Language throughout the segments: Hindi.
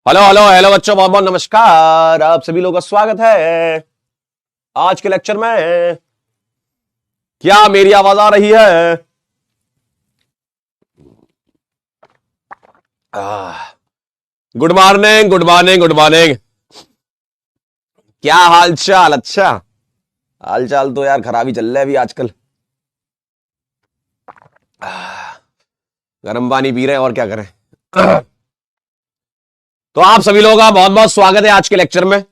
हेलो हेलो हेलो बच्चों, बहुत बहुत नमस्कार। आप सभी लोगों का स्वागत है आज के लेक्चर में। क्या मेरी आवाज आ रही है? Good morning good morning good morning. क्या हाल चाल? अच्छा, हाल चाल तो यार खराब ही चल रहा है अभी आजकल। गर्म पानी पी रहे हैं और क्या करें। तो आप सभी लोगों का बहुत बहुत स्वागत है आज के लेक्चर में।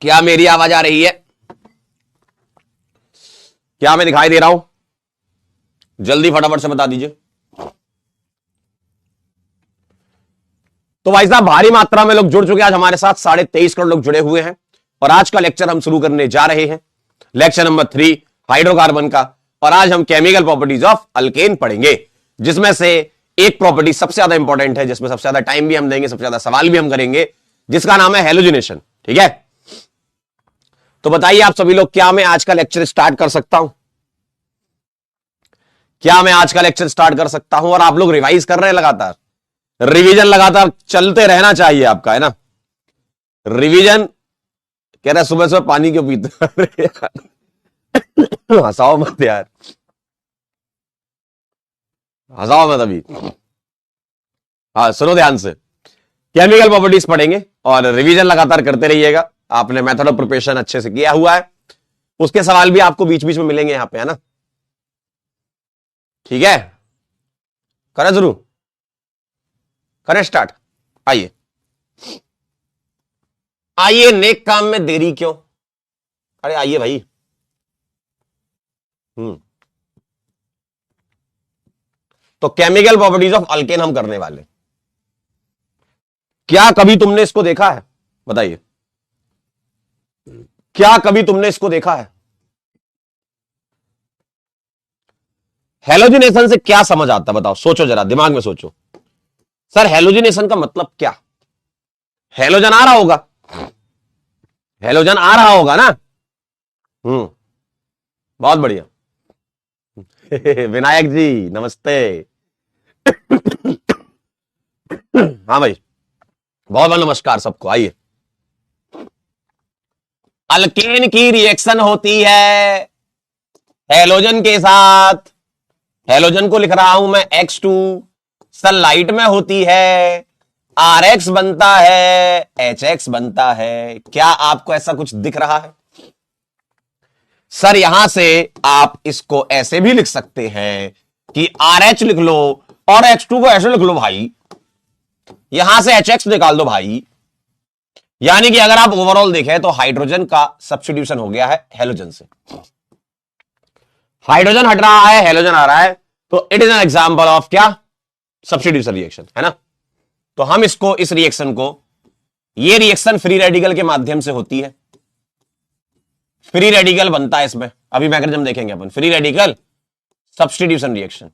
क्या मेरी आवाज आ रही है? क्या मैं दिखाई दे रहा हूं? जल्दी फटाफट से बता दीजिए। तो भाई साहब, भारी मात्रा में लोग जुड़ चुके हैं आज हमारे साथ। 23.5 करोड़ लोग जुड़े हुए हैं और आज का लेक्चर हम शुरू करने जा रहे हैं। लेक्चर नंबर 3 हाइड्रोकार्बन का। और आज हम केमिकल प्रॉपर्टीज ऑफ अल्केन पढ़ेंगे, जिसमें से एक प्रॉपर्टी सबसे ज्यादा इंपॉर्टेंट है, जिसमें सबसे ज्यादा टाइम भी हम देंगे, सबसे ज्यादा सवाल भी हम करेंगे, जिसका नाम है हेलोजिनेशन। ठीक है, तो बताइए आप सभी लोग, क्या मैं आज का लेक्चर स्टार्ट कर सकता हूं? क्या मैं आज का लेक्चर स्टार्ट कर सकता हूं? और आप लोग रिवाइज कर रहे हैं लगातार। रिवीजन लगातार चलते रहना चाहिए आपका, है ना। रिवीजन कह रहा है सुबह सुबह पानी क्यों पीते? अरे यार, हंसाओ मत यार, हंसाओ मत अभी। हाँ, सुनो ध्यान से। केमिकल प्रॉपर्टीज पढ़ेंगे और रिवीजन लगातार करते रहिएगा। आपने मेथड ऑफ प्रिपरेशन अच्छे से किया हुआ है, उसके सवाल भी आपको बीच बीच में मिलेंगे यहां पे, है ना। ठीक है, करें शुरू, करें स्टार्ट। आइए आइए, नेक काम में देरी क्यों? अरे आइए भाई। हम्म तो केमिकल प्रॉपर्टीज ऑफ अल्केन हम करने वाले। क्या कभी तुमने इसको देखा है? बताइए, क्या कभी तुमने इसको देखा है? हेलोजिनेशन से क्या समझ आता है? बताओ, सोचो जरा, दिमाग में सोचो। सर, हेलोजिनेशन का मतलब क्या? हेलोजन आ रहा होगा, हेलोजन आ रहा होगा ना। हम्म बहुत बढ़िया। विनायक जी नमस्ते। हाँ भाई, बहुत बहुत नमस्कार सबको। आइए, अल्केन की रिएक्शन होती है हेलोजन के साथ। हेलोजन को लिख रहा हूं मैं X2। सनलाइट में होती है, RX बनता है, HX बनता है। क्या आपको ऐसा कुछ दिख रहा है? सर, यहां से आप इसको ऐसे भी लिख सकते हैं कि RH लिख लो और X2 को ऐसे लिख लो भाई, यहां से HX निकाल दो भाई। यानी कि अगर आप ओवरऑल देखें तो हाइड्रोजन का सब्स्टिट्यूशन हो गया है हेलोजन से। हाइड्रोजन हट रहा है, हेलोजन आ रहा है, तो it is an example of क्या? सब्स्टिट्यूशन रिएक्शन, है ना। तो हम इसको, इस रिएक्शन को, ये रिएक्शन फ्री रेडिकल के माध्यम से होती है। फ्री रेडिकल बनता है इसमें, अभी मैकेनिज्म देखेंगे अपन। Free radical substitution reaction,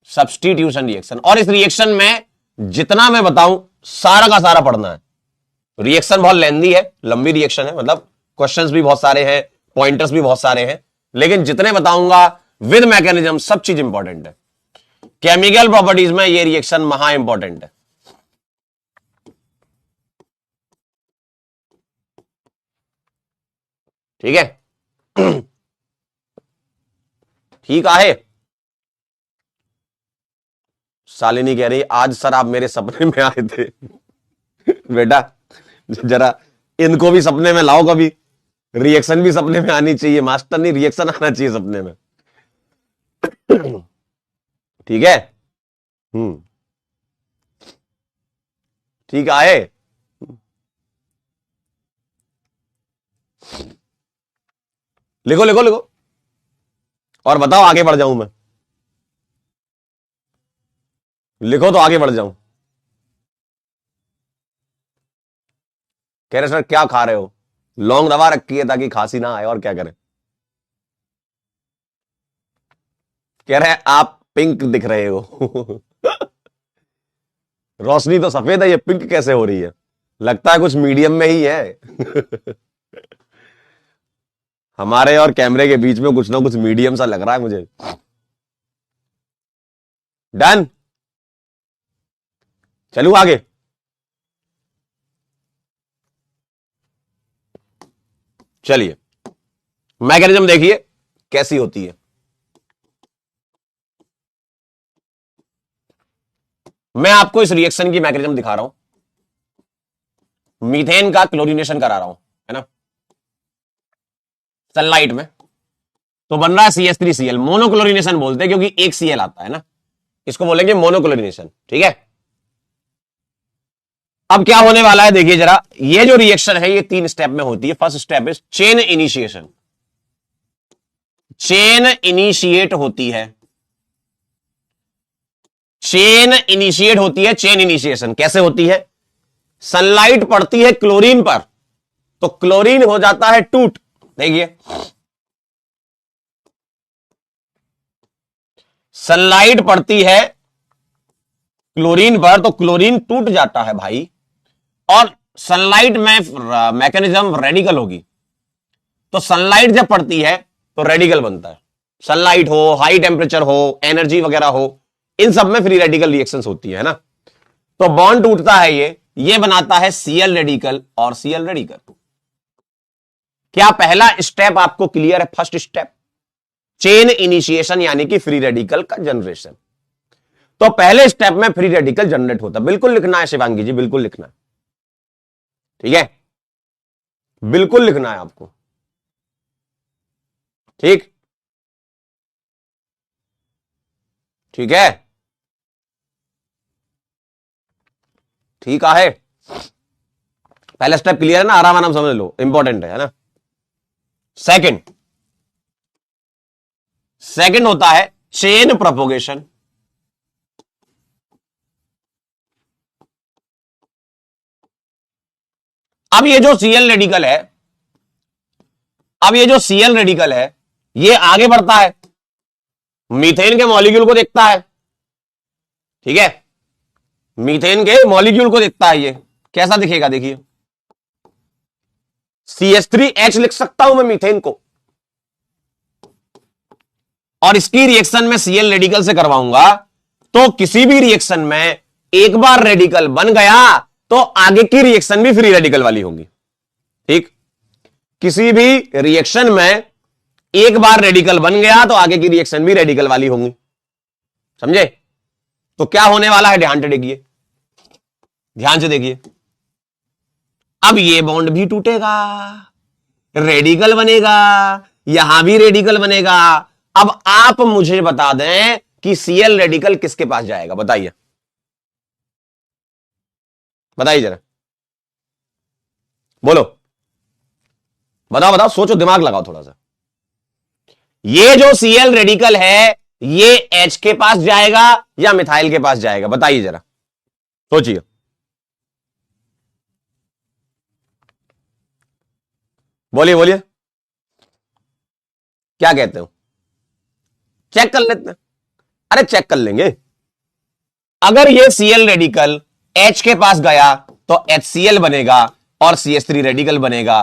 substitution reaction. और इस रिएक्शन में जितना मैं बताऊं सारा का सारा पढ़ना है। रिएक्शन बहुत लेंदी है, लंबी रिएक्शन है, मतलब क्वेश्चंस भी बहुत सारे हैं, पॉइंटर्स भी बहुत सारे हैं, लेकिन जितने बताऊंगा विद मैकेनिज्म सब चीज इंपॉर्टेंट है। केमिकल प्रॉपर्टीज में ये रिएक्शन महा इंपॉर्टेंट है। ठीक है, ठीक है। शालिनी कह रही आज सर आप मेरे सपने में आए थे। बेटा जरा इनको भी सपने में लाओ कभी। रिएक्शन भी सपने में आनी चाहिए मास्टर, नहीं रिएक्शन आना चाहिए सपने में। ठीक है, हम्म ठीक है। लिखो लिखो लिखो और बताओ, आगे बढ़ जाऊं मैं? लिखो तो आगे बढ़ जाऊं। कह रहे सर क्या खा रहे हो? लौंग दबा रखी है ताकि खांसी ना आए, और क्या करें। कह रहे हैं आप पिंक दिख रहे हो। रोशनी तो सफेद है, ये पिंक कैसे हो रही है? लगता है कुछ मीडियम में ही है। हमारे और कैमरे के बीच में कुछ ना कुछ मीडियम सा लग रहा है मुझे। डन। चलू आगे। चलिए मैकेनिज्म देखिए कैसी होती है। मैं आपको इस रिएक्शन की मैकेनिज्म दिखा रहा हूं। मीथेन का क्लोरीनेशन करा रहा हूं, है ना, सनलाइट में। तो बन रहा है CH3Cl, मोनोक्लोरीनेशन बोलते हैं क्योंकि एक Cl आता है ना, इसको बोलेंगे मोनोक्लोरीनेशन। ठीक है, अब क्या होने वाला है देखिए जरा। ये जो रिएक्शन है ये 3 स्टेप में होती है। First step is chain initiation. Chain initiate होती है, चेन इनिशिएट होती है। चेन इनिशिएशन कैसे होती है? सनलाइट पड़ती है क्लोरीन पर, तो क्लोरीन हो जाता है टूट। देखिए सनलाइट पड़ती है क्लोरीन पर तो क्लोरीन टूट जाता है भाई। और सनलाइट में मैकेनिज्म रेडिकल होगी, तो सनलाइट जब पड़ती है तो रेडिकल बनता है। सनलाइट हो, हाई टेम्परेचर हो, एनर्जी वगैरह हो, इन सब में फ्री रेडिकल रिएक्शंस होती है ना। तो बॉन्ड टूटता है, ये बनाता है Cl रेडिकल और Cl रेडिकल। क्या पहला स्टेप आपको क्लियर है? फर्स्ट स्टेप चेन इनिशिएशन यानी कि फ्री रेडिकल का जनरेशन। तो पहले स्टेप में फ्री रेडिकल जनरेट होता है। बिल्कुल लिखना है शिवांगी जी, बिल्कुल लिखना है। ठीक है, बिल्कुल लिखना है आपको। ठीक, ठीक है, ठीक है। पहला स्टेप क्लियर है ना, आराम आराम समझ लो, इंपॉर्टेंट है ना। सेकंड होता है चेन प्रोपोगेशन। अब ये जो Cl रेडिकल है, अब ये जो Cl रेडिकल है ये आगे बढ़ता है, मीथेन के मॉलिक्यूल को देखता है। ठीक है, मीथेन के मॉलिक्यूल को देखता है। ये कैसा दिखेगा देखिए, CH3H लिख सकता हूं मैं मीथेन को, और इसकी रिएक्शन में Cl रेडिकल से करवाऊंगा। तो किसी भी रिएक्शन में एक बार रेडिकल बन गया तो आगे की रिएक्शन भी फ्री रेडिकल वाली होंगी। ठीक, किसी भी रिएक्शन में एक बार रेडिकल बन गया तो आगे की रिएक्शन भी रेडिकल वाली होंगी। समझे? तो क्या होने वाला है, ध्यान से देखिए, ध्यान से देखिए। अब ये बॉन्ड भी टूटेगा, रेडिकल बनेगा, यहां भी रेडिकल बनेगा। अब आप मुझे बता दें कि Cl रेडिकल किसके पास जाएगा? बताइए, बताइए जरा, बोलो, बताओ बताओ, सोचो, दिमाग लगाओ थोड़ा सा। ये जो Cl रेडिकल है ये H के पास जाएगा या मिथाइल के पास जाएगा? बताइए जरा, सोचिए। बोलिए बोलिए, क्या कहते हो? चेक कर लेते हैं। अरे चेक कर लेंगे। अगर ये Cl रेडिकल H के पास गया तो HCl बनेगा और CH3 रेडिकल बनेगा।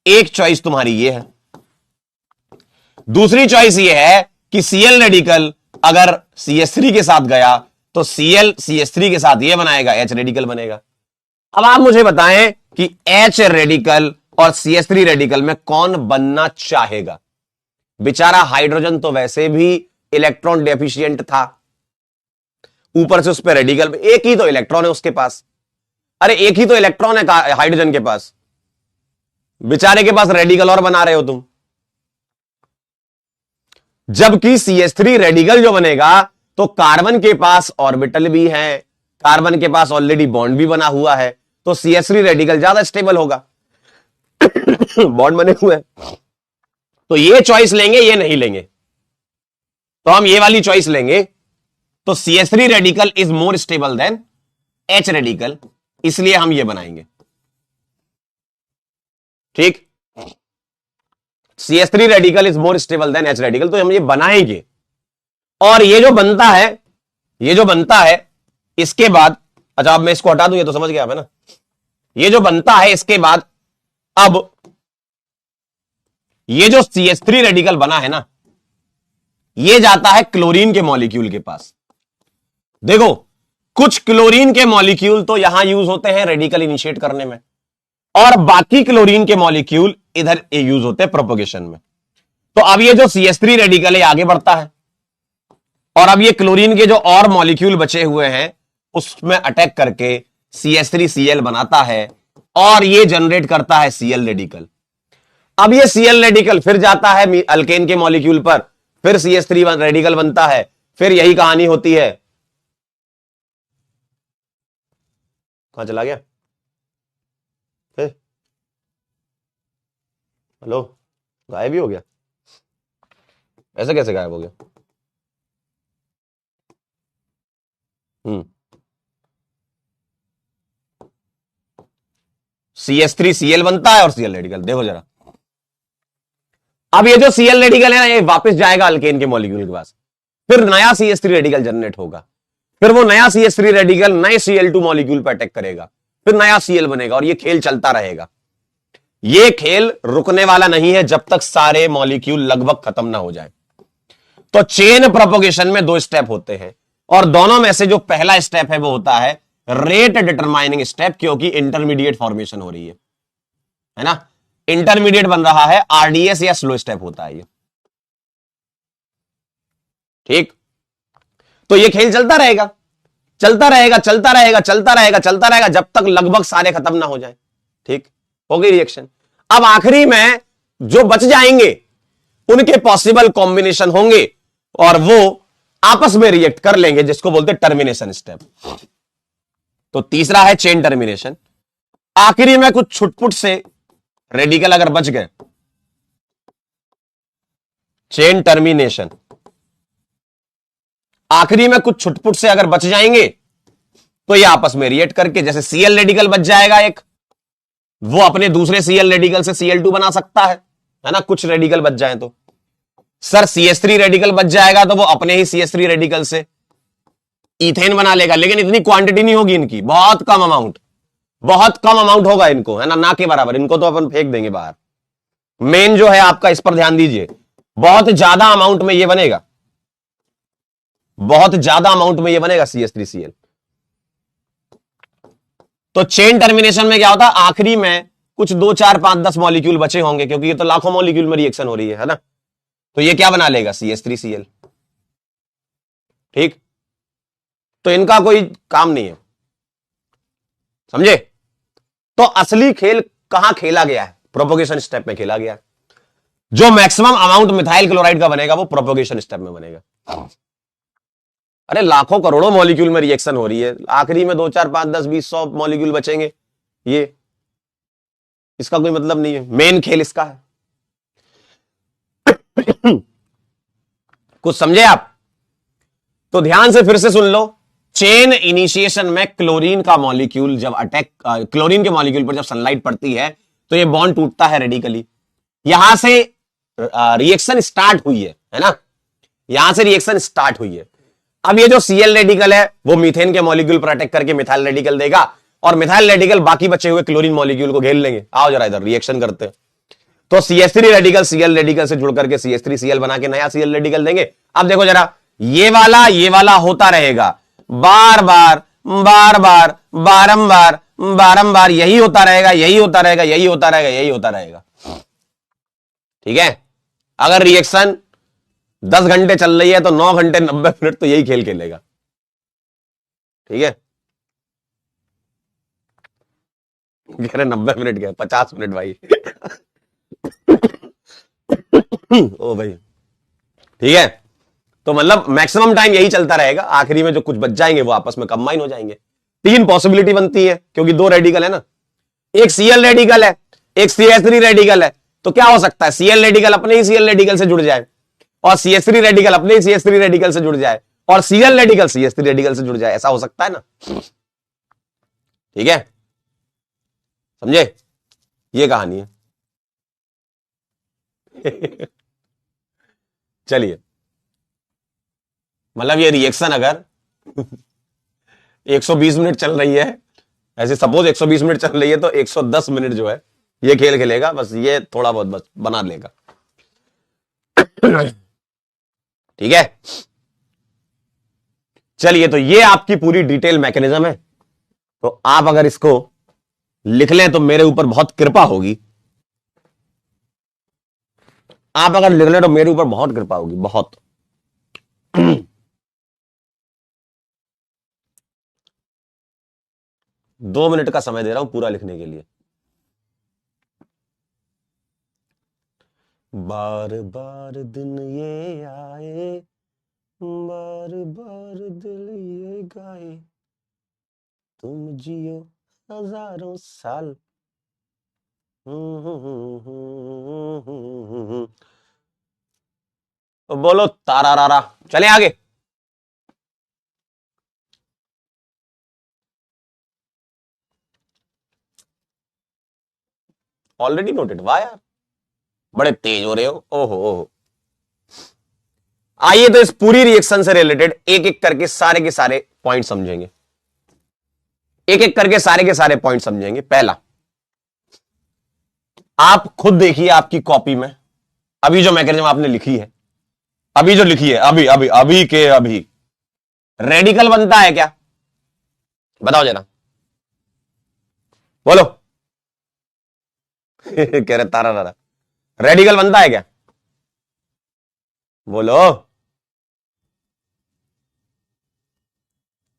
एक चॉइस तुम्हारी ये है। दूसरी चॉइस ये है कि Cl रेडिकल अगर CH3 के साथ गया तो Cl CH3 के साथ ये बनाएगा, H रेडिकल बनेगा। अब आप मुझे बताएं कि H रेडिकल और CH3 रेडिकल में कौन बनना चाहेगा? बेचारा हाइड्रोजन तो वैसे भी इलेक्ट्रॉन डेफिशिएंट था, ऊपर से उस पर रेडिकल, एक ही तो इलेक्ट्रॉन है उसके पास। अरे एक ही तो इलेक्ट्रॉन है हाइड्रोजन के पास, बेचारे के पास रेडिकल और बना रहे हो तुम। जबकि CH3 रेडिकल जो बनेगा तो कार्बन के पास ऑर्बिटल भी है, कार्बन के पास ऑलरेडी बॉन्ड भी बना हुआ है, तो CH3 रेडिकल ज्यादा स्टेबल होगा। बॉन्ड बने हुए हैं, तो ये चॉइस लेंगे, ये नहीं लेंगे, तो हम ये वाली चॉइस लेंगे। तो CH3 radical is more stable then H radical, इसलिए हम ये बनाएंगे। ठीक, CH3 radical is more stable then H radical, तो हम ये बनाएंगे। और ये जो बनता है, ये जो बनता है इसके बाद, अच्छा अब मैं इसको हटा दूं, ये तो समझ गया आप है ना। ये जो बनता है इसके बाद, अब ये जो CH3 रेडिकल बना है ना, ये जाता है क्लोरीन के मॉलिक्यूल के पास। देखो, कुछ क्लोरीन के मॉलिक्यूल तो यहां यूज होते हैं रेडिकल इनिशिएट करने में, और बाकी क्लोरीन के मॉलिक्यूल इधर यूज होते हैं प्रोपोगेशन में। तो अब ये जो CH3 रेडिकल है आगे बढ़ता है, और अब ये क्लोरीन के जो और मॉलिक्यूल बचे हुए हैं उसमें अटैक करके CH3Cl बनाता है, और ये जनरेट करता है Cl रेडिकल। अब ये Cl रेडिकल फिर जाता है अल्केन के मॉलिक्यूल पर, फिर CH3 रेडिकल बनता है, फिर यही कहानी होती है। कहां चला गया? हेलो, गायब ही हो गया? ऐसे कैसे गायब हो गया? CH3Cl बनता है और Cl रेडिकल, देखो जरा। अब ये जो Cl रेडिकल है ना, ये वापस जाएगा अल्केन के मॉलिक्यूल के पास, फिर नया CH3 रेडिकल जनरेट होगा, फिर वो नया CH3 रेडिकल नए Cl2 मॉलिक्यूल पर अटैक करेगा, फिर नया Cl बनेगा, और ये खेल चलता रहेगा। ये खेल रुकने वाला नहीं है जब तक सारे मॉलिक्यूल लगभग खत्म ना हो जाए। तो चेन प्रोपोगेशन में 2 स्टेप होते हैं, और दोनों में से जो पहला स्टेप है वो होता है रेट डिटरमाइनिंग स्टेप, क्योंकि इंटरमीडिएट फॉर्मेशन हो रही है ना, इंटरमीडिएट बन रहा है, RDS या स्लो स्टेप होता है ये। ठीक, तो ये खेल चलता रहेगा, चलता रहेगा, चलता रहेगा, चलता रहेगा, चलता रहेगा, जब तक लगभग सारे खत्म ना हो जाए। ठीक, हो गई रिएक्शन। अब आखिरी में जो बच जाएंगे उनके पॉसिबल कॉम्बिनेशन होंगे, और वो आपस में रिएक्ट कर लेंगे, जिसको बोलते हैं टर्मिनेशन स्टेप। तो तीसरा है चेन टर्मिनेशन। आखिरी में कुछ छुटपुट से रेडिकल अगर बच गए, चेन टर्मिनेशन, आखिरी में कुछ छुटपुट से अगर बच जाएंगे तो ये आपस में रिएक्ट करके, जैसे Cl रेडिकल बच जाएगा एक, वो अपने दूसरे Cl रेडिकल से Cl2 बना सकता है ना, कुछ रेडिकल बच जाए तो। सर CH3 रेडिकल बच जाएगा तो वो अपने ही CH3 रेडिकल से इथेन बना लेगा, लेकिन इतनी क्वांटिटी नहीं होगी इनकी, बहुत कम अमाउंट, बहुत कम अमाउंट होगा इनको, है ना, ना के बराबर। इनको तो अपन फेंक देंगे बाहर। मेन जो है आपका, इस पर ध्यान दीजिए, बहुत ज्यादा अमाउंट में ये बनेगा, बहुत ज्यादा अमाउंट में ये बनेगा CH3Cl। तो चेन टर्मिनेशन में क्या होता है, आखिरी में कुछ 2 4 5 10 मॉलिक्यूल बचे होंगे, क्योंकि ये तो लाखों मॉलिक्यूल में रिएक्शन हो रही है ना, तो ये क्या बना लेगा, CH3Cl। ठीक, तो इनका कोई काम नहीं है, समझे? तो असली खेल कहां खेला गया है, प्रोपोगेशन स्टेप में खेला गया है। जो मैक्सिमम अमाउंट मिथाइल क्लोराइड का बनेगा वो प्रोपोगेशन स्टेप में बनेगा। अरे लाखों करोड़ों मॉलिक्यूल में रिएक्शन हो रही है, आखिरी में 2 4 5 10 20 100 मॉलिक्यूल बचेंगे, ये इसका कोई मतलब नहीं है। मेन खेल इसका है। कुछ समझे आप? तो ध्यान से फिर से सुन लो। चेन इनिशिएशन में क्लोरीन का मॉलिक्यूल जब क्लोरीन के मॉलिक्यूल पर जब सनलाइट पड़ती है तो ये बॉन्ड टूटता है रेडिकली, यहां से रिएक्शन स्टार्ट हुई है ना, यहां से रिएक्शन स्टार्ट हुई है। अब ये जो Cl रेडिकल है वो मीथेन के मॉलिक्यूल पर अटैक करके मिथाइल रेडिकल देगा, और मिथाइल रेडिकल बाकी बचे हुए क्लोरीन मॉलिक्यूल को घेर लेंगे। आओ जरा इधर रिएक्शन करते हैं। तो CH3 रेडिकल Cl रेडिकल से जुड़ करके CH3Cl बना के नया Cl रेडिकल देंगे। अब देखो जरा, ये वाला होता रहेगा, बार बार बार बार बारंबार बारंबार, यही होता रहेगा, यही होता रहेगा, यही होता रहेगा, यही होता रहेगा। ठीक है, अगर रिएक्शन 10 घंटे चल रही है तो 9 घंटे 90 मिनट तो यही खेल खेलेगा। ठीक है, कह रहे 90 मिनट गए, 50 मिनट भाई। ओ भाई, ठीक है, तो मतलब मैक्सिमम टाइम यही चलता रहेगा। आखिरी में जो कुछ बच जाएंगे वो आपस में कंबाइन हो जाएंगे। 3 पॉसिबिलिटी बनती है, क्योंकि 2 रेडिकल है ना, एक Cl रेडिकल है, एक CH3 रेडिकल है। तो क्या हो सकता है, Cl रेडिकल अपने ही Cl रेडिकल से जुड़ जाए, और CH3 रेडिकल अपने ही CH3 रेडिकल से जुड़ जाए, और Cl रेडिकल CH3 रेडिकल से जुड़ जाए। ऐसा हो सकता है ना? ठीक है, समझे? ये कहानी है। चलिए, मतलब ये रिएक्शन अगर 120 मिनट चल रही है, ऐसे सपोज 120 मिनट चल रही है, तो 110 मिनट जो है ये खेल खेलेगा, बस ये थोड़ा बहुत बस बना लेगा। ठीक है, चलिए, तो ये आपकी पूरी डिटेल मैकेनिज्म है। तो आप अगर इसको लिख लें तो मेरे ऊपर बहुत कृपा होगी। आप अगर लिख लें तो मेरे ऊपर बहुत कृपा होगी, बहुत। 2 मिनट का समय दे रहा हूं पूरा लिखने के लिए। बार बार दिन ये आए, बार बार दिल ये गाए, तुम जियो हजारों साल। तो बोलो तारा रारा। चले आगे। ऑलरेडी नोटेड, वाह यार, बड़े तेज हो रहे हो। ओहो ओहो। आइए तो इस पूरी रिएक्शन से रिलेटेड एक एक करके सारे के सारे पॉइंट समझेंगे। एक एक करके सारे के सारे पॉइंट समझेंगे। पहला, आप खुद देखिए आपकी कॉपी में अभी जो मैकेनिज्म आपने लिखी है, अभी जो लिखी है, अभी अभी अभी के अभी, रेडिकल बनता है क्या? बताओ जरा, बोलो। कह रहे तारा तारा, रेडिकल बनता है क्या? बोलो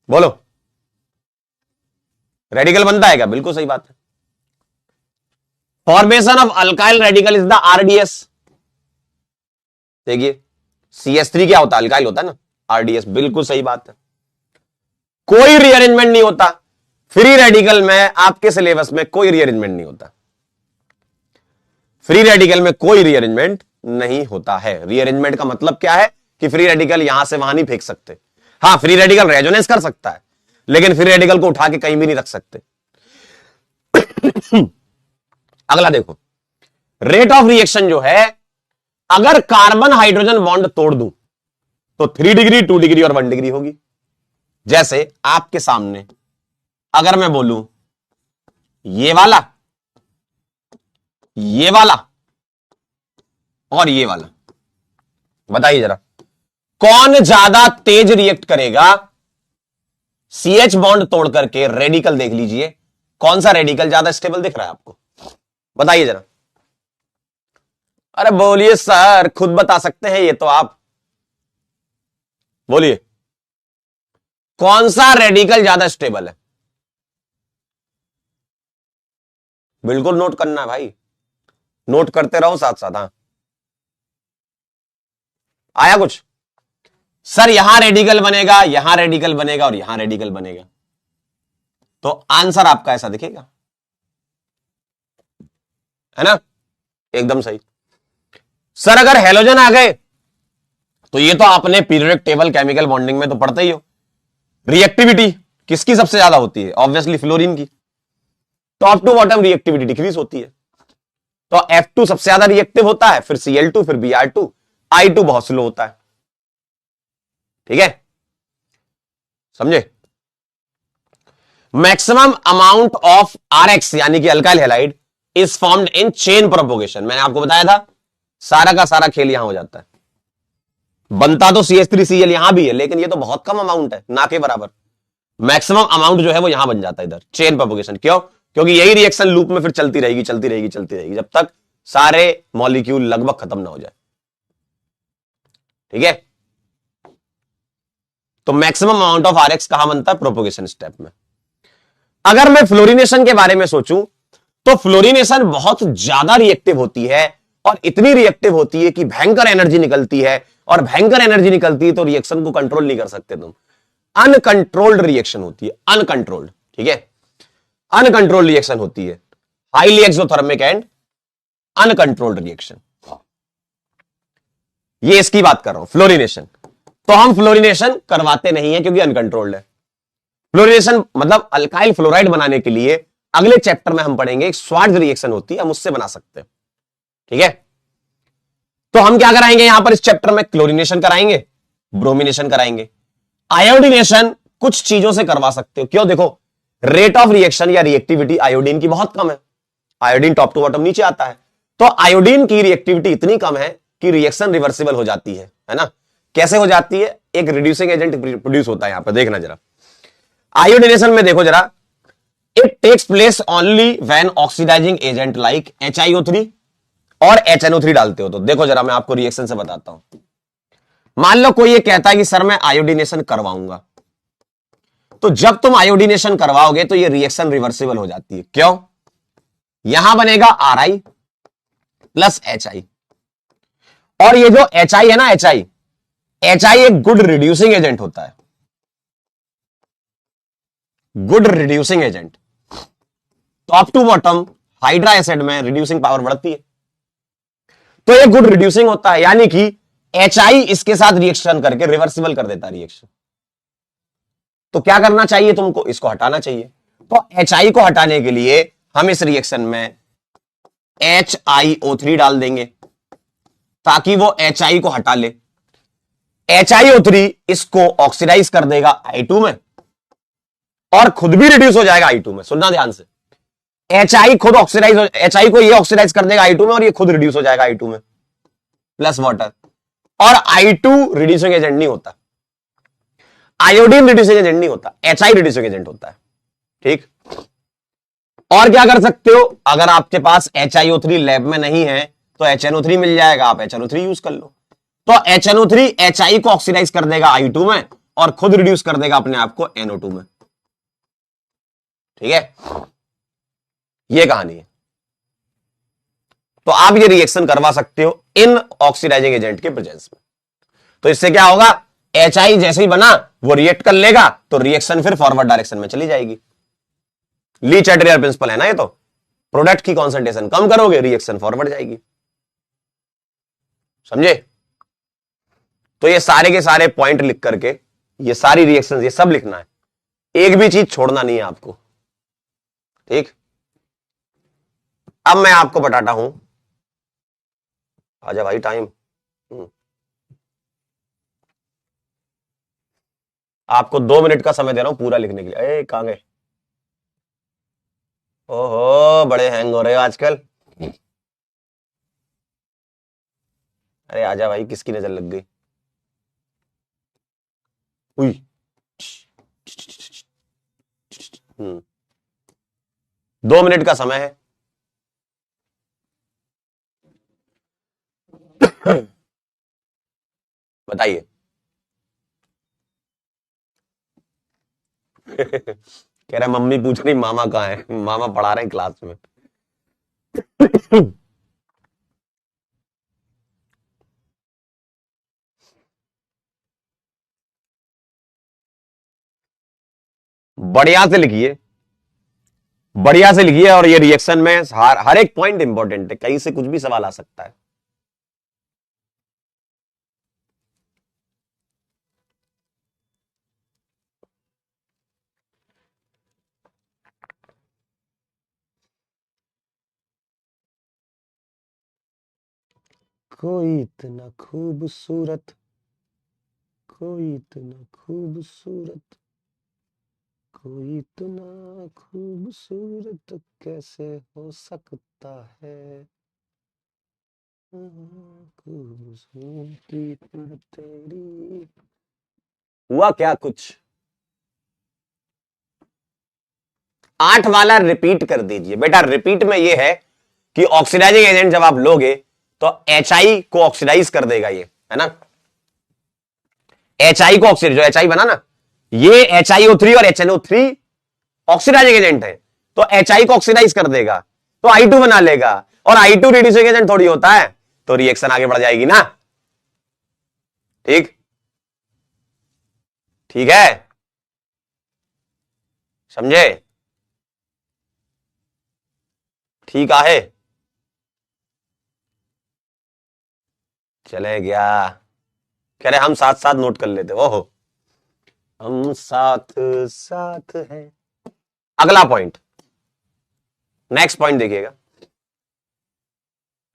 बोलो, रेडिकल बनता है क्या? बिल्कुल सही बात है। Formation of alkyl radical is the RDS. देखिए, CH3 क्या होता है? अल्काइल होता है ना, आरडीएस। बिल्कुल सही बात है। कोई रीअरेंजमेंट नहीं होता फ्री रेडिकल में। आपके सिलेबस में कोई रीअरेंजमेंट नहीं होता। फ्री रेडिकल में कोई रीअरेंजमेंट नहीं होता है। रीअरेंजमेंट का मतलब क्या है कि फ्री रेडिकल यहां से वहां नहीं फेंक सकते। हां, फ्री रेडिकल रेजोनेंस कर सकता है, लेकिन फ्री रेडिकल को उठा के कहीं भी नहीं रख सकते। अगला देखो, रेट ऑफ रिएक्शन जो है, अगर कार्बन हाइड्रोजन बॉन्ड तोड़ दूं तो 3 डिग्री, 2 डिग्री और 1 डिग्री होगी। जैसे आपके सामने अगर मैं बोलूं ये वाला, ये वाला और ये वाला, बताइए जरा कौन ज्यादा तेज रिएक्ट करेगा? CH बॉन्ड तोड़ करके रेडिकल देख लीजिए, कौन सा रेडिकल ज्यादा स्टेबल दिख रहा है आपको? बताइए जरा। अरे बोलिए सर, खुद बता सकते हैं ये तो आप। बोलिए, कौन सा रेडिकल ज्यादा स्टेबल है? बिल्कुल नोट करना है भाई, नोट करते रहो साथ साथ। हाँ, आया कुछ? सर यहां रेडिकल बनेगा, यहां रेडिकल बनेगा और यहां रेडिकल बनेगा, तो आंसर आपका ऐसा दिखेगा, है ना? एकदम सही। सर अगर हेलोजन आ गए तो ये तो आपने पीरियोडिक टेबल केमिकल बॉन्डिंग में तो पढ़ते ही हो। रिएक्टिविटी किसकी सबसे ज्यादा होती है? ऑब्वियसली फ्लोरीन की। Top to bottom reactivity decrease होती है। तो F2 सबसे ज्यादा रिएक्टिव होता है, फिर Cl2, फिर Br2, I2 बहुत स्लो होता है। ठीक है, समझे? मैक्सिमम अमाउंट ऑफ RX यानी कि alkyl halide is formed in chain propagation. मैंने आपको बताया था, सारा का सारा खेल यहां हो जाता है। बनता तो CH3Cl यहां भी है, लेकिन ये तो बहुत कम अमाउंट है, ना के बराबर। मैक्सिमम अमाउंट जो है वो यहां बन जाता है इधर, चेन प्रोपोगेशन। क्यों? क्योंकि यही रिएक्शन लूप में फिर चलती रहेगी, चलती रहेगी, चलती रहेगी, जब तक सारे मॉलिक्यूल लगभग खत्म ना हो जाए। ठीक है, तो मैक्सिमम अमाउंट ऑफ RX कहां बनता है? प्रोपोगेशन स्टेप में। अगर मैं फ्लोरिनेशन के बारे में सोचूं तो फ्लोरिनेशन बहुत ज्यादा रिएक्टिव होती है, और इतनी रिएक्टिव होती है कि भयंकर एनर्जी निकलती है, और भयंकर एनर्जी निकलती है तो रिएक्शन को कंट्रोल नहीं कर सकते तुम। अनकंट्रोल्ड रिएक्शन होती है, अनकंट्रोल्ड। ठीक है, अनकंट्रोल्ड रिएक्शन होती है, highly exothermic and uncontrolled reaction. ये इसकी बात कर रहा हूं, फ्लोरिनेशन। तो हम फ्लोरिनेशन करवाते नहीं है क्योंकि अनकंट्रोल्ड है। फ्लोरिनेशन मतलब अल्काइल फ्लोराइड बनाने के लिए अगले चैप्टर में हम पढ़ेंगे, एक स्वार्ट्ज रिएक्शन होती है, हम उससे बना सकते हैं। ठीक है, तो हम क्या कराएंगे यहां पर इस चैप्टर में? क्लोरिनेशन कराएंगे, ब्रोमिनेशन कराएंगे, आयोडीनेशन कुछ चीजों से करवा सकते हो। क्यों? देखो, रेट ऑफ रिएक्शन या रिएक्टिविटी आयोडीन की बहुत कम है। आयोडीन टॉप टू बॉटम नीचे आता है, तो आयोडीन की रिएक्टिविटी इतनी कम है कि रिएक्शन रिवर्सिबल हो जाती है ना? कैसे हो जाती है? एक रिड्यूसिंग एजेंट प्रोड्यूस होता है। यहां पर देखना जरा, आयोडीनेशन में देखो जरा, it takes place only when oxidising agent like HiO3 और HNO3 डालते हो। तो देखो जरा, मैं आपको रिएक्शन से बताता हूं। मान लो कोई ये कहता है कि सर मैं आयोडीनेशन करवाऊंगा, तो जब तुम आयोडीनेशन करवाओगे तो ये रिएक्शन रिवर्सिबल हो जाती है। क्यों? यहां बनेगा Ri प्लस HI, और ये जो HI है ना, HI एक गुड रिड्यूसिंग एजेंट होता है, good reducing agent. Top to bottom hydra acid में रिड्यूसिंग पावर बढ़ती है, तो ये गुड रिड्यूसिंग होता है, यानी कि HI इसके साथ रिएक्शन करके रिवर्सिबल कर देता है रिएक्शन। तो क्या करना चाहिए तुमको? इसको हटाना चाहिए। तो HI को हटाने के लिए हम इस रिएक्शन में HiO3 डाल देंगे ताकि वो HI को हटा ले। HiO3 इसको ऑक्सीडाइज कर देगा I2 में और खुद भी रिड्यूस हो जाएगा I2 में। सुनना ध्यान से, HI खुद ऑक्सीडाइज, HI को ये ऑक्सीडाइज कर देगा I2 में और ये खुद रिड्यूस हो जाएगा I2 में प्लस वाटर। और I2 रिड्यूसिंग एजेंट नहीं होता, आयोडीन रिड्यूसिंग एजेंट नहीं होता, HI रिड्यूसिंग एजेंट होता है। ठीक, और क्या कर सकते हो? अगर आपके पास HiO3 लैब में नहीं है तो HNO3 मिल जाएगा, आप HNO3 यूज कर लो। तो HNO3 HI को ऑक्सीडाइज कर देगा I2 में और खुद रिड्यूस कर देगा अपने आप को NO2 में। ठीक है, ये कहानी है। तो आप ये रिएक्शन करवा सकते हो इन ऑक्सीडाइजिंग एजेंट के प्रेजेंस में। तो इससे क्या होगा? HI जैसे ही बना वो रिएक्ट कर लेगा तो रिएक्शन फिर फॉरवर्ड डायरेक्शन में चली जाएगी। ली चैटरियर प्रिंसिपल है ना ये। तो प्रोडक्ट की कॉन्सेंट्रेशन कम करोगे, रिएक्शन फॉरवर्ड जाएगी। समझे? तो ये सारे के सारे पॉइंट लिख करके, ये सारी रिएक्शन ये सब लिखना है, एक भी चीज छोड़ना नहीं है आपको। ठीक, अब मैं आपको बताता हूं। आजा भाई, टाइम। आपको 2 मिनट का समय दे रहा हूं पूरा लिखने के लिए। कहां गए? ओहो, बड़े हैंग हो रहे हो आजकल। अरे आजा भाई, किसकी नजर लग गई? हुई। 2 मिनट का समय है। बताइए। कह रहा मम्मी पूछ रही मामा कहाँ है, मामा पढ़ा रहे हैं क्लास में। बढ़िया से लिखिए, बढ़िया से लिखिए। और ये रिएक्शन में हर एक पॉइंट इंपॉर्टेंट है, कहीं से कुछ भी सवाल आ सकता है। कोई इतना खूबसूरत, कोई इतना खूबसूरत, कोई इतना खूबसूरत कैसे हो सकता है? खूबसूरती पर तेरी। हुआ क्या कुछ? 8 वाला रिपीट कर दीजिए बेटा। रिपीट में ये है कि ऑक्सीडाइजिंग एजेंट जब आप लोगे तो HI को ऑक्सीडाइज कर देगा, ये है ना। HI को ऑक्सीडाइज, जो HI बना ना, ये HiO3 और HNO3 ऑक्सीडाइजिंग एजेंट है, तो HI को ऑक्सीडाइज कर देगा तो I2 बना लेगा। और I2 रिड्यूसिंग एजेंट थोड़ी होता है, तो रिएक्शन आगे बढ़ जाएगी ना। ठीक, ठीक है, समझे? ठीक है, चले गया। कह रहे हम साथ साथ नोट कर लेते। ओहो, हम साथ साथ हैं। अगला पॉइंट, नेक्स्ट पॉइंट देखिएगा।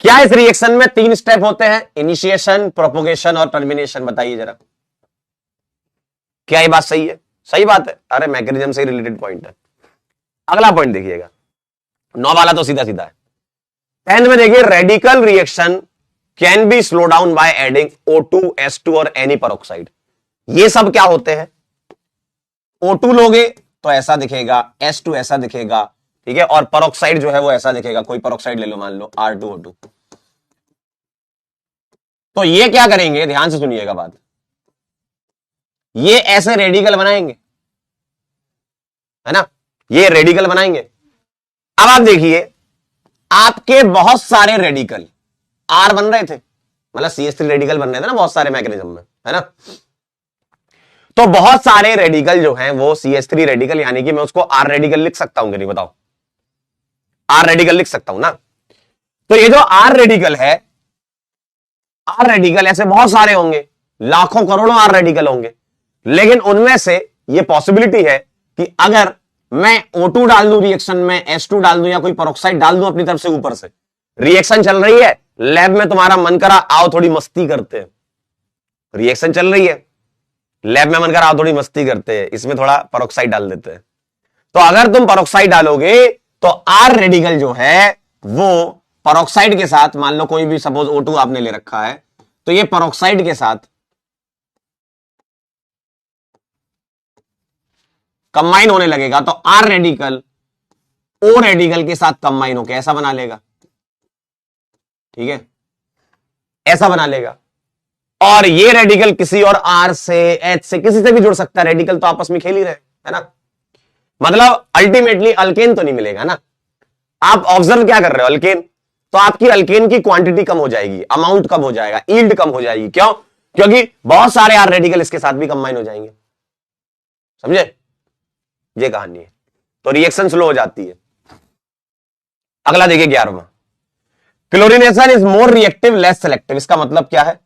क्या इस रिएक्शन में 3 स्टेप होते हैं? इनिशिएशन, प्रोपोगेशन और टर्मिनेशन। बताइए जरा, क्या ये बात सही है? सही बात है। अरे मैकेनिज्म से रिलेटेड पॉइंट है। अगला पॉइंट देखिएगा, 9 वाला तो सीधा सीधा है। 10 में देखिए, radical reaction can be slow down by adding O2, S2 और एनी peroxide। ये सब क्या होते हैं? O2 लोगे तो ऐसा दिखेगा, S2 ऐसा दिखेगा, ठीक है, और पेरोक्साइड जो है वो ऐसा दिखेगा। कोई पेरोक्साइड ले लो, मान लो R2O2। तो ये क्या करेंगे, ध्यान से सुनिएगा बात, ये ऐसे रेडिकल बनाएंगे, है ना, ये रेडिकल बनाएंगे। अब आप देखिए, आपके बहुत सारे रेडिकल R बन रहे थे, मतलब CH3 रेडिकल बन रहे थे ना बहुत सारे मैकेनिज्म में, है ना। तो बहुत सारे रेडिकल जो हैं वो CH3 रेडिकल, यानी कि मैं उसको R रेडिकल लिख सकता हूं कि नहीं, बताओ? R रेडिकल लिख सकता हूं ना। तो ये जो R रेडिकल है, R रेडिकल ऐसे बहुत सारे होंगे, लाखों करोड़ों R रेडिकल होंगे, लेकिन उनमें से ये पॉसिबिलिटी है कि अगर मैं O2 डाल दूं रिएक्शन में, S2 डाल दूं या कोई पेरोक्साइड डाल दूं अपनी तरफ से ऊपर से, रिएक्शन चल रही है, लैब में तुम्हारा मन करा आओ थोड़ी मस्ती करते हैं, रिएक्शन चल रही है, लैब में मन करा आओ थोड़ी मस्ती करते हैं, इसमें थोड़ा पेरोक्साइड डाल देते हैं। तो अगर तुम पेरोक्साइड डालोगे तो R रेडिकल जो है वो पेरोक्साइड के साथ, मान लो कोई भी सपोज O2 आपने ले रखा है, तो ये पेरोक्साइड के साथ कंबाइन होने लगेगा, तो R रेडिकल O रेडिकल के साथ कंबाइन होकर ऐसा बना लेगा, ठीक है, ऐसा बना लेगा। और ये रेडिकल किसी और R से, H से, किसी से भी जुड़ सकता है, रेडिकल तो आपस में खेल ही रहे, है ना। मतलब अल्टीमेटली अल्केन तो नहीं मिलेगा ना। आप ऑब्जर्व क्या कर रहे हो, अल्केन, तो आपकी अल्केन की क्वांटिटी कम हो जाएगी, अमाउंट कम हो जाएगा, यील्ड कम हो जाएगी। क्यों? क्योंकि बहुत सारे R रेडिकल इसके साथ भी कंबाइन हो जाएंगे, समझे? ये कहानी है। तो रिएक्शन स्लो हो जाती है। अगला देखिए 11वां, chlorination is more reactive less selective. इसका मतलब क्या है?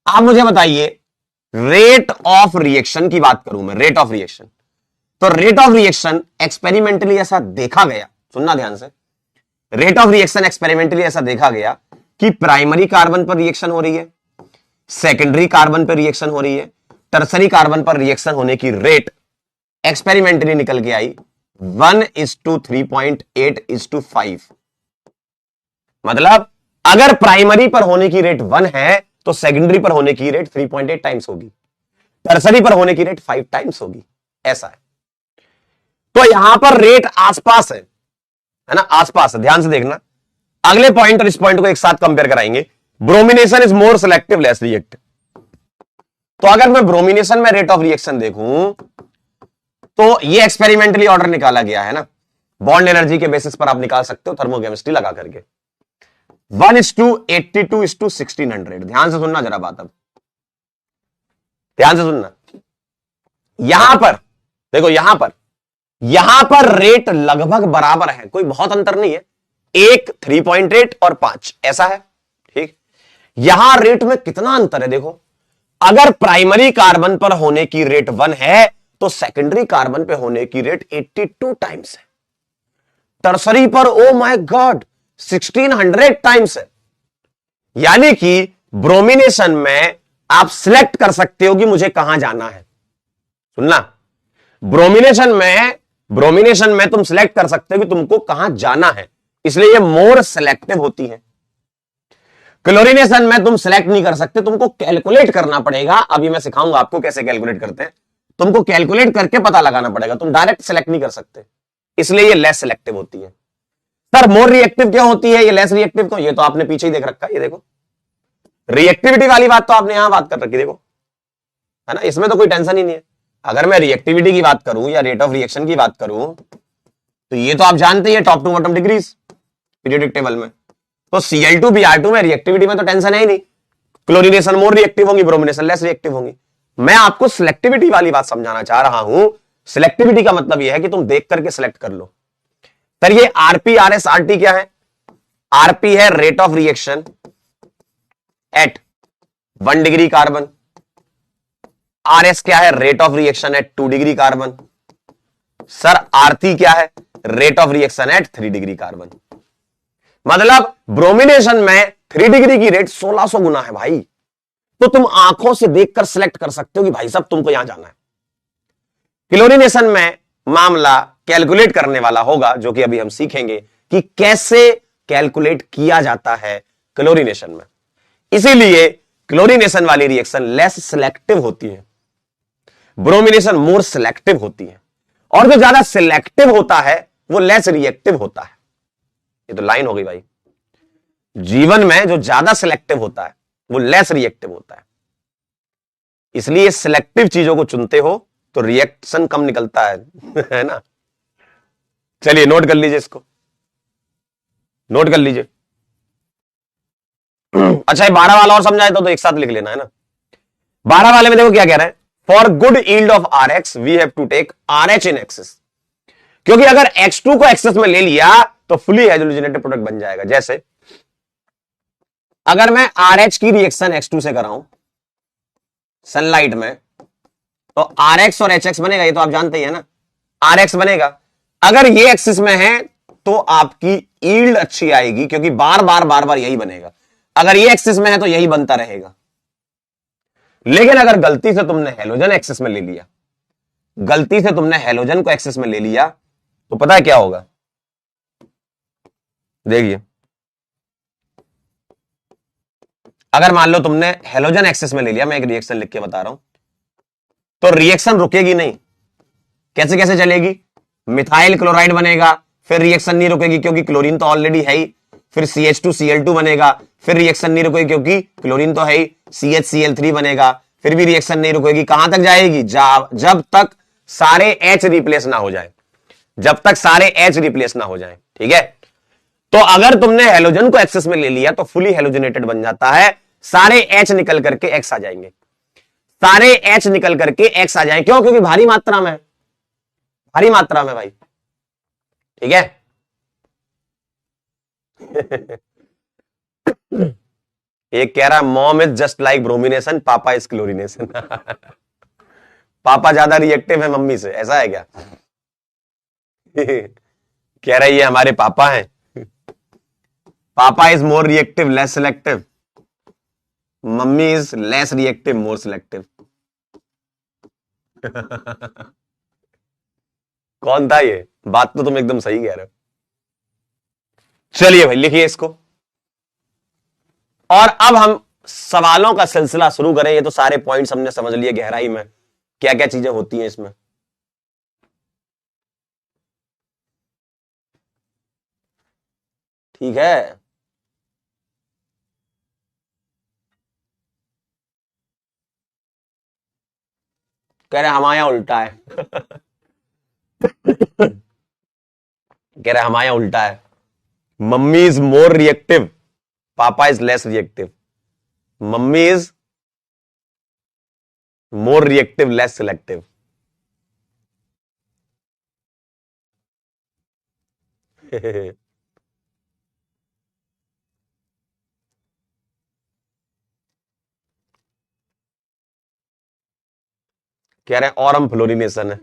आप मुझे बताइए, रेट ऑफ रिएक्शन की बात करूं मैं, रेट ऑफ रिएक्शन, तो रेट ऑफ रिएक्शन एक्सपेरिमेंटली ऐसा देखा गया, सुनना ध्यान से, रेट ऑफ रिएक्शन एक्सपेरिमेंटली ऐसा देखा गया कि प्राइमरी कार्बन पर रिएक्शन हो रही है, सेकेंडरी कार्बन पर रिएक्शन हो रही है, टर्सरी कार्बन पर रिएक्शन होने की रेट एक्सपेरिमेंटली निकल के आई 1:3.8:5। मतलब अगर प्राइमरी पर होने की रेट 1 है तो सेकेंडरी पर होने की रेट 3.8 टाइम्स होगी, टर्सरी पर होने की रेट 5 टाइम्स होगी, ऐसा है। तो यहां पर रेट आसपास है ना, आसपास है, ध्यान से देखना। अगले पॉइंट और इस पॉइंट को एक साथ कंपेयर कराएंगे। Bromination is more selective less reactive. तो अगर मैं ब्रोमिनेशन में रेट ऑफ रिएक्शन देखूं तो ये एक्सपेरिमेंटली ऑर्डर निकाला गया है ना, बॉन्ड एनर्जी के बेसिस पर आप निकाल सकते हो थर्मोकेमिस्ट्री लगा करके। 1:82:1600। ध्यान से सुनना जरा बात, अब ध्यान से सुनना। यहां पर देखो, यहां पर रेट लगभग बराबर है, कोई बहुत अंतर नहीं है, एक 3.8 और 5 ऐसा है, ठीक। यहां रेट में कितना अंतर है देखो, अगर प्राइमरी कार्बन पर होने की रेट 1 है तो सेकेंडरी कार्बन पे होने की रेट 82 टाइम्स है, टर्सरी पर ओ माय गॉड 1600 टाइम्स है। यानी कि ब्रोमिनेशन में आप सिलेक्ट कर सकते हो कि मुझे कहां जाना है, सुनना, ब्रोमिनेशन में तुम सिलेक्ट कर सकते हो कि तुमको कहां जाना है, इसलिए ये मोर सिलेक्टिव होती है। क्लोरीनेशन में तुम सिलेक्ट नहीं कर सकते, तुमको कैलकुलेट करना पड़ेगा। अभी मैं सिखाऊंगा आपको कैसे कैलकुलेट करते हैं, तुमको कैलकुलेट करके पता लगाना पड़ेगा, तुम डायरेक्ट सिलेक्ट नहीं कर सकते, इसलिए ये लेस सिलेक्टिव होती है। सर मोर रिएक्टिव क्यों होती है, ये लेस रिएक्टिव क्यों? ये तो आपने पीछे ही देख रखा है, ये देखो रिएक्टिविटी वाली बात तो आपने यहां बात कर रखी, देखो, है ना, इसमें तो कोई टेंशन ही नहीं है। अगर मैं रिएक्टिविटी की बात करूं या रेट ऑफ रिएक्शन की बात करूं तो ये तो आप जानते ही, top to bottom degrees periodic table में। तो Cl2 Br2 में रिएक्टिविटी में तो टेंशन है ही नहीं, क्लोरीनेशन मोर रिएक्टिव होंगी, ब्रोमिनेशन लेस रिएक्टिव होंगी। मैं आपको सिलेक्टिविटी वाली बात समझाना चाह रहा हूं। सिलेक्टिविटी का मतलब यह है कि तुम देख करके सिलेक्ट कर लो। सर ये Rp Rs Rt क्या है? Rp है rate of reaction at 1 degree carbon, Rs क्या है? Rate of reaction at 2 degree carbon. Sir Rt क्या है? Rate of reaction at 3 degree carbon. मतलब ब्रोमिनेशन में 3 डिग्री की रेट 1600 गुना है भाई। तो तुम आंखों से देखकर सिलेक्ट कर सकते हो कि भाई साहब तुमको यहां जाना है। क्लोरीनेशन में मामला कैलकुलेट करने वाला होगा, जो कि अभी हम सीखेंगे कि कैसे कैलकुलेट किया जाता है क्लोरीनेशन में। इसीलिए क्लोरीनेशन वाली रिएक्शन लेस सिलेक्टिव होती है। ब्रोमिनेशन मोर सिलेक्टिव होती है, और जो ज्यादा सिलेक्टिव होता है वो लेस रिएक्टिव होता है। ये तो लाइन हो गई भाई। जीवन में जो ज्यादा सिलेक्टिव होता है वो लेस रिएक्टिव होता है, इसलिए सिलेक्टिव चीजों को चुनते हो तो रिएक्शन कम निकलता है है ना। चलिए नोट कर लीजिए, इसको नोट कर लीजिए। अच्छा, ये 12 वाला और समझाए तो एक साथ लिख लेना है ना। 12 वाले में देखो क्या कह रहा है, for good yield of R X we have to take R H in excess. क्योंकि अगर X2 को एक्सेस में ले लिया तो फुली हाइड्रोजनेटेड प्रोडक्ट बन जाएगा। जैसे अगर मैं RH की रिएक्शन X2 से कराऊं सनलाइट में, तो RX और HX बनेगा, ये तो आप जानते ही है ना। RX बनेगा। अगर ये एक्सिस में है तो आपकी यील्ड अच्छी आएगी, क्योंकि बार बार बार बार यही बनेगा। अगर ये एक्सिस में है तो यही बनता रहेगा। लेकिन अगर गलती से तुमने हेलोजन एक्सेस में ले लिया, गलती से तुमने हेलोजन को एक्सेस में ले लिया, तो पता है क्या होगा, देखिए। अगर मान लो तुमने हेलोजन एक्सेस में ले लिया, मैं एक रिएक्शन लिख के बता रहा हूं, तो रिएक्शन रुकेगी नहीं। कैसे कैसे चलेगी, मिथाइल क्लोराइड बनेगा, फिर रिएक्शन नहीं रुकेगी क्योंकि क्लोरीन तो ऑलरेडी है ही, फिर CH2Cl2 बनेगा, फिर रिएक्शन नहीं रुकेगी क्योंकि क्लोरीन तो है ही, CHCl3 बनेगा, फिर भी रिएक्शन नहीं रुकेगी। कहां तक जाएगी, जब तक सारे H रिप्लेस ना हो जाए, जब तक सारे H रिप्लेस ना हो जाए। ठीक है, तो अगर तुमने हेलोजन को एक्सेस में ले लिया तो फुली हेलोजनेटेड बन जाता है, सारे H निकल करके X आ जाएंगे, सारे H निकल करके X आ जाएंगे। क्यों, क्योंकि भारी मात्रा में, भारी मात्रा में भाई। ठीक है एक कह रहा है mom is just like bromination, पापा इज क्लोरिनेशन। पापा ज्यादा रिएक्टिव है मम्मी से, ऐसा है क्या? कह रहा है ये हमारे पापा हैं, पापा is more reactive less selective, mummy is less reactive more selective. कौन था ये? बात तो तुम एकदम सही कह रहे हो। चलिए भाई लिखिए इसको, और अब हम सवालों का सिलसिला शुरू करें। ये तो सारे पॉइंट्स हमने समझ लिए गहराई में, क्या क्या चीजें होती हैं इसमें। ठीक है, कह रहे हमारे यहां उल्टा है। कह रहे हमारे यहां उल्टा है, मम्मी इज मोर रिएक्टिव, पापा is less reactive, mummy is more reactive less selective. कह रहे हैं और हम फ्लोरिनेशन है।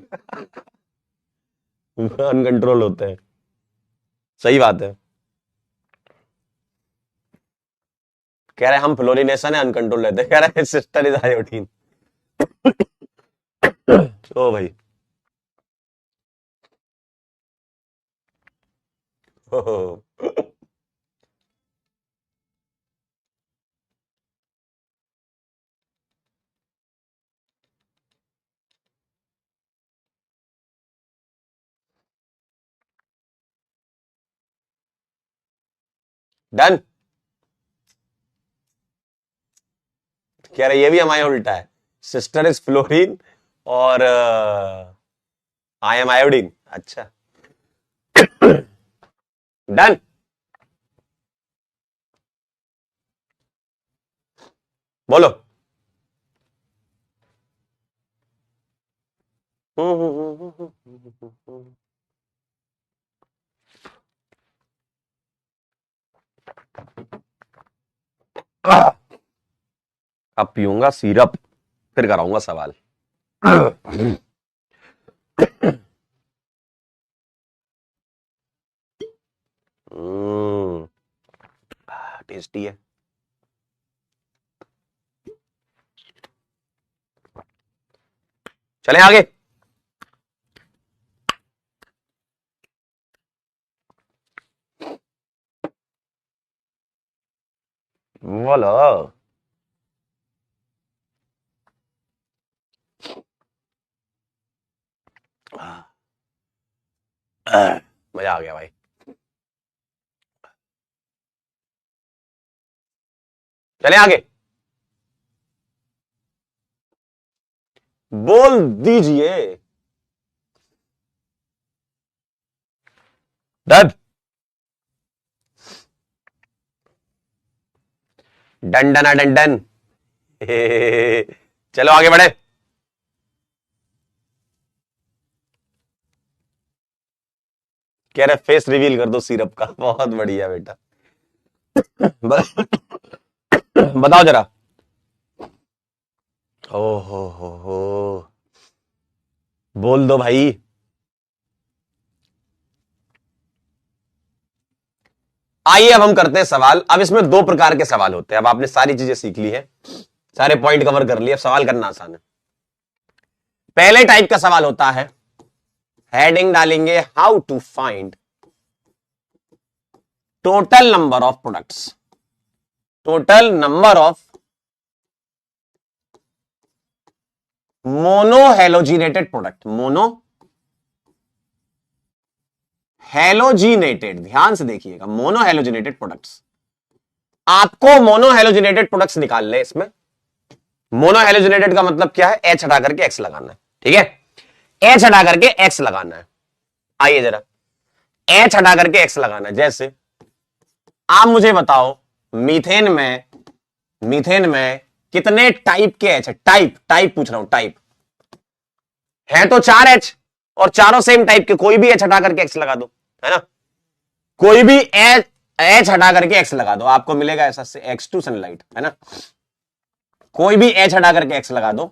अनकंट्रोल होते हैं, सही बात है। कह रहे हैं हम फ्लोरिनेशन है, अनकंट्रोल रहते हैं। कह रहे हैं सिस्टर इज आयोडीन। ओ भाई, डन। कह रहे ये भी हमारे उल्टा है, सिस्टर इज फ्लोरीन और आई एम आयोडीन। अच्छा, डन। बोलो। अब पीऊंगा सिरप, फिर कराऊंगा सवाल। टेस्टी है। चले आगे। बोलो। मजा आ गया भाई। चले आगे, बोल दीजिए। Done done done done done. चलो आगे बढ़े। कह रहे फेस रिवील कर दो सिरप का। बहुत बढ़िया बेटा। बताओ जरा। ओ हो, बोल दो भाई। आइए अब हम करते हैं सवाल। अब इसमें दो प्रकार के सवाल होते हैं। अब आपने सारी चीजें सीख ली है, सारे पॉइंट कवर कर लिए, अब सवाल करना आसान है। पहले टाइप का सवाल होता है, हेडिंग डालेंगे how to find total number of products, total number of monohalogenated product, mono halogenated, ध्यान से देखिएगा, मोनोहेलोजिनेटेड प्रोडक्ट्स। आपको मोनोहेलोजिनेटेड प्रोडक्ट्स निकालने, इसमें मोनोहेलोजिनेटेड का मतलब क्या है, एच हटा करके एक्स लगाना है, ठीक है, एच हटा करके एक्स लगाना है। आइए जरा, एच हटा करके एक्स लगाना है। जैसे आप मुझे बताओ, मीथेन में कितने टाइप के एच है, टाइप पूछ रहा हूं, टाइप है तो 4 एच, और चारों सेम टाइप के, कोई भी एच हटा करके एक्स लगा दो, है ना, कोई भी एच हटा करके एक्स लगा दो, आपको मिलेगा ऐसा से X2 सनलाइट, है ना, कोई भी एच हटा करके एक्स लगा दो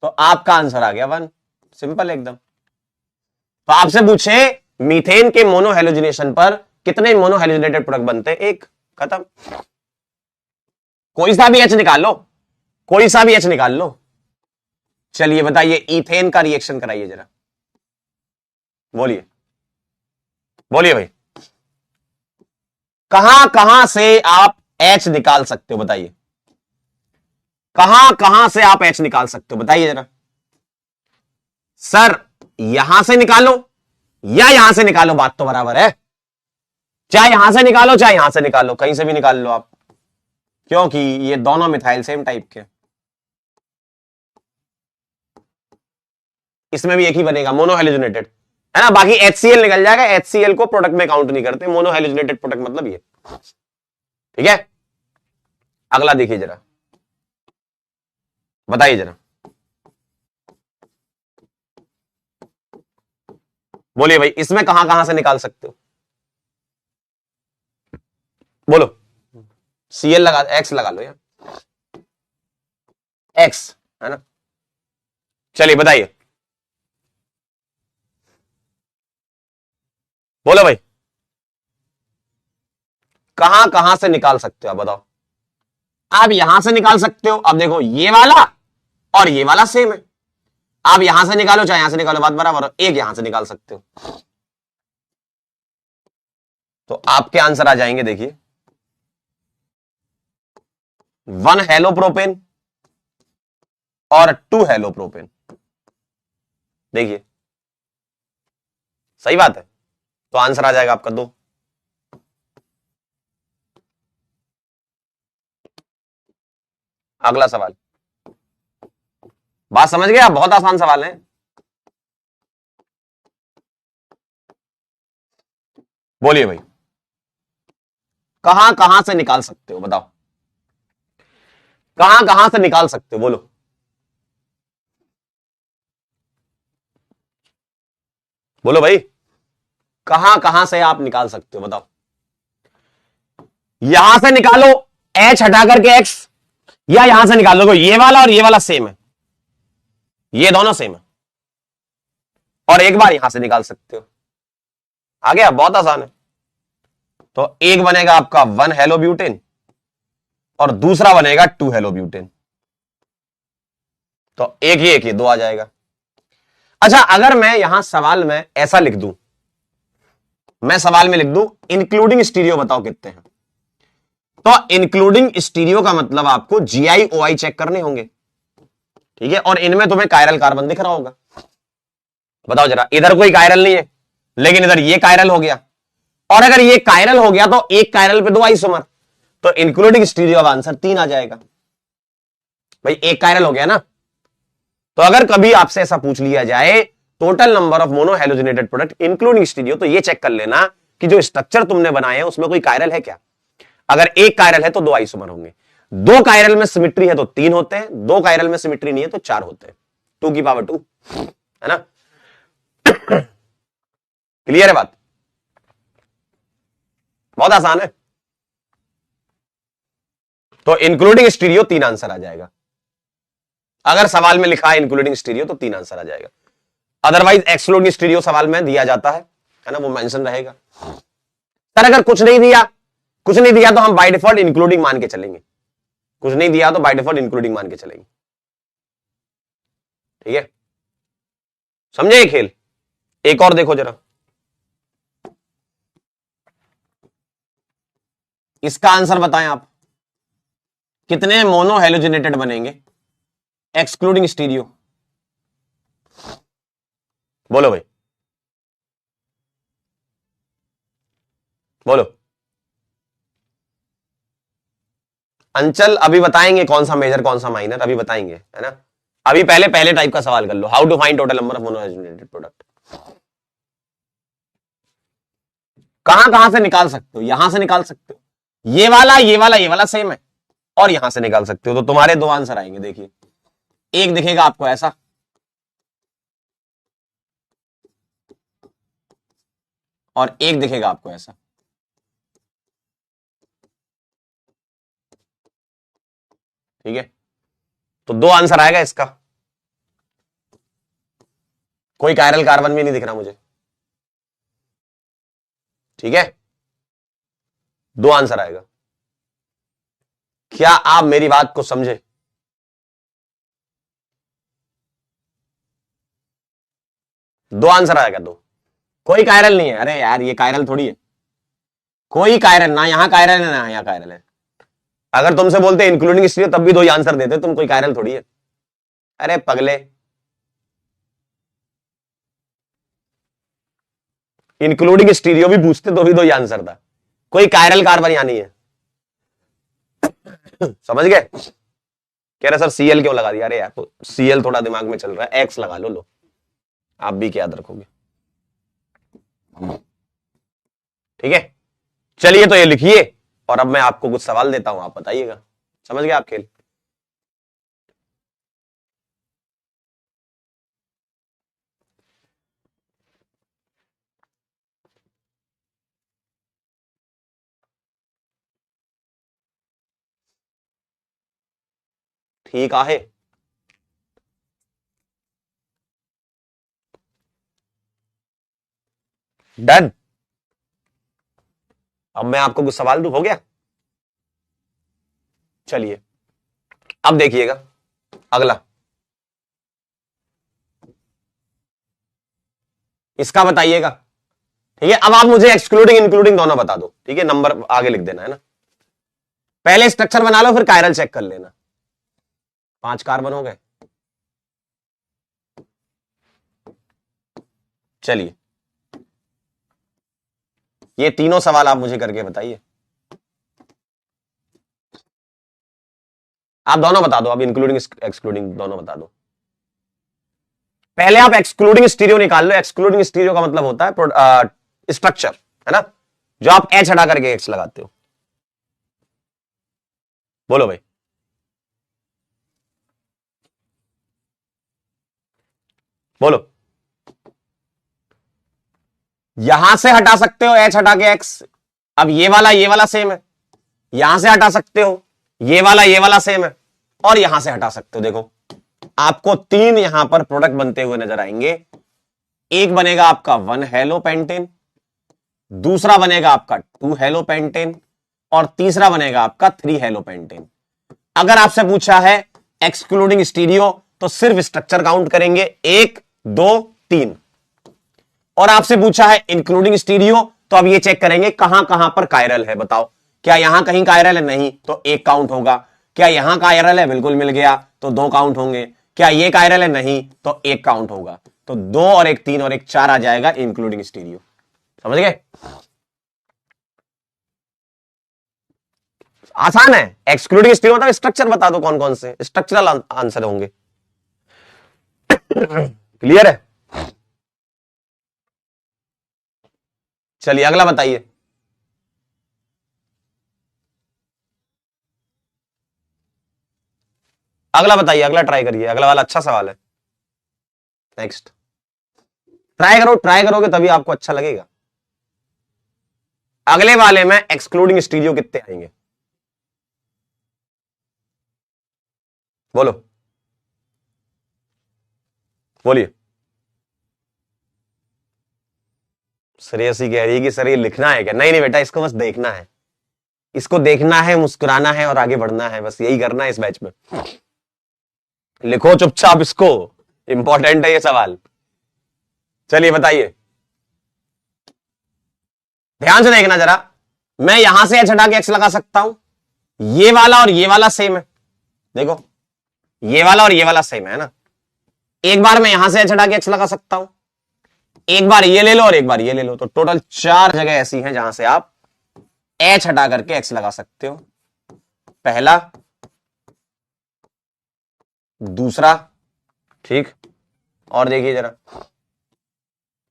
तो आपका आंसर आ गया 1, सिंपल एकदम। तो आपसे पूछे मीथेन के मोनोहेलोजिनेशन पर कितने मोनोहेलोजिनेटेड प्रोडक्ट बनते हैं, एक, खत्म। कोई सा भी एच निकाल लो, कोई सा भी एच निकाल लो। चलिए बताइए, इथेन का रिएक्शन कराइए जरा, बोलिए बोलिए भाई, कहां कहां से आप एच निकाल सकते हो, बताइए, कहां कहां से आप एच निकाल सकते हो, बताइए जरा। सर यहां से निकालो या यहां से निकालो, बात तो बराबर है, चाहे यहां से निकालो चाहे यहां से निकालो, कहीं से भी निकाल लो आप, क्योंकि ये दोनों मिथाइल सेम टाइप के, इसमें भी एक ही बनेगा, मोनोहेलोजिनेटेड, है ना, बाकी HCl निकल जाएगा, HCl को प्रोडक्ट में काउंट नहीं करते, मोनोहेलोजिनेटेड प्रोडक्ट मतलब ये, ठीक है। अगला देखिए जरा, बताइए जरा, बोलिए भाई, इसमें कहां कहां से निकाल सकते हो, बोलो। Cl लगा, एक्स लगा लो यार, एक्स, है ना, चलिए बताइए, बोलो भाई, कहां कहां से निकाल सकते हो आप बताओ। आप यहां से निकाल सकते हो, अब देखो ये वाला और ये वाला सेम है, आप यहां से निकालो चाहे यहां से निकालो, बात बराबर है, एक यहां से निकाल सकते हो, तो आपके आंसर आ जाएंगे, देखिए 1 हेलोप्रोपेन और 2 हेलोप्रोपेन, देखिए सही बात है, तो आंसर आ जाएगा आपका 2। अगला सवाल, बात समझ गए आप, बहुत आसान सवाल है, बोलिए भाई, कहां कहां से निकाल सकते हो, बताओ, कहां कहां से निकाल सकते हो, बोलो, बोलो भाई, कहां कहां से आप निकाल सकते हो, बताओ। यहां से निकालो एच हटा करके एक्स, या यहां से निकाल लो, ये वाला और ये वाला सेम है, ये दोनों सेम है, और एक बार यहां से निकाल सकते हो, आ गया, बहुत आसान है। तो एक बनेगा आपका 1 हेलोब्यूटेन और दूसरा बनेगा 2 हेलोब्यूटेन, तो एक ही 2 आ जाएगा। अच्छा, अगर मैं यहां सवाल में ऐसा लिख दूं, मैं सवाल में लिख दूं इंक्लूडिंग स्टीरियो बताओ कितने हैं, तो इंक्लूडिंग स्टीरियो का मतलब आपको GI OI चेक करने होंगे, ठीक है, और इनमें तुम्हें कायरल कार्बन दिख रहा होगा, बताओ जरा, इधर कोई कायरल नहीं है, लेकिन इधर ये कायरल हो गया, और अगर ये कायरल हो गया तो एक कायरल पे दो आइसोमर, तो इंक्लूडिंग स्टीरियो अब आंसर 3 आ जाएगा। भाई एक कायरल हो गया ना। तो अगर कभी आपसे ऐसा पूछ लिया जाए total number of mono halogenated product including stereo, तो ये चेक कर लेना कि जो स्ट्रक्चर तुमने बनाए हैं उसमें कोई कायरल है क्या। अगर एक कायरल है तो दो आइसोमर होंगे, दो कायरल में सिमिट्री है तो 3 होते हैं, दो कायरल में सिमिट्री नहीं है तो 4 होते हैं, 2 की पावर 2, है ना। क्लियर है बात, बहुत आसान है। तो इंक्लूडिंग स्टीरियो 3 आंसर आ जाएगा। अगर सवाल में लिखा है इंक्लूडिंग स्टीरियो तो 3 आंसर आ जाएगा। अदरवाइज एक्सक्लूडिंग स्टीरियो सवाल में दिया जाता है ना, वो मेंशन रहेगा। सर अगर कुछ नहीं दिया तो हम बाय डिफॉल्ट इंक्लूडिंग मान के चलेंगे, कुछ नहीं दिया तो बाय डिफॉल्ट इंक्लूडिंग मान के चलेंगे। ठीक है, समझे ये खेल। एक और देखो जरा, इसका आंसर बताएं आप, कितने मोनो हेलोजिनेटेड बनेंगे एक्सक्लूडिंग स्टीरियो। बोलो भाई, बोलो। अंचल अभी बताएंगे कौन सा मेजर कौन सा माइनर, अभी बताएंगे, है ना। अभी पहले टाइप का सवाल कर लो, how to find total number of mono halogenated product. कहां से निकाल सकते हो, यहां से निकाल सकते हो, ये वाला सेम है, और यहां से निकाल सकते हो। तो तुम्हारे दो आंसर आएंगे, देखिए एक दिखेगा आपको ऐसा, और एक दिखेगा आपको ऐसा। ठीक है, तो दो आंसर आएगा इसका। कोई कायरल कार्बन भी नहीं दिख रहा मुझे। ठीक है, दो आंसर आएगा। क्या आप मेरी बात को समझे। दो आंसर आएगा, दो। कोई कायरल नहीं है, अरे यार ये कायरल थोड़ी है, कोई कायरल ना, यहां कायरल है ना यहां कायरल है। अगर तुमसे बोलते इंक्लूडिंग स्टीरियो तब भी दो ही आंसर देते, तुम कोई कायरल थोड़ी है। अरे पगले, इंक्लूडिंग स्टीरियो भी पूछते तो भी दो ही आंसर था, कोई कायरल कार्बन यहां नहीं है। समझ गए। कह रहे सर सीएल क्यों लगा दिया, अरे यार तो सीएल थोड़ा दिमाग में चल रहा है, एक्स लगा लो, आप भी क्या याद रखोगे। ठीक है, चलिए तो ये लिखिए, और अब मैं आपको कुछ सवाल देता हूं, आप बताइएगा। समझ गए आप खेल। ठीक है, डन। अब मैं आपको कुछ सवाल दूं, हो गया। चलिए अब देखिएगा अगला, इसका बताइएगा। ठीक है, अब आप मुझे एक्सक्लूडिंग इंक्लूडिंग दोनों बता दो। ठीक है, नंबर आगे लिख देना, है ना। पहले स्ट्रक्चर बना लो, फिर कायरल चेक कर लेना। 5 कार्बन हो गए। चलिए ये तीनों सवाल आप मुझे करके बताइए। आप दोनों बता दो, आप इंक्लूडिंग एक्सक्लूडिंग दोनों बता दो। पहले आप एक्सक्लूडिंग स्टीरियो निकाल लो। एक्सक्लूडिंग स्टीरियो का मतलब होता है स्ट्रक्चर, है ना, जो आप एच हटा करके एक्स लगाते हो। बोलो भाई, बोलो। यहां से हटा सकते हो एच हटा के एक्स। अब ये वाला सेम है, यहां से हटा सकते हो, ये वाला सेम है, और यहां से हटा सकते हो। देखो आपको 3 यहां पर प्रोडक्ट बनते हुए नजर आएंगे। एक बनेगा आपका 1 हेलोपेंटेन, दूसरा बनेगा आपका 2 हेलोपेंटेन, और तीसरा बनेगा आपका 3 हेलोपेंटेन। अगर आपसे पूछा है एक्सक्लूडिंग स्टीरियो तो सिर्फ स्ट्रक्चर काउंट करेंगे, 1 2 3। और आपसे पूछा है इंक्लूडिंग स्टीरियो तो अब ये चेक करेंगे कहां कहां पर कायरल है। बताओ, क्या यहां कहीं कायरल है, नहीं तो 1 काउंट होगा। क्या यहां कायरल है, बिल्कुल मिल गया, तो 2 काउंट होंगे। क्या ये कायरल है, नहीं तो 1 काउंट होगा। तो 2 और 1 3 और 1 4 आ जाएगा इंक्लूडिंग स्टीरियो। समझ गए? आसान है। एक्सक्लूडिंग स्टीरियो मतलब स्ट्रक्चर बता दो कौन कौन से स्ट्रक्चरल आंसर होंगे। क्लियर है? चलिए अगला बताइए। अगला बताइए, अगला ट्राई करिए, अगला वाला अच्छा सवाल है। नेक्स्ट ट्राई करो, ट्राई करोगे तभी आपको अच्छा लगेगा। अगले वाले में एक्सक्लूडिंग स्टीरियो कितने आएंगे बोलो, बोलिए। श्रेयसी कह रही है कि सर ये लिखना है क्या? नहीं नहीं बेटा, इसको बस देखना है, इसको देखना है, मुस्कुराना है और आगे बढ़ना है, बस यही करना है इस बैच में। लिखो चुपचाप इसको, इंपॉर्टेंट है ये सवाल। चलिए बताइए, ध्यान से देखना जरा। मैं यहां से एच हटा के एक्स लगा सकता हूं, ये वाला और ये वाला सेम है, देखो ये वाला और ये वाला सेम है ना। एक बार मैं यहां से एच हटा के एक्स लगा सकता हूं, एक बार ये ले लो और एक बार ये ले लो, तो टोटल 4 जगह ऐसी हैं जहां से आप एच हटा करके एक्स लगा सकते हो। पहला, दूसरा, ठीक, और देखिए जरा,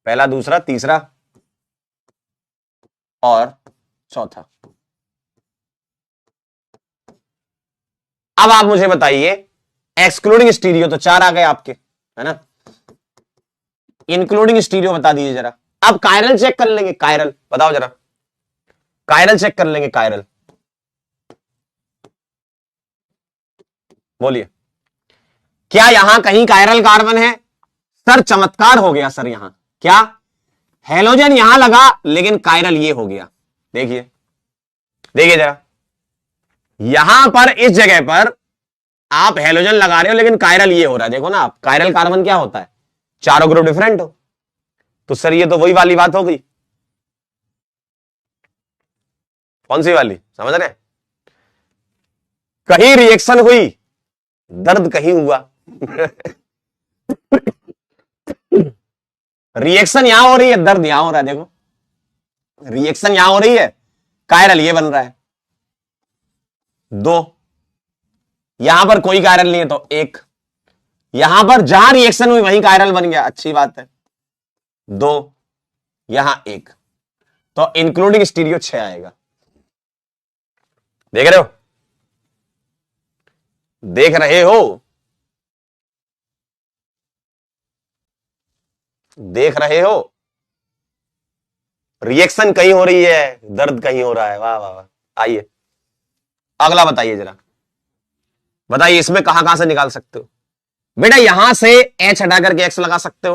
पहला, दूसरा, तीसरा और चौथा। अब आप मुझे बताइए, एक्सक्लूडिंग स्टीरियो तो 4 आ गए आपके, है ना। इंक्लूडिंग स्टीरियो बता दीजिए जरा। अब कायरल चेक कर लेंगे, कायरल बताओ जरा, कायरल चेक कर लेंगे, कायरल बोलिए। क्या यहां कहीं कायरल कार्बन है? सर चमत्कार हो गया सर, यहां क्या हेलोजन यहां लगा लेकिन कायरल ये हो गया। देखिए देखिए जरा, यहां पर इस जगह पर आप हेलोजन लगा रहे हो लेकिन कायरल ये हो रहा है, देखो ना आप, कायरल कार्बन क्या होता है, चारों ग्रुप डिफरेंट हो, तो सर ये तो वही वाली बात हो गई। कौन सी वाली, समझ रहे? कहीं रिएक्शन हुई, दर्द कहीं हुआ। रिएक्शन यहां हो रही है, दर्द यहां हो रहा है, देखो रिएक्शन यहां हो रही है, कायरल ये बन रहा है 2, यहां पर कोई कायरल नहीं है तो 1, यहां पर जहां रिएक्शन हुई वहीं कायरल बन गया, अच्छी बात है 2, यहां 1, तो इंक्लूडिंग स्टीरियो 6 आएगा। देख रहे हो, देख रहे हो, देख रहे हो, रिएक्शन कहीं हो रही है, दर्द कहीं हो रहा है, वाह वाह वाह। आइए अगला बताइए जरा, बताइए इसमें कहां कहां से निकाल सकते हो बेटा। यहां से एच हटा करके एक्स लगा सकते हो,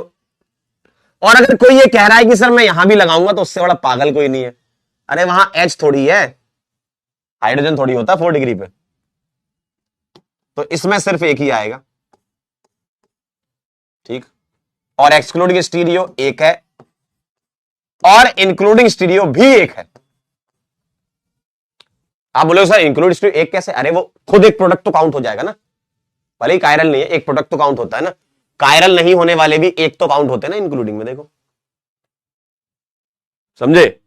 और अगर कोई ये कह रहा है कि सर मैं यहां भी लगाऊंगा तो उससे बड़ा पागल कोई नहीं है। अरे वहां एच थोड़ी है, हाइड्रोजन थोड़ी होता 4 डिग्री पे, तो इसमें सिर्फ एक ही आएगा, ठीक। और एक्सक्लूडिंग स्टीरियो 1 है और इंक्लूडिंग स्टीरियो भी 1 है। आप बोले सर इंक्लूड स्टीरियो 1 कैसे? अरे वो खुद एक प्रोडक्ट तो काउंट हो जाएगा ना, भले ही कायरल नहीं है, एक प्रोडक्ट तो काउंट होता है ना। कायरल नहीं होने वाले भी एक तो काउंट होते हैं ना इंक्लूडिंग में, देखो समझे।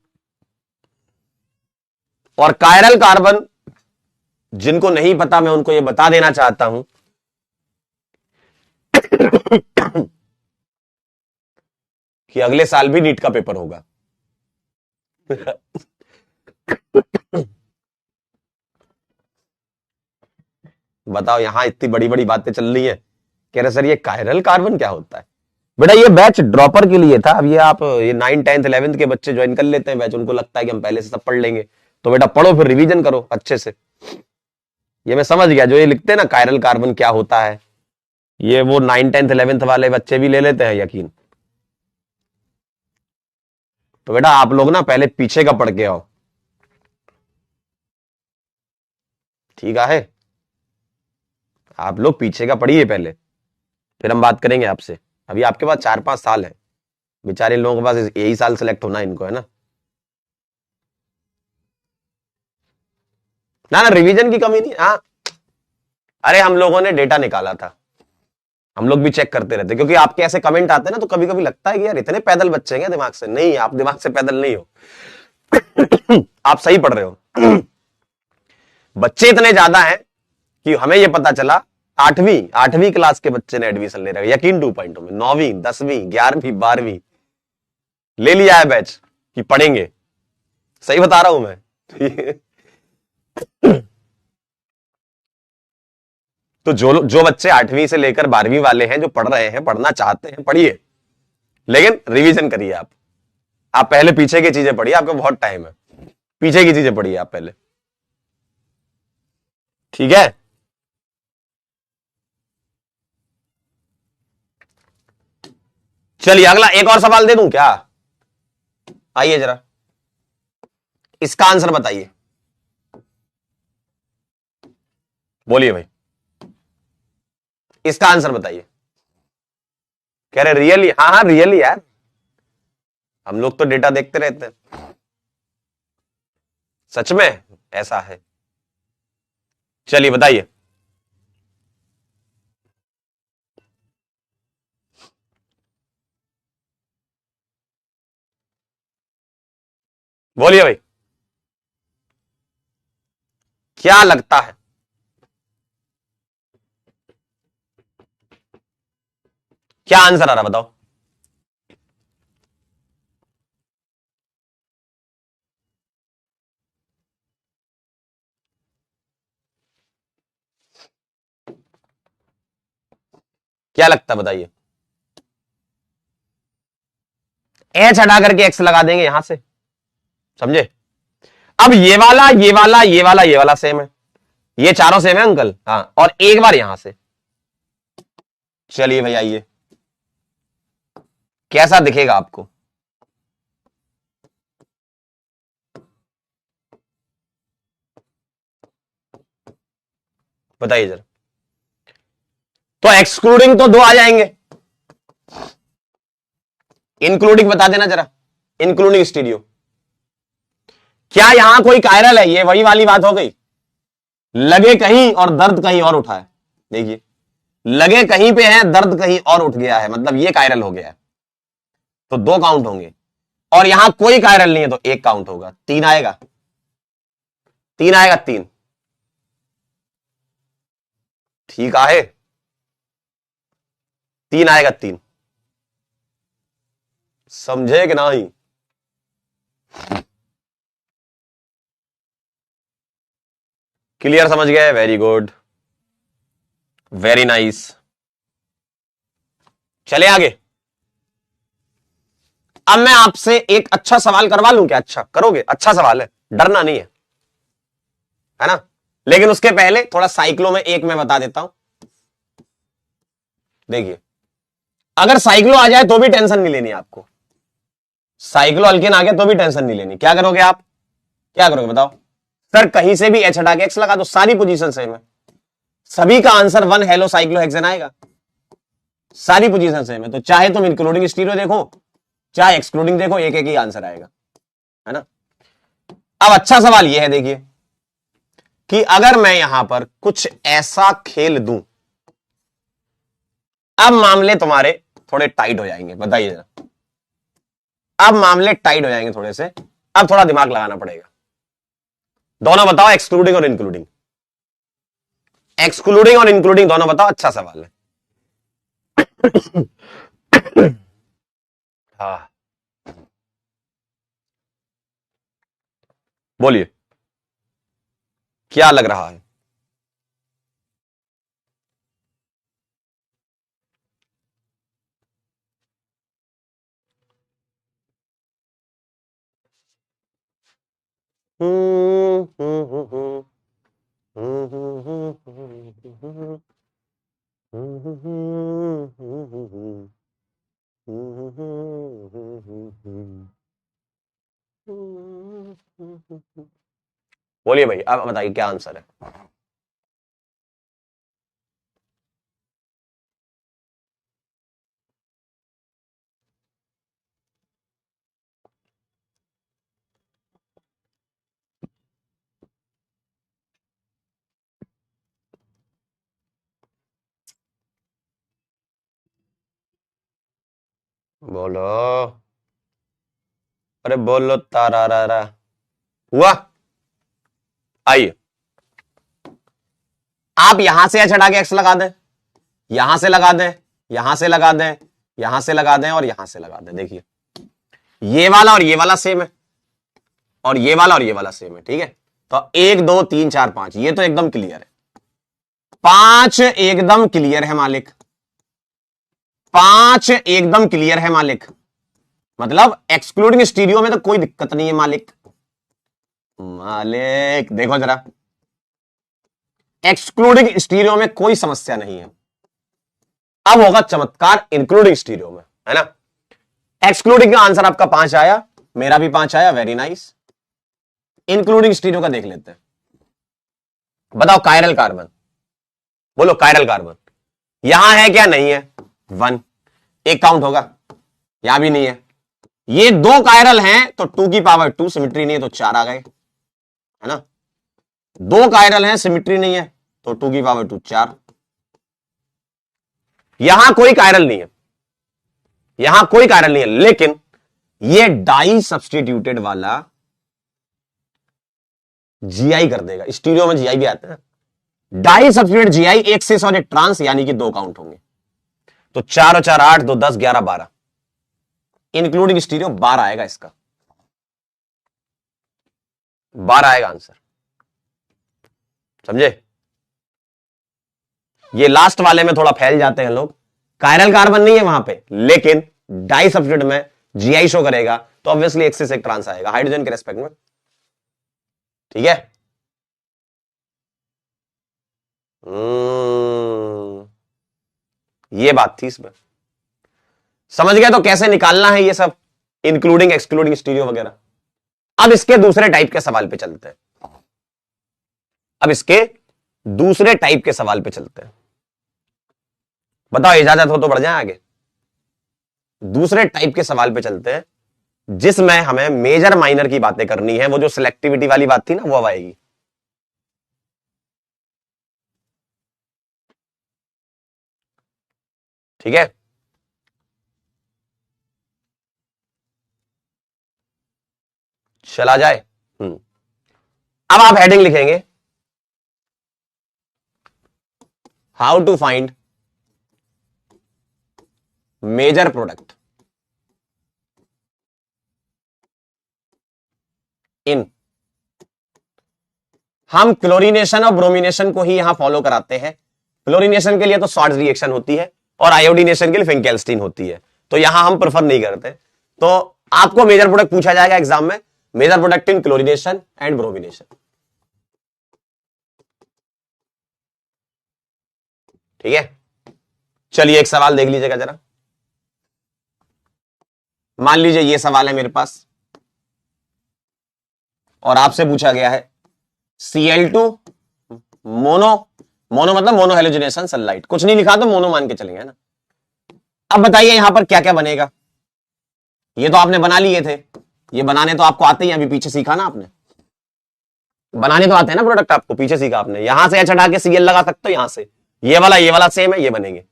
और कायरल कार्बन जिनको नहीं पता, मैं उनको यह बता देना चाहता हूं कि अगले साल भी नीट का पेपर होगा। बताओ, यहां इतनी बड़ी बड़ी बातें चल रही है, कह रहे सर ये कायरल कार्बन क्या होता है। बेटा ये बैच ड्रॉपर के लिए था, अब ये आप ये 9, 10th 11th के बच्चे ज्वाइन कर लेते हैं बैच, उनको लगता है कि हम पहले से सब पढ़ लेंगे, तो बेटा पढ़ो फिर रिवीजन करो अच्छे से। ये मैं समझ गया, जो ये लिखते हैं ना कायरल कार्बन क्या होता है, ये वो 9, 10th 11th वाले बच्चे भी ले लेते हैं यकीन। तो बेटा आप लोग ना पहले पीछे का पढ़ के आओ, ठीक है? आप लोग पीछे का पढ़िए पहले, फिर हम बात करेंगे आपसे। अभी आपके पास 4-5 साल है, बेचारे लोगों के पास यही साल सेलेक्ट होना है इनको, है ना। ना ना रिवीजन की कमी नहीं, हाँ। अरे हम लोगों ने डेटा निकाला था, हम लोग भी चेक करते रहते हैं, क्योंकि आपके ऐसे कमेंट आते हैं ना, तो कभी कभी लगता है कि यार इतने पैदल बच्चे हैं क्या दिमाग से? नहीं, आप दिमाग से पैदल नहीं हो। आप सही पढ़ रहे हो। बच्चे इतने ज्यादा हैं कि हमें यह पता चला आठवीं आठवीं क्लास के बच्चे ने एडमिशन ले रहा है, यकीन 2.0 में, 9वीं 10वीं 11वीं 12वीं ले लिया है बैच कि पढ़ेंगे। सही बता रहा हूं मैं। तो जो जो बच्चे 8वीं से लेकर 12वीं वाले हैं, जो पढ़ रहे हैं, पढ़ना चाहते हैं, पढ़िए, लेकिन रिवीजन करिए। आप पहले पीछे की चीजें पढ़िए, आपका बहुत टाइम है, पीछे की चीजें पढ़िए आप पहले, ठीक है? चलिए अगला एक और सवाल दे दूं क्या? आइए जरा, इसका आंसर बताइए, बोलिए भाई, इसका आंसर बताइए। कह रहे रियली? हाँ हाँ रियली यार, हम लोग तो डेटा देखते रहते हैं, सच में ऐसा है। चलिए बताइए। बोलिए भाई, क्या लगता है? क्या आंसर आ रहा बताओ? क्या लगता है बताइए? एच हटा करके एक्स लगा देंगे यहां से, समझे? अब ये वाला ये वाला ये वाला ये वाला सेम है, ये चारों सेम है अंकल, हाँ, और एक बार यहां से। चलिए भाई आइए, कैसा दिखेगा आपको? बताइए जरा। तो एक्सक्लूडिंग तो दो आ जाएंगे, इंक्लूडिंग बता देना जरा, इंक्लूडिंग स्टीरियो। क्या यहां कोई कायरल है? ये वही वाली बात हो गई, लगे कहीं और दर्द कहीं और उठा है। देखिए, लगे कहीं पे है, दर्द कहीं और उठ गया है, मतलब ये कायरल हो गया है, तो दो काउंट होंगे। और यहां कोई कायरल नहीं है तो एक काउंट होगा, तीन आएगा, तीन आएगा, तीन। ठीक है, तीन आएगा, तीन। समझे कि नहीं? क्लियर, समझ गए? Very good, very nice. चले आगे। अब मैं आपसे एक अच्छा सवाल करवा लूं क्या? अच्छा करोगे? अच्छा सवाल है, डरना नहीं है ना? लेकिन उसके पहले थोड़ा साइक्लो में एक मैं बता देता हूं। देखिए, अगर साइक्लो आ जाए तो भी टेंशन नहीं लेनी आपको, साइक्लो अल्केन आ गया तो भी टेंशन नहीं लेनी। क्या करोगे आप? क्या करोगे बताओ? सर कहीं से भी एच हटा के एक्स लगा दो, सारी पोजीशन सेम है, सभी का आंसर वन हेलो साइक्लोहेक्सेन आएगा, सारी पोजीशन सेम है। तो चाहे तुम इंक्लूडिंग स्टीरियो देखो, चाहे एक्सक्लूडिंग देखो, एक एक ही आंसर आएगा, है ना? अब अच्छा सवाल यह है, देखिए, कि अगर मैं यहां पर कुछ ऐसा खेल दूं, अब मामले तुम्हारे थोड़े टाइट हो जाएंगे, बताइए जरा। अब मामले टाइट हो जाएंगे थोड़े से, अब थोड़ा दिमाग लगाना पड़ेगा। दोनों बताओ, एक्सक्लूडिंग और इंक्लूडिंग, एक्सक्लूडिंग और इंक्लूडिंग दोनों बताओ, अच्छा सवाल है। हाँ, बोलिए, क्या लग रहा है? बोलिए भाई, आप बताइए क्या आंसर है? बोलो, अरे बोलो तारा रा रा। हुआ? आइए, आप यहां से एच हटा के एक्स लगा दें, यहां से लगा दें, यहां से लगा दें, यहां से लगा दें और यहां से लगा दें। देखिए ये वाला और ये वाला सेम है, और ये वाला और ये वाला सेम है। ठीक है, तो 1 2 3 4 5 ये तो एकदम क्लियर है। 5 एकदम क्लियर है मालिक, 5 एकदम क्लियर है मालिक, मतलब एक्सक्लूडिंग स्टीरियो में तो कोई दिक्कत नहीं है मालिक। मालिक देखो जरा, एक्सक्लूडिंग स्टीरियो में कोई समस्या नहीं है। अब होगा चमत्कार इंक्लूडिंग स्टीरियो में, है ना। एक्सक्लूडिंग का आंसर आपका 5 आया, मेरा भी 5 आया, वेरी नाइस। इंक्लूडिंग स्टीरियो का देख लेते हैं। बताओ कायरल कार्बन, बोलो कायरल कार्बन यहां है क्या? नहीं है, 1 एक काउंट होगा, यहां भी नहीं है। ये 2 कायरल हैं तो 2 की पावर 2, सिमिट्री नहीं है तो 4 आ गए, है ना। 2 कायरल हैं, सिमिट्री नहीं है तो 2 की पावर 2 4। यहां कोई कायरल नहीं है, यहां कोई कायरल नहीं है, लेकिन ये डाई सब्सटीट्यूटेड वाला जीआई कर देगा। स्टीरियो में जीआई भी आता है, डाई सब्सटीट्यूटेड जीआई, एक सिस और एक ट्रांस, यानी कि 2 काउंट होंगे। तो 4 और 4 8, 2 10 11 12, इंक्लूडिंग स्टीरियो 12 आएगा, इसका 12 आएगा आंसर, समझे। ये लास्ट वाले में थोड़ा फैल जाते हैं लोग, कायरल कार्बन नहीं है वहां पे, लेकिन डाई सब्सटीट्यूट में जीआई शो करेगा, तो ऑब्वियसली एक से एक ट्रांस आएगा हाइड्रोजन के रेस्पेक्ट में। ठीक है, ये बात थी इसमें, समझ गए। तो कैसे निकालना है ये सब, इंक्लूडिंग एक्सक्लूडिंग स्टीरियो वगैरह। अब इसके दूसरे टाइप के सवाल पे चलते हैं, अब इसके दूसरे टाइप के सवाल पे चलते हैं। बताओ इजाजत हो तो बढ़ जाए आगे। दूसरे टाइप के सवाल पे चलते हैं, जिसमें हमें मेजर माइनर की बातें करनी है। वो जो सिलेक्टिविटी वाली बात थी ना, वो अब आएगी। ठीक है, चला जाए। अब आप हेडिंग लिखेंगे, how to find major product in. हम क्लोरीनेशन और ब्रोमिनेशन को ही यहां फॉलो कराते हैं। क्लोरीनेशन के लिए तो शॉर्ट रिएक्शन होती है, और आयोडीनेशन के लिए फिंकेल्स्टीन होती है, तो यहां हम प्रेफर नहीं करते। तो आपको मेजर प्रोडक्ट पूछा जाएगा एग्जाम में, major product in chlorination and bromination. ठीक है, चलिए एक सवाल देख लीजिएगा जरा। मान लीजिए ये सवाल है मेरे पास, और आपसे पूछा गया है Cl2 मोनो, मोनो मतलब मोनो हेलोजिनेशन सनलाइट, कुछ नहीं लिखा तो मोनो मान के चलेंगे, ना। अब बताइए यहां पर क्या क्या बनेगा। ये तो आपने बना लिए थे, ये बनाने तो आपको आते ही, अभी पीछे सीखा ना आपने, बनाने तो आते हैं ना प्रोडक्ट, आपको पीछे सीखा आपने। यहां से एच हटा के Cl लगा सकते हो, यहां से ये वाला सेम है, ये बनेंगे।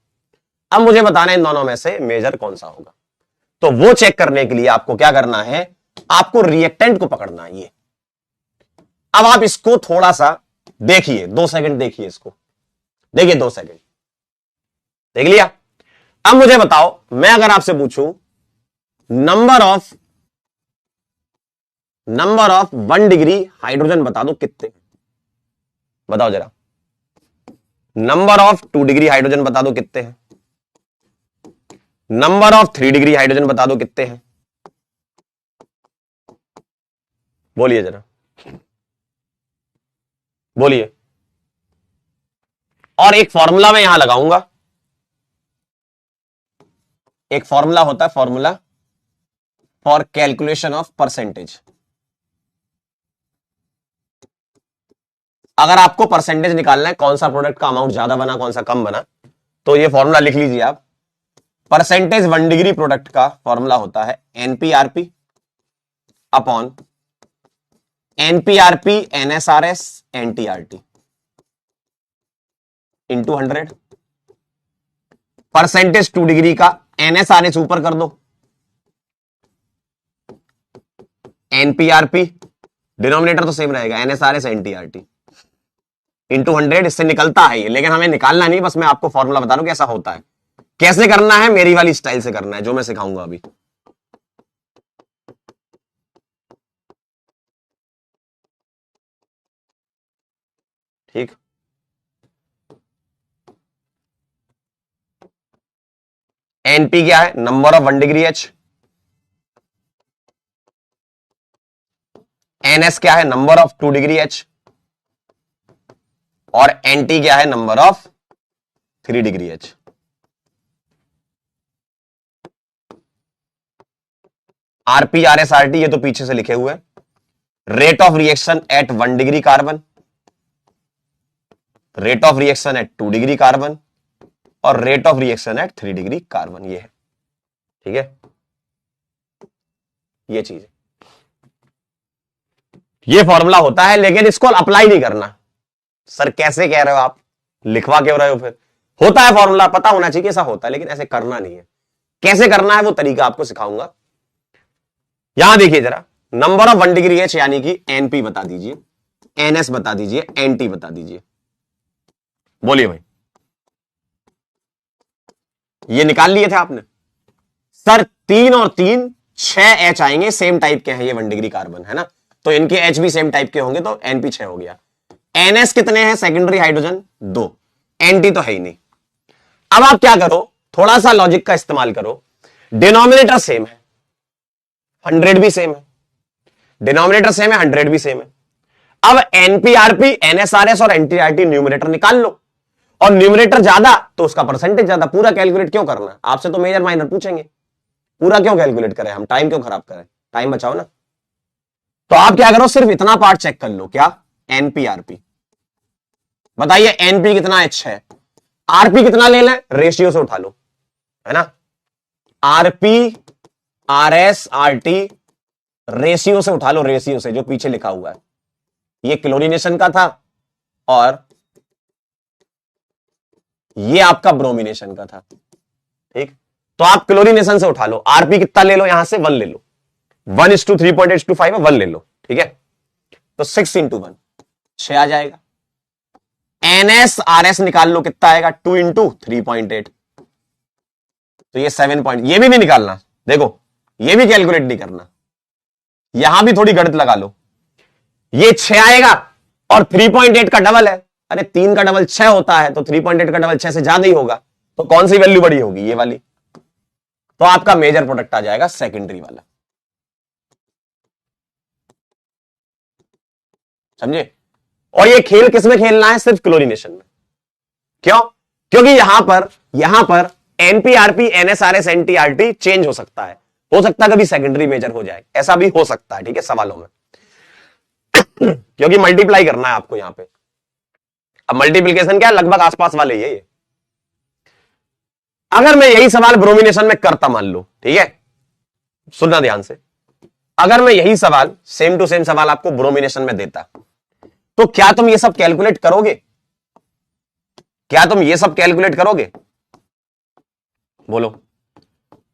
अब मुझे बताना है इन दोनों में से मेजर कौन सा होगा। तो वो चेक करने के लिए आपको क्या करना है, आपको रिएक्टेंट को पकड़ना है ये। अब आप इसको थोड़ा सा देखिए, 2 सेकंड देखिए इसको, देखिए 2 सेकंड देख लिया। अब मुझे बताओ, मैं अगर आपसे पूछूं नंबर ऑफ 1 डिग्री हाइड्रोजन बता दो कितने, बताओ जरा। नंबर ऑफ 2 डिग्री हाइड्रोजन बता दो कितने हैं, नंबर ऑफ 3 डिग्री हाइड्रोजन बता दो कितने हैं, बोलिए जरा, बोलिए। और एक फॉर्मूला मैं यहां लगाऊंगा, एक फॉर्मूला होता है, formula for calculation of percentage. अगर आपको परसेंटेज निकालना है, कौन सा प्रोडक्ट का अमाउंट ज्यादा बना, कौन सा कम बना, तो ये फॉर्मूला लिख लीजिए आप। परसेंटेज 1 डिग्री प्रोडक्ट का फॉर्मूला होता है एनपीआरपी अपॉन एनपीआरपी एनएसआरएस एनटीआरटी इंटू 100। परसेंटेज 2 डिग्री का एनएसआरएस ऊपर कर दो, एनपीआरपी, डिनोमिनेटर तो सेम रहेगा, एनएसआरएस एनटीआरटी इंटू 100, इससे निकलता है ये, लेकिन हमें निकालना नहीं, बस मैं आपको फॉर्मूला बता रहा हूं कैसा होता है। कैसे करना है, मेरी वाली स्टाइल से करना है, जो मैं सिखाऊंगा अभी। ठीक, एनपी क्या है, number of 1 degree H. NS क्या है, नंबर ऑफ 2 डिग्री एच। और एनटी क्या है, number of 3 degree H. RP RS RT ये तो पीछे से लिखे हुए हैं। Rate of reaction at 1 degree carbon, rate of reaction at 2 degree carbon, और rate of reaction at 3 degree carbon, ये है। ठीक है, ये चीज है, ये फॉर्मूला होता है, लेकिन इसको अप्लाई नहीं करना। सर कैसे कह रहे हो आप, लिखवा क्यों रहे हो फिर? होता है फॉर्मूला, पता होना चाहिए ऐसा होता है, लेकिन ऐसे करना नहीं है। कैसे करना है वो तरीका आपको सिखाऊंगा। यहां देखिए जरा, नंबर ऑफ 1 डिग्री एच यानी कि एनपी बता दीजिए, एनएस बता दीजिए, एनटी बता दीजिए, बोलिए भाई। ये निकाल लिए थे आपने? सर 3 और 3 6 एच आएंगे, सेम टाइप के हैं ये 1 डिग्री कार्बन, है ना, तो इनके एच भी सेम टाइप के होंगे, तो एनपी 6 हो गया। एनएस कितने हैं सेकेंडरी हाइड्रोजन? 2। एनटी तो है ही नहीं। अब आप क्या करो, थोड़ा सा लॉजिक का इस्तेमाल करो। डिनोमिनेटर सेम है, 100 भी सेम है, डिनोमिनेटर सेम है, 100 भी सेम है। अब एनपीआरपी, एनएसआरएस और एनटीआरटी न्यूमरेटर निकाल लो, और न्यूमरेटर ज्यादा तो उसका परसेंटेज ज्यादा। पूरा कैलकुलेट क्यों करना है? आपसे तो मेजर माइनर पूछेंगे, पूरा क्यों कैलकुलेट करें हम, टाइम क्यों खराब करें, टाइम बचाओ ना। तो आप क्या करो, सिर्फ इतना पार्ट चेक कर लो, क्या, एनपीआरपी। बताइए एनपी कितना एच है, आरपी कितना ले लें, रेशियो से उठा लो, है ना। आरपी आरएस आरटी रेशियो से उठा लो, रेशियो से, जो पीछे लिखा हुआ है। ये क्लोरीनेशन का था और ये आपका ब्रोमिनेशन का था। ठीक, तो आप क्लोरीनेशन से उठा लो। आरपी कितना ले लो, यहां से 1 ले लो, 1:3.8:5 है, 1 ले लो। ठीक है, तो 6 × 1 6 आ जाएगा। एनएस आरएस निकाल लो, कितना आएगा, 2 × 3.8, तो ये 7 पॉइंट। ये भी नहीं निकालना, देखो ये भी कैलकुलेट नहीं करना, यहां भी थोड़ी गणित लगा लो। ये 6 आएगा और 3.8 का डबल है, अरे 3 का डबल 6 होता है, तो 3.8 का डबल 6 से ज्यादा ही होगा, तो कौन सी वैल्यू बड़ी होगी, ये वाली। तो आपका मेजर प्रोडक्ट आ जाएगा सेकेंडरी वाला, समझे। और ये खेल किसमें खेलना है, सिर्फ क्लोरीनेशन में। क्यों? क्योंकि यहां पर एनपीआरपी, एनएसआरएस, एनटीआरटी चेंज हो सकता है कभी सेकेंडरी मेजर हो जाए, ऐसा भी हो सकता है। ठीक है, सवालों में क्योंकि मल्टीप्लाई करना है आपको यहां पे। अब मल्टीप्लीकेशन क्या है, लगभग आसपास वाले ही है ये। अगर मैं यही सवाल ब्रोमिनेशन में करता, मान लो, ठीक है, सुनना ध्यान से, अगर मैं यही सवाल सेम टू सेम सवाल आपको ब्रोमिनेशन में देता, तो क्या तुम ये सब कैलकुलेट करोगे? क्या तुम ये सब कैलकुलेट करोगे? बोलो।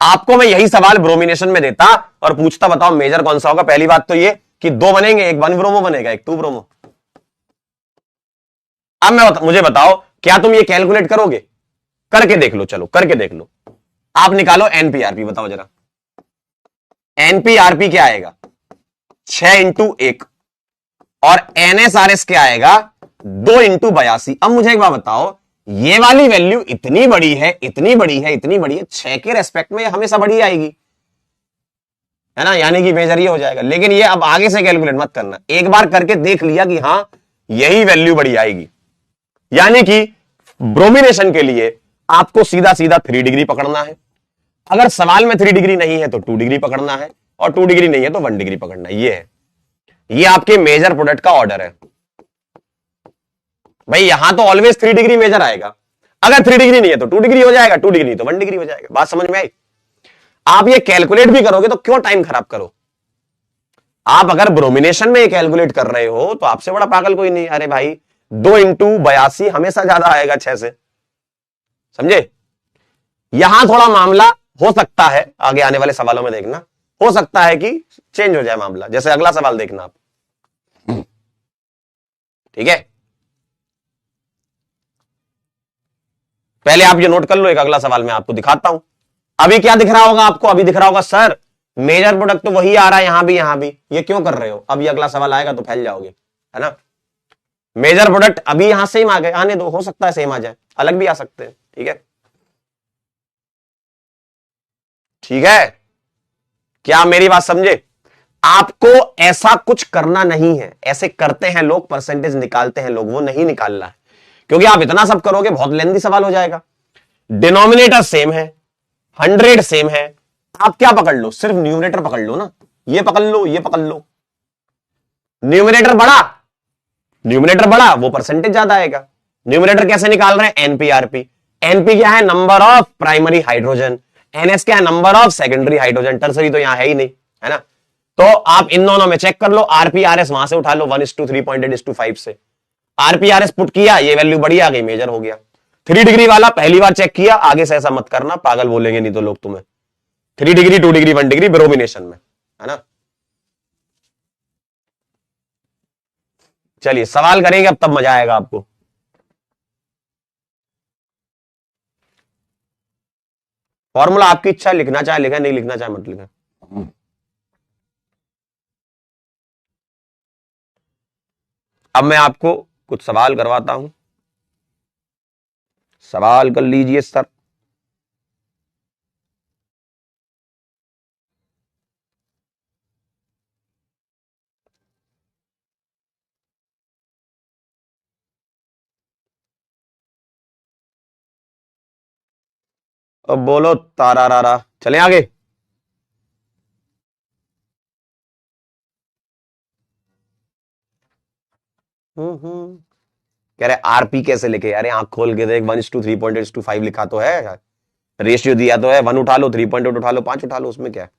आपको मैं यही सवाल ब्रोमिनेशन में देता और पूछता, बताओ मेजर कौन सा होगा। पहली बात तो ये कि 2 बनेंगे, एक 1 ब्रोमो बनेगा, एक 2 ब्रोमो। अब मुझे बताओ, क्या तुम ये कैलकुलेट करोगे? करके देख लो, चलो करके देख लो। आप निकालो एनपीआरपी, बताओ जरा। एनपीआरपी क्या आएगा, 6 × 1, और एनएसआरएस क्या आएगा, 2 × 82। अब मुझे एक बात बताओ, ये वाली वैल्यू इतनी बड़ी है, इतनी बड़ी है, इतनी बड़ी है, 6 के रेस्पेक्ट में हमेशा बड़ी आएगी, है ना, यानी कि मेजर ये हो जाएगा। लेकिन ये अब आगे से कैलकुलेट मत करना, एक बार करके देख लिया कि हां यही वैल्यू बड़ी आएगी, यानी कि ब्रोमिनेशन के लिए आपको सीधा सीधा 3 डिग्री पकड़ना है। अगर सवाल में 3 डिग्री नहीं है तो 2 डिग्री पकड़ना है, और 2 डिग्री नहीं है तो 1 डिग्री पकड़ना है। ये है, ये आपके मेजर प्रोडक्ट का ऑर्डर है भाई। यहां तो ऑलवेज 3 डिग्री मेजर आएगा, अगर 3 डिग्री नहीं है तो 2 डिग्री हो जाएगा, 2 डिग्री तो 1 डिग्री हो जाएगा। बात समझ में आई? आप ये कैलकुलेट भी करोगे तो क्यों टाइम खराब करो। आप अगर ब्रोमिनेशन में ये कैलकुलेट कर रहे हो तो आपसे बड़ा पागल कोई नहीं। अरे भाई 2 × 82 हमेशा ज्यादा आएगा 6 से, समझे। यहां थोड़ा मामला हो सकता है, आगे आने वाले सवालों में देखना, हो सकता है कि चेंज हो जाए मामला। जैसे अगला सवाल देखना आप, ठीक है। पहले आप ये नोट कर लो, एक अगला सवाल मैं आपको दिखाता हूं। अभी क्या दिख रहा होगा आपको? अभी दिख रहा होगा सर मेजर प्रोडक्ट तो वही आ रहा है यहां भी, यहां भी, ये क्यों कर रहे हो? अभी अगला सवाल आएगा तो फैल जाओगे, है ना। मेजर प्रोडक्ट अभी यहां सेम आ गए, आने दो, हो सकता है सेम आ जाए, अलग भी आ सकते हैं, ठीक है। ठीक है, क्या आप मेरी बात समझे? आपको ऐसा कुछ करना नहीं है, ऐसे करते हैं लोग, परसेंटेज निकालते हैं लोग, वो नहीं निकालना है, क्योंकि आप इतना सब करोगे बहुत लेंथी सवाल हो जाएगा। डिनोमिनेटर सेम है, 100 सेम है, आप क्या पकड़ लो, सिर्फ न्यूमरेटर पकड़ लो ना, ये पकड़ लो, ये पकड़ लो। न्यूमरेटर बड़ा, न्यूमरेटर बड़ा, वो परसेंटेज ज्यादा आएगा। न्यूमरेटर कैसे निकाल रहे हैं? एनपीआरपी। एनपी क्या है? Number of primary hydrogen. NS क्या है? Number of secondary hydrogen. Tertiary तो यहां है ही नहीं, है ना। तो आप इन दोनों में चेक कर लो, आरपीआरएस वहां से उठा लो 1:3.8:5 से। आरपीआरएस पुट किया, ये वैल्यू बड़ी आ गई, मेजर हो गया। 3 डिग्री वाला पहली बार चेक किया, आगे से ऐसा मत करना, पागल बोलेंगे नहीं तो लोग तुम्हें। 3 डिग्री, 2 डिग्री, 1 डिग्री ब्रोमिनेशन में, है ना। चलिए सवाल करेंगे अब, तब मजा आएगा आपको। फॉर्मूला आपकी इच्छा, लिखना चाहे लिखा, नहीं लिखना चाहे मत लिखा। अब मैं आपको कुछ सवाल करवाता हूं, सवाल कर लीजिए सर। अब बोलो तारा रारा, चले आगे। कह रहे आरपी कैसे लिखे? अरे आंख खोल के देख, 1:3.8:5 लिखा तो है, रेशियो दिया तो है, 1 उठा लो, 3.8 उठा लो, 5 उठा लो, उसमें क्या है।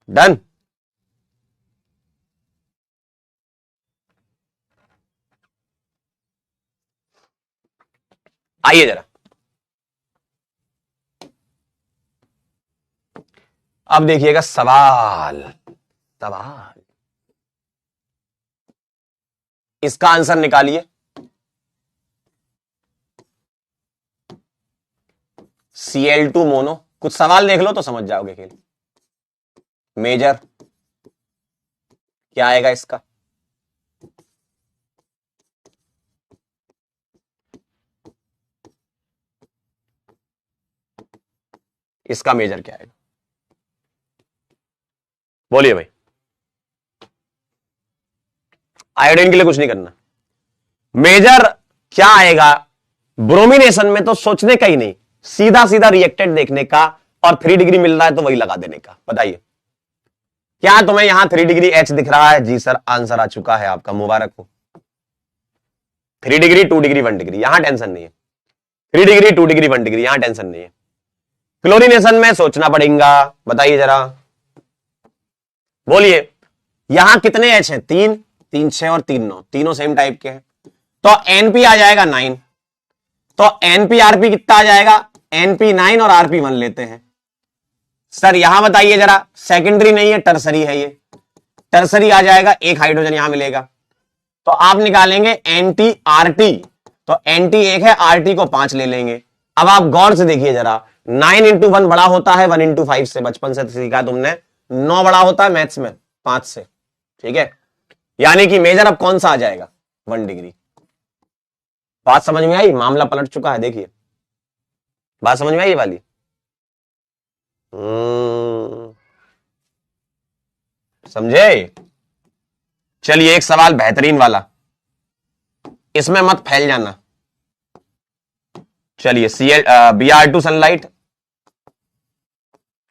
डन। आइए जरा, अब देखिएगा सवाल। सवाल, इसका आंसर निकालिए। Cl2 मोनो, कुछ सवाल देख लो तो समझ जाओगे खेल। मेजर क्या आएगा इसका? इसका मेजर क्या आएगा? बोलिए भाई। आयोडीन के लिए कुछ नहीं करना। मेजर क्या आएगा? ब्रोमिनेशन में तो सोचने का ही नहीं, सीधा सीधा रिएक्टेड देखने का, और 3 डिग्री मिल रहा है तो वही लगा देने का। बताइए, क्या तुम्हें यहां 3 डिग्री एच दिख रहा है? जी सर, आंसर आ चुका है आपका, मुबारक हो। 3 डिग्री, 2 डिग्री, 1 डिग्री, यहां टेंशन नहीं है। 3 डिग्री, 2 डिग्री, 1 डिग्री, यहां टेंशन नहीं है। क्लोरीनेशन में सोचना पड़ेगा। बताइए जरा, बोलिए, यहां कितने एच हैं? 3, 3 6 और 3 9, तीनों सेम टाइप के हैं, तो एनपी आ जाएगा 9। तो एनपी आरपी कितना आ जाएगा? एनपी 9 और आरपी 1 लेते हैं। सर यहां बताइए जरा, सेकेंडरी नहीं है, टर्सरी है ये। टर्सरी आ जाएगा, एक हाइड्रोजन यहां मिलेगा, तो आप निकालेंगे एनटी आरटी। तो एनटी 1 है, आरटी को 5 ले लेंगे। अब आप गौर से देखिए जरा, 9 × 1 बड़ा होता है 1 × 5 से, बचपन से सीखा तुमने। 9 बड़ा होता है मैथ्स में 5 से, ठीक है। यानी कि मेजर अब कौन सा आ जाएगा? 1 डिग्री। बात समझ में आई? मामला पलट चुका है, देखिए। बात समझ में आई ये वाली? समझे? चलिए एक सवाल बेहतरीन वाला, इसमें मत फैल जाना। चलिए Br2 सनलाइट,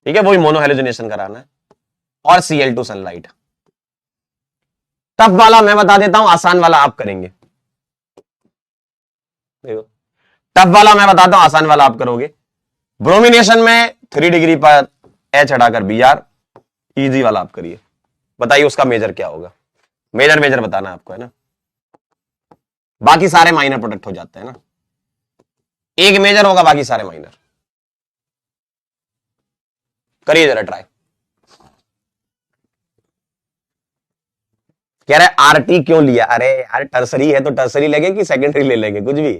ठीक है, वही मोनोहेलोजिनेशन कराना है, और Cl2 सनलाइट। टफ वाला मैं बता देता हूं, आसान वाला आप करेंगे। देखो, टफ वाला मैं बताता हूं, आसान वाला आप करोगे। ब्रोमिनेशन में 3 डिग्री पर H हटाकर Br, इजी वाला आप करिए। बताइए उसका मेजर क्या होगा? मेजर मेजर बताना आपको, है ना। बाकी सारे माइनर प्रोडक्ट हो जाते हैं ना। एक मेजर होगा, बाकी सारे माइनर। करिए जरा ट्राई। कह रहे आरटी क्यों लिया? अरे यार टर्सरी है तो टर्सरी लेंगे कि सेकेंडरी ले लेंगे, कुछ भी।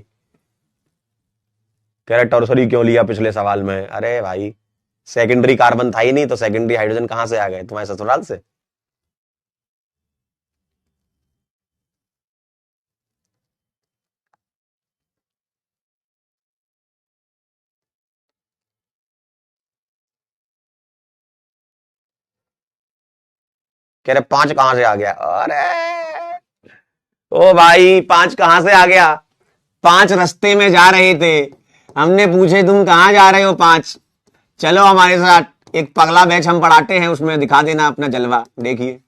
कह रहे टर्सरी क्यों लिया पिछले सवाल में? अरे भाई सेकेंडरी कार्बन था ही नहीं, तो सेकेंडरी हाइड्रोजन कहां से आ गए तुम्हारे ससुराल से? कह रहे पांच कहां से आ गया? अरे ओ भाई पांच कहां से आ गया? पांच रास्ते में जा रहे थे, हमने पूछे तुम कहां जा रहे हो पांच, चलो हमारे साथ एक पगला बैच हम पढ़ाते हैं, उसमें दिखा देना अपना जलवा। देखिए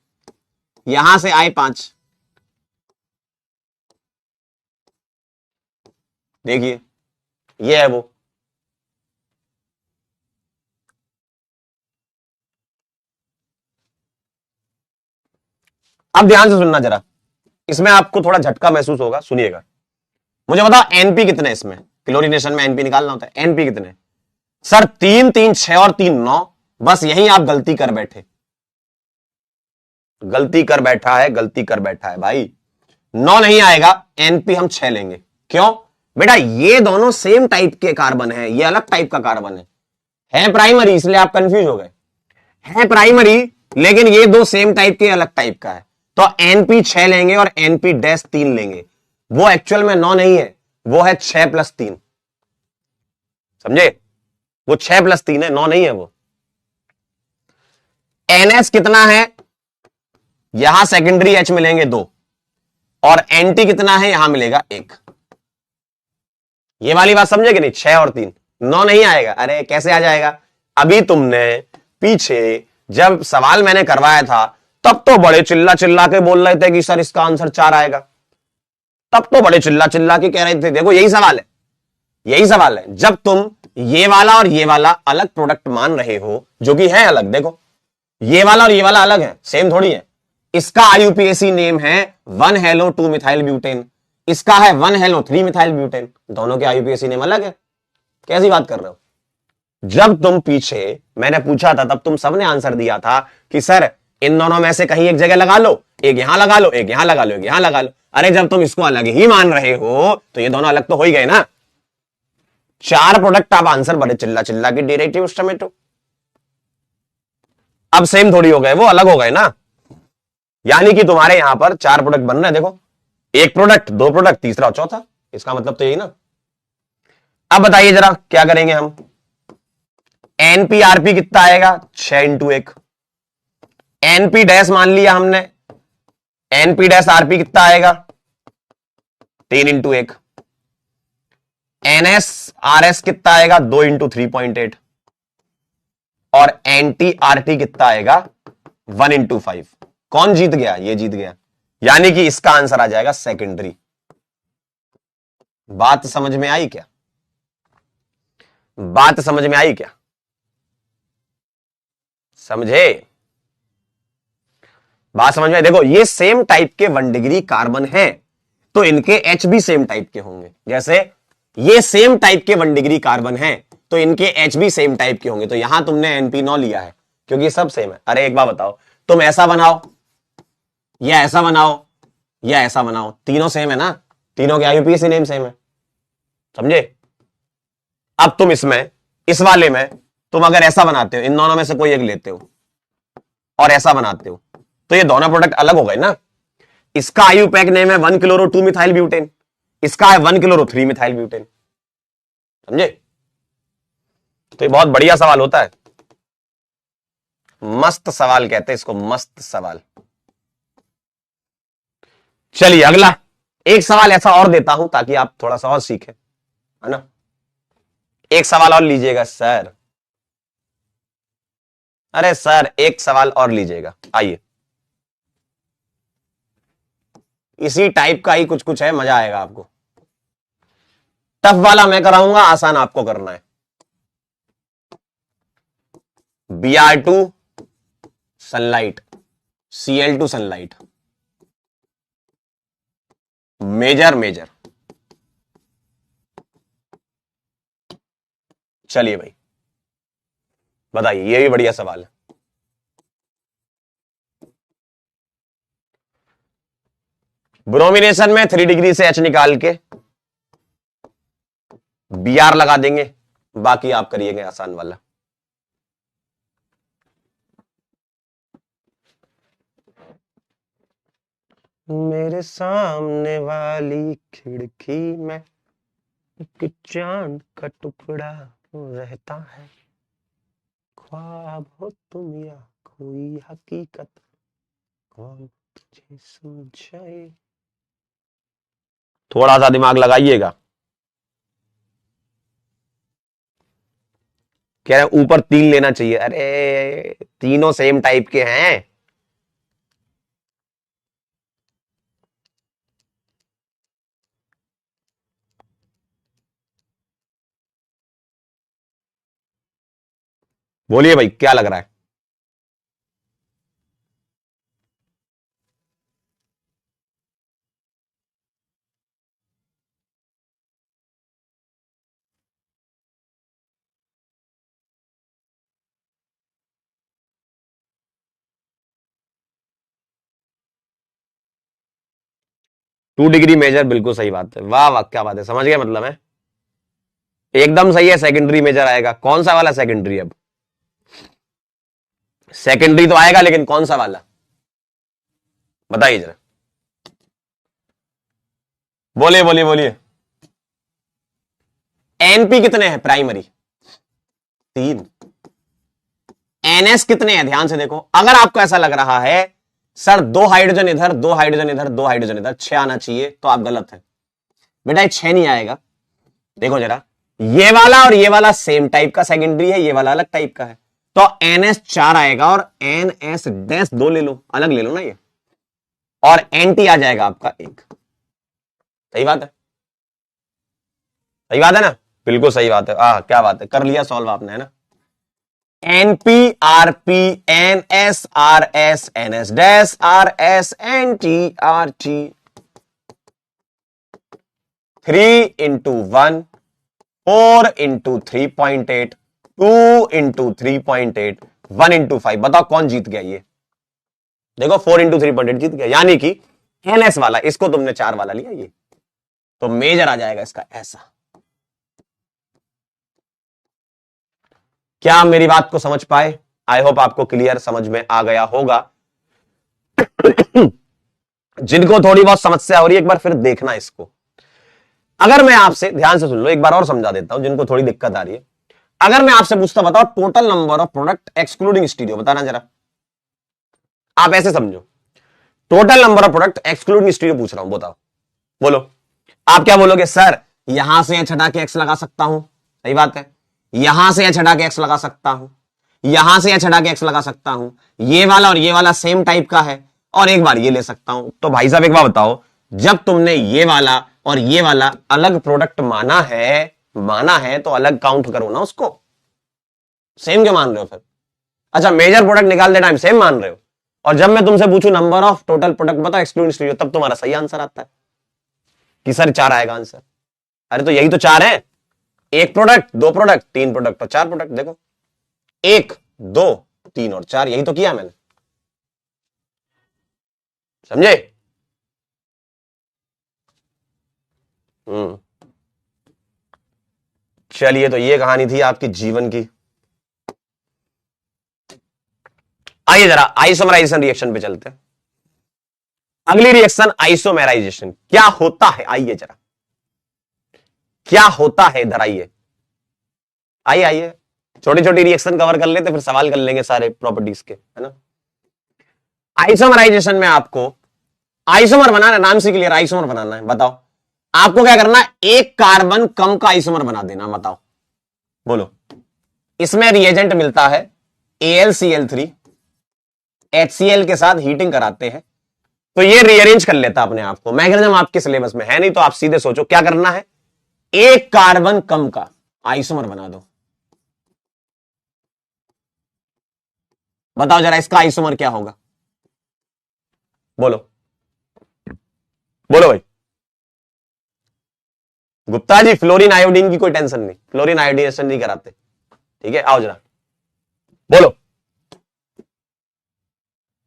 यहां से आए पांच, देखिए ये है वो। अब ध्यान से सुनना जरा, इसमें आपको थोड़ा झटका महसूस होगा, सुनिएगा। मुझे बताओ एनपी कितने इसमें? क्लोरीनेशन में एनपी निकालना होता है, एनपी कितने? सर तीन, तीन छह और तीन नौ। बस यही आप गलती कर बैठे, गलती कर बैठा है, गलती कर बैठा है भाई। नौ नहीं आएगा, एनपी हम छह लेंगे। क्यों बेटा? ये दोनों सेम टाइप के कार्बन है, ये अलग टाइप का कार्बन है प्राइमरी, इसलिए आप कंफ्यूज हो गए। है प्राइमरी लेकिन ये दो सेम टाइप के अलग टाइप का है, तो एनपी छह लेंगे और एनपी डैश तीन लेंगे। वो एक्चुअल में नौ नहीं है, वो है छह प्लस तीन, समझे? वो छह प्लस तीन है, नौ नहीं है वो। एनएस कितना है? यहां सेकेंडरी एच मिलेंगे दो, और एंटी कितना है? यहां मिलेगा एक। ये वाली बात समझे कि नहीं? छह और तीन, नौ नहीं आएगा। अरे कैसे आ जाएगा? अभी तुमने पीछे जब सवाल मैंने करवाया था तब तो बड़े चिल्ला चिल्ला के बोल रहे थे कि सर इसका आंसर चार आएगा, तब तो बड़े चिल्ला चिल्ला के कह रहे थे। देखो यही सवाल है, यही सवाल है। जब तुम ये वाला और ये वाला अलग प्रोडक्ट मान रहे हो, जो कि है अलग, देखो ये वाला और ये वाला अलग है, सेम थोड़ी है। इसका आईयूपीएसी नेम है 1 हेलो 2 मिथाइल ब्यूटेन, इसका है 1 हेलो 3 मिथाइल ब्यूटेन, दोनों के आईयूपीएसी नेम अलग है। कैसी बात कर रहे हो? जब तुम पीछे मैंने पूछा था तब तुम सबने आंसर दिया था कि सर इन दोनों में से कहीं एक जगह लगा लो, एक यहां लगा लो, एक यहां लगा लो, एक यहां लगा लो। अरे जब तुम इसको अलग ही मान रहे हो तो ये दोनों अलग तो हो ही गए ना। चार प्रोडक्ट आप आंसर बड़े चिल्ला चिल्ला के दे रहे थे उस टमेटो, अब सेम थोड़ी हो गए, वो अलग हो गए ना। यानी कि तुम्हारे यहां पर चार प्रोडक्ट बन रहे हैं, देखो एक प्रोडक्ट, दो प्रोडक्ट, तीसरा और चौथा, इसका मतलब तो यही ना। अब बताइए जरा क्या करेंगे हम? एनपीआरपी कितना आएगा? 6 इंटू एक। एनपी डैश मान लिया हमने, एनपी डैश आरपी कितना आएगा? 3 इंटू एक। एनएस आरएस कितना आएगा? 2 इंटू 3.8। और एनटी आरटी कितना आएगा? 1 इंटू 5। कौन जीत गया? ये जीत गया, यानी कि इसका आंसर आ जाएगा सेकेंडरी। बात समझ में आई क्या? बात समझ में आई क्या? समझे? बात समझ में? देखो ये सेम टाइप के 1 डिग्री कार्बन है, तो इनके एच भी सेम टाइप के होंगे। जैसे ये सेम टाइप के 1 डिग्री कार्बन है तो इनके एच भी सेम टाइप के होंगे। तो यहां तुमने एनपी9 लिया है क्योंकि सब सेम है। अरे एक बात बताओ, तुम ऐसा बनाओ या ऐसा बनाओ या ऐसा बनाओ, तीनों सेम है ना, तीनों के आईयूपीएसी नेम सेम है, समझे? अब तुम इसमें, इस वाले में तुम अगर ऐसा बनाते हो, इन दोनों में से कोई एक लेते हो और ऐसा बनाते हो, तो ये दोनों प्रोडक्ट अलग हो गए ना। इसका आईयूपैक नेम है 1 क्लोरो 2 मिथाइल ब्यूटेन, इसका है 1 क्लोरो 3 मिथाइल ब्यूटेन, समझे? तो ये बहुत बढ़िया सवाल होता है, मस्त सवाल कहते हैं इसको, मस्त सवाल। चलिए अगला एक सवाल ऐसा और देता हूं ताकि आप थोड़ा सा और सीखें, है ना। एक सवाल और लीजिएगा सर। अरे सर एक सवाल और लीजिएगा, आइए। इसी टाइप का ही कुछ कुछ है, मजा आएगा आपको। टफ वाला मैं कराऊंगा, आसान आपको करना है। Br2 sunlight, Cl2 sunlight, major major चलिए भाई बताइए, ये भी बढ़िया सवाल है। ब्रोमिनेशन में 3 डिग्री से H निकाल के Br लगा देंगे, बाकी आप करिएगा आसान वाला। मेरे सामने वाली खिड़की में एक चांद का टुकड़ा रहता है, ख्वाब हो तुम या कोई हकीकत, कौन तुझे समझाए। थोड़ा सा दिमाग लगाइएगा। कह रहे ऊपर 3 लेना चाहिए, अरे तीनों सेम टाइप के हैं। बोलिए भाई क्या लग रहा है? टू डिग्री मेजर, बिल्कुल सही बात है। वाह वाह क्या बात है, समझ गया मतलब है, एकदम सही है। सेकेंडरी मेजर आएगा, कौन सा वाला सेकेंडरी? अब सेकेंडरी तो आएगा, लेकिन कौन सा वाला बताइए जरा, बोलिए बोलिए बोलिए। एनपी कितने हैं प्राइमरी? 3। एनएस कितने हैं ध्यान से देखो। अगर आपको ऐसा लग रहा है सर 2 हाइड्रोजन इधर, 2 हाइड्रोजन इधर, 2 हाइड्रोजन इधर, 6 आना चाहिए, तो आप गलत है बेटा, ये 6 नहीं आएगा। देखो जरा, ये वाला और ये वाला सेम टाइप का सेकेंडरी है, ये वाला अलग टाइप का है, तो एनएस 4 आएगा और एनएस डैश 2 ले लो, अलग ले लो ना ये, और एनटी आ जाएगा आपका 1। सही बात है, सही बात है ना, बिल्कुल सही बात है। क्या बात है, कर लिया सॉल्व आपने, है ना। NP RP NS RS NS dash RS NT RT, 3 into 1, 4 into 3.8, 2 into 3.8, 1 into 5। बताओ कौन जीत गया ये? देखो 4 इंटू 3.8 जीत गया, यानी कि एनएस वाला, इसको तुमने 4 वाला लिया, ये तो मेजर आ जाएगा इसका ऐसा। क्या आप मेरी बात को समझ पाए? आई होप आपको क्लियर समझ में आ गया होगा। जिनको थोड़ी बहुत समस्या हो रही है एक बार फिर देखना इसको। अगर मैं आपसे, ध्यान से सुन लो, एक बार और समझा देता हूं जिनको थोड़ी दिक्कत आ रही है। अगर मैं आपसे पूछता, बताओ total number of product excluding stereo, बताना जरा। आप ऐसे समझो, total number of product excluding stereo पूछ रहा हूं, बताओ, बोलो। आप क्या बोलोगे? सर यहां से एच हटा के एक्स लगा सकता हूं, सही बात है, यहां से एच हटा के एक्स लगा सकता हूं, यहां से एच हटा के एक्स लगा सकता हूं, ये वाला और ये वाला सेम टाइप का है, और एक बार ये ले सकता हूं। तो भाई साहब एक बार बताओ, जब तुमने ये वाला और ये वाला अलग प्रोडक्ट माना है तो अलग काउंट करो ना उसको, सेम क्यों मान रहे हो फिर? अच्छा मेजर प्रोडक्ट निकालते टाइम सेम मान रहे हो, और जब मैं तुमसे पूछूं नंबर ऑफ टोटल प्रोडक्ट बताओ एक्सक्लूडिंग स्टीरियो, तब तुम्हारा सही आंसर आता है कि सर 4 आएगा आंसर। अरे तो यही तो 4 है, 1 प्रोडक्ट, 2 प्रोडक्ट, 3 प्रोडक्ट और 4 प्रोडक्ट। देखो 1 2 3 और 4, यही तो किया मैंने, समझे? चलिए, तो ये कहानी थी आपकी जीवन की। आइए जरा आइसोमराइजेशन रिएक्शन पे चलते हैं। अगली रिएक्शन आइसोमेराइजेशन, क्या होता है? आइए जरा, क्या होता है इधर आइए, आइए आइए, छोटी छोटी रिएक्शन कवर कर लेते, फिर सवाल कर लेंगे सारे प्रॉपर्टीज के, है ना। आइसोमराइजेशन में आपको आइसोमर बनाना है, नाम से क्लियर, आइसोमर बनाना है। बताओ आपको क्या करना है? एक कार्बन कम का आइसोमर बना देना। बताओ, बोलो। इसमें रिएजेंट मिलता है AlCl3, HCl के साथ हीटिंग कराते हैं, तो ये रीअरेंज कर लेता अपने आप को। मैकेनिज्म आपके सिलेबस में है नहीं, तो आप सीधे सोचो क्या करना है, एक कार्बन कम का आइसोमर बना दो। बताओ जरा इसका आइसोमर क्या होगा, बोलो बोलो भाई। गुप्ता जी फ्लोरीन आयोडीन की कोई टेंशन नहीं, फ्लोरीन आयोडीनेशन नहीं कराते, ठीक है, आओ जरा बोलो।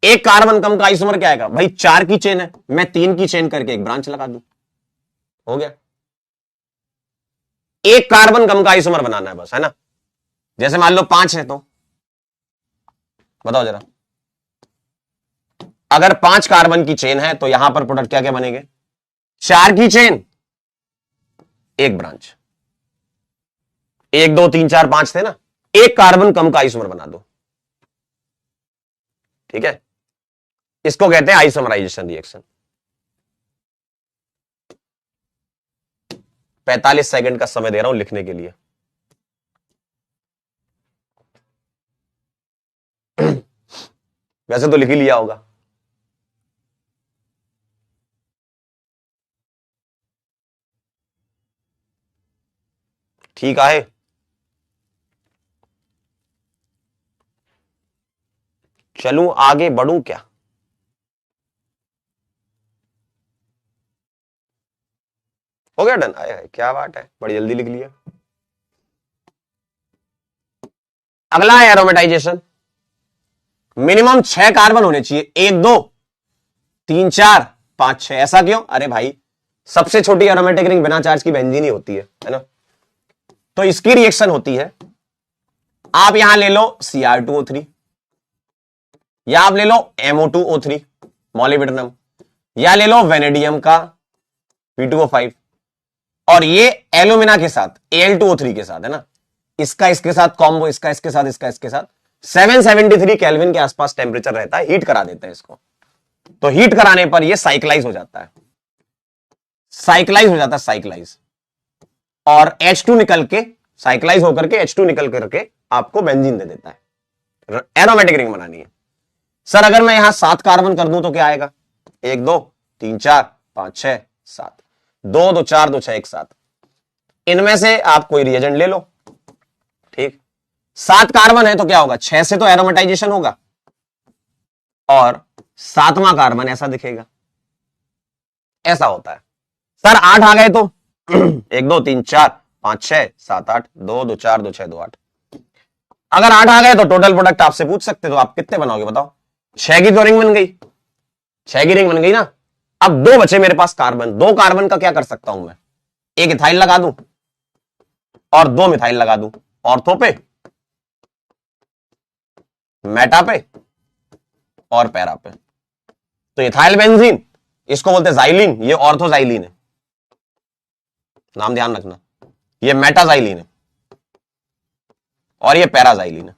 एक कार्बन कम का आइसोमर क्या आएगा भाई? 4 की चेन है, मैं 3 की चेन करके एक ब्रांच लगा दूं, हो गया। एक कार्बन कम का आइसोमर बनाना है बस, है ना। जैसे मान लो 5 है, तो बताओ जरा, अगर 5 कार्बन की चेन है तो यहां पर प्रोडक्ट क्या क्या बनेंगे? 4 की चेन, एक ब्रांच, 1 2 3 4 5 थे ना, एक कार्बन कम का आइसोमर बना दो, ठीक है। इसको कहते हैं आइसोमराइजेशन रिएक्शन। 45 सेकंड का समय दे रहा हूं लिखने के लिए। वैसे तो लिख ही लिया होगा। ठीक है, चलूं आगे बढ़ूं क्या? हो गया डन? आए क्या बात है, बड़ी जल्दी लिख लिया। अगला है एरोमेटाइजेशन। मिनिमम 6 कार्बन होने चाहिए, 1 2 3 4 5 6। ऐसा क्यों? अरे भाई सबसे छोटी एरोमेटिक रिंग बिना चार्ज की बेंजीन ही होती है ना। तो इसकी रिएक्शन होती है, आप यहां ले लो Cr2O3, या आप ले लो MO2O3 मॉलिब्डेनम, या ले लो वेनेडियम का P2O5, और ये एल्यूमिना के साथ Al2O3 के साथ, है ना। इसका इसके साथ कॉम्बो, इसका इसके साथ, इसका इसके साथ 773 केल्विन के आसपास टेम्परेचर रहता है, हीट करा देते हैं इसको। तो हीट कराने पर ये साइक्लाइज हो जाता है, साइक्लाइज हो जाता है, साइक्लाइज, और H2 निकल के, साइक्लाइज होकर के H2 निकल करके आपको बेंजीन दे देता है। एरोमेटिक रिंग बनानी है। सर अगर मैं यहां 7 कार्बन कर दूं तो क्या आएगा? 1 2 3 4 5 6 7, 2 2 4 2 6 1 7। इनमें से आप कोई रिएजेंट ले लो, ठीक। 7 कार्बन है तो क्या होगा? 6 से तो एरोमेटाइजेशन होगा, और 7वां कार्बन ऐसा दिखेगा, ऐसा होता है। सर 8 आ गए तो 1 2 3 4 5 6 7 8, 2 2 4 2 6 2 8। अगर 8 आ गए तो टोटल प्रोडक्ट आपसे पूछ सकते, तो आप कितने बनाओगे बताओ? 6 की तो रिंग बन गई, 6 की रिंग बन गई ना। अब 2 बचे मेरे पास कार्बन। 2 कार्बन का क्या कर सकता हूं मैं? एक इथाइल लगा दूं और 2 मिथाइल लगा दूं, ऑर्थो पे, मेटा पे और पैरा पे। तो इथाइल बेंजीन, इसको बोलते हैं जाइलिन, ये ऑर्थोजाइलिन है, नाम ध्यान रखना। ये मेटाजाइलिन है और ये पैराजाइलिन है,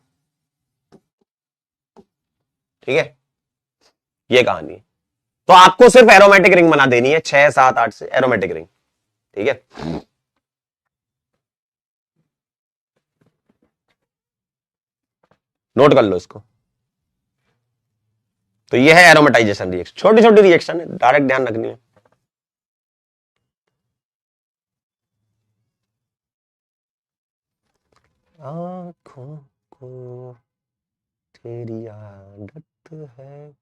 ठीक है। ये कहानी है। तो आपको सिर्फ एरोमेटिक रिंग बना देनी है 6 7 8 से, एरोमेटिक रिंग, ठीक है। नोट कर लो इसको। तो ये है एरोमेटाइजेशन रिएक्शन, छोटी छोटी रिएक्शन है, डायरेक्ट ध्यान रखनी है। आंखों को तेरी आदत है,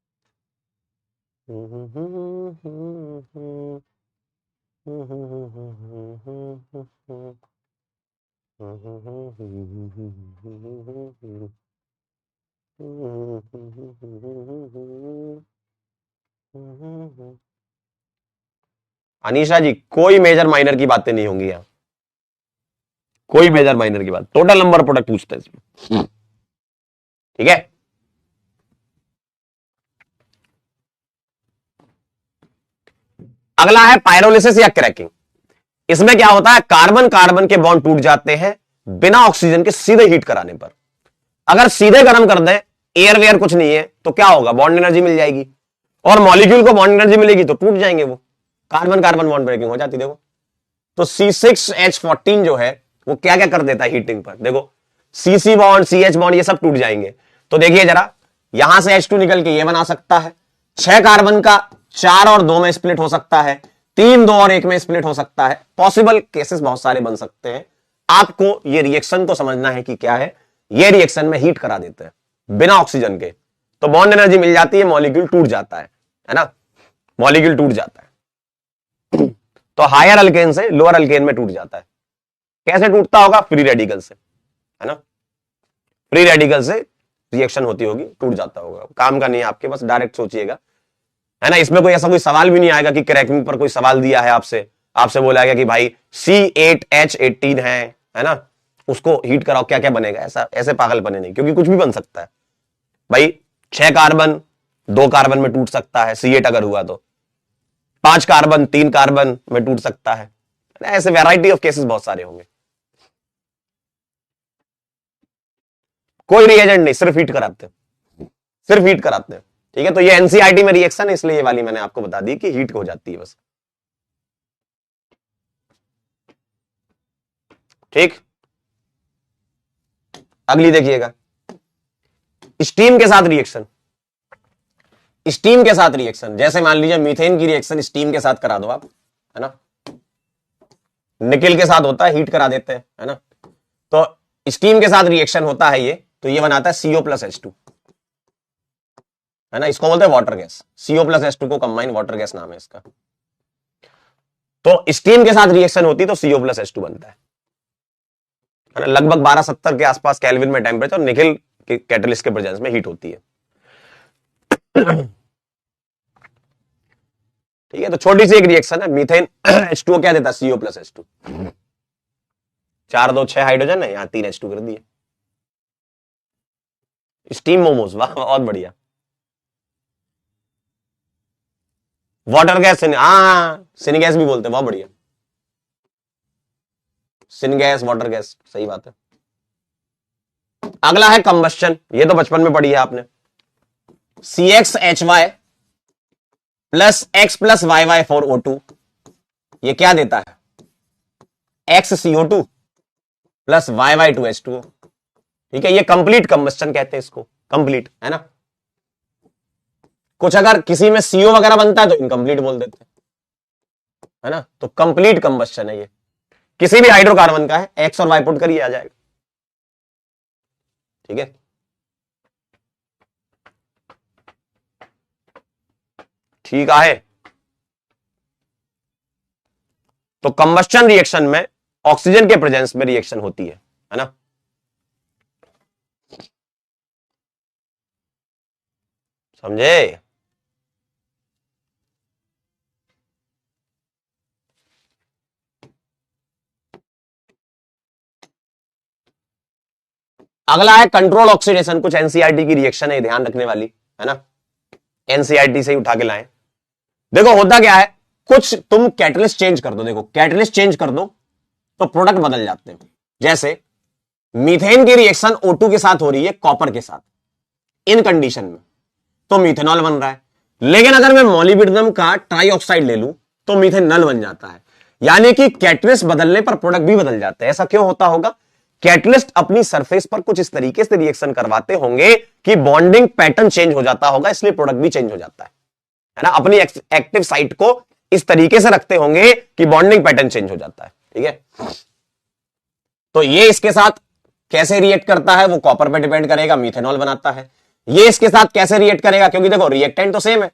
अनीशा जी कोई मेजर माइनर की बातें नहीं होंगी यहां, कोई मेजर माइनर की बात, टोटल नंबर प्रोडक्ट पूछते हैं इसमें, ठीक है। अगला है पायरोलिसिस या क्रैकिंग। इसमें क्या होता है? कार्बन कार्बन के बॉन्ड टूट जाते हैं बिना ऑक्सीजन के, सीधे हीट कराने पर। अगर सीधे गर्म कर दें, एयर वेयर कुछ नहीं है, तो क्या होगा? बॉन्ड एनर्जी मिल जाएगी, और मॉलिक्यूल को बॉन्ड एनर्जी मिलेगी तो टूट जाएंगे वो, कार्बन कार्बन बॉन्ड ब्रेकिंग हो जाती। देखो तो C6H14 जो है वो क्या क्या कर देता है हीटिंग पर? देखो CC बॉन्ड, CH बॉन्ड, ये सब टूट जाएंगे। तो देखिए जरा, यहां से H2 निकल के ये बना सकता है, 6 कार्बन का 4 और 2 में स्प्लिट हो सकता है, 3 2 और 1 में स्प्लिट हो सकता है। पॉसिबल केसेस बहुत सारे बन सकते हैं। आपको ये रिएक्शन को समझना है कि क्या है। ये रिएक्शन में हीट करा देते हैं बिना ऑक्सीजन के, तो बॉन्ड एनर्जी मिल जाती है, मॉलिक्यूल टूट जाता है ना, मॉलिक्यूल टूट जाता है। तो हायर अल्केन से लोअर अल्केन में टूट जाता है। कैसे टूटता होगा? फ्री रेडिकल से, है ना। फ्री रेडिकल से रिएक्शन होती होगी, टूट जाता होगा, काम का नहीं है आपके, बस डायरेक्ट सोचिएगा, है ना। इसमें कोई ऐसा कोई सवाल भी नहीं आएगा कि क्रैकिंग पर कोई सवाल दिया है आपसे, आपसे बोला गया कि भाई C8H18 है ना, उसको हीट कराओ क्या क्या बनेगा, ऐसा ऐसे पागल बने नहीं, क्योंकि कुछ भी बन सकता है भाई। 6 कार्बन 2 कार्बन में टूट सकता है C8 अगर हुआ तो, 5 कार्बन 3 कार्बन में टूट सकता है, ऐसे वैरायटी ऑफ केसेस बहुत सारे होंगे। कोई रिएजेंट नहीं, सिर्फ हीट कराते हैं, सिर्फ हीट कराते हैं, ठीक है। तो ये एनसीईआरटी में रिएक्शन है, इसलिए ये वाली मैंने आपको बता दी कि हीट हो जाती है बस, ठीक। अगली देखिएगा, स्टीम के साथ रिएक्शन। स्टीम के साथ रिएक्शन, जैसे मान लीजिए मीथेन की रिएक्शन स्टीम के साथ करा दो आप, है ना, निकेल के साथ होता है, हीट करा देते हैं, है ना। तो स्टीम के साथ रिएक्शन होता है ये, तो ये बनाता है CO+H2, है ना, इसको बोलते हैं वाटर गैस। CO+H2 को कंबाइन वाटर गैस नाम है इसका। तो स्टीम के साथ रिएक्शन होती तो CO+H2 बनता है ना। लगभग 1270 के आसपास केल्विन में टेम्परेचर, निकेल के कैटलिस्ट के प्रेजेंस में हीट होती है, ठीक है। तो छोटी सी एक रिएक्शन है, मीथेन H2O क्या देता है, CO+H2, 4 2 6 हाइड्रोजन है, यहां 3 H2 कर दिए। स्टीम मोमोज, वाह बहुत बढ़िया। वाटर गैस, हाँ सिनगैस भी बोलते हैं, बहुत बढ़िया, सिनगैस वाटर गैस, सही बात है। अगला है कंबस्शन, ये तो बचपन में पढ़ी है आपने, CXHY plus X plus YY for O2, ये क्या देता है, XCO2 प्लस YY2H2O, ठीक है। ये कंप्लीट कंबस्शन कहते हैं इसको, कंप्लीट, है ना। कुछ अगर किसी में CO वगैरह बनता है तो इनकम्प्लीट बोल देते हैं, है ना। तो कंप्लीट कंबस्शन है ये, किसी भी हाइड्रोकार्बन का है, X और Y पुट करिए आ जाएगा, ठीक है। ठीक है। तो कंबस्शन रिएक्शन में ऑक्सीजन के प्रेजेंस में रिएक्शन होती है ना। समझे। अगला है कंट्रोल ऑक्सीडेशन, कुछ एनसीईआरटी की रिएक्शन है, ध्यान रखने वाली, है ना, एनसीईआरटी से ही उठा के लाए। देखो होता क्या है, कुछ तुम कैटलिस्ट चेंज कर दो, देखो कैटलिस्ट चेंज कर दो तो प्रोडक्ट बदल जाते हैं। जैसे मीथेन की रिएक्शन O2 के साथ हो रही है कॉपर के साथ, इन कंडीशन में तो मीथेनॉल बन रहा है, लेकिन अगर मैं मॉलिब्डेनम का ट्राइऑक्साइड ले लूं तो मीथेनॉल बन जाता है। यानी कि कैटलिस्ट बदलने पर प्रोडक्ट भी बदल जाते हैं। ऐसा क्यों होता होगा, कैटलिस्ट अपनी सरफेस पर कुछ इस तरीके से रिएक्शन करवाते होंगे कि बॉन्डिंग पैटर्न चेंज हो जाता होगा, इसलिए प्रोडक्ट भी चेंज हो जाता है ना। अपनी एक्टिव साइट को इस तरीके से रखते होंगे कि बॉन्डिंग पैटर्न चेंज हो जाता है, ठीक है। तो ये इसके साथ कैसे रिएक्ट करता है वो कॉपर पे डिपेंड करेगा, मीथेनॉल बनाता है। ये इसके साथ कैसे रिएक्ट करेगा, क्योंकि देखो रिएक्टेंट तो सेम है,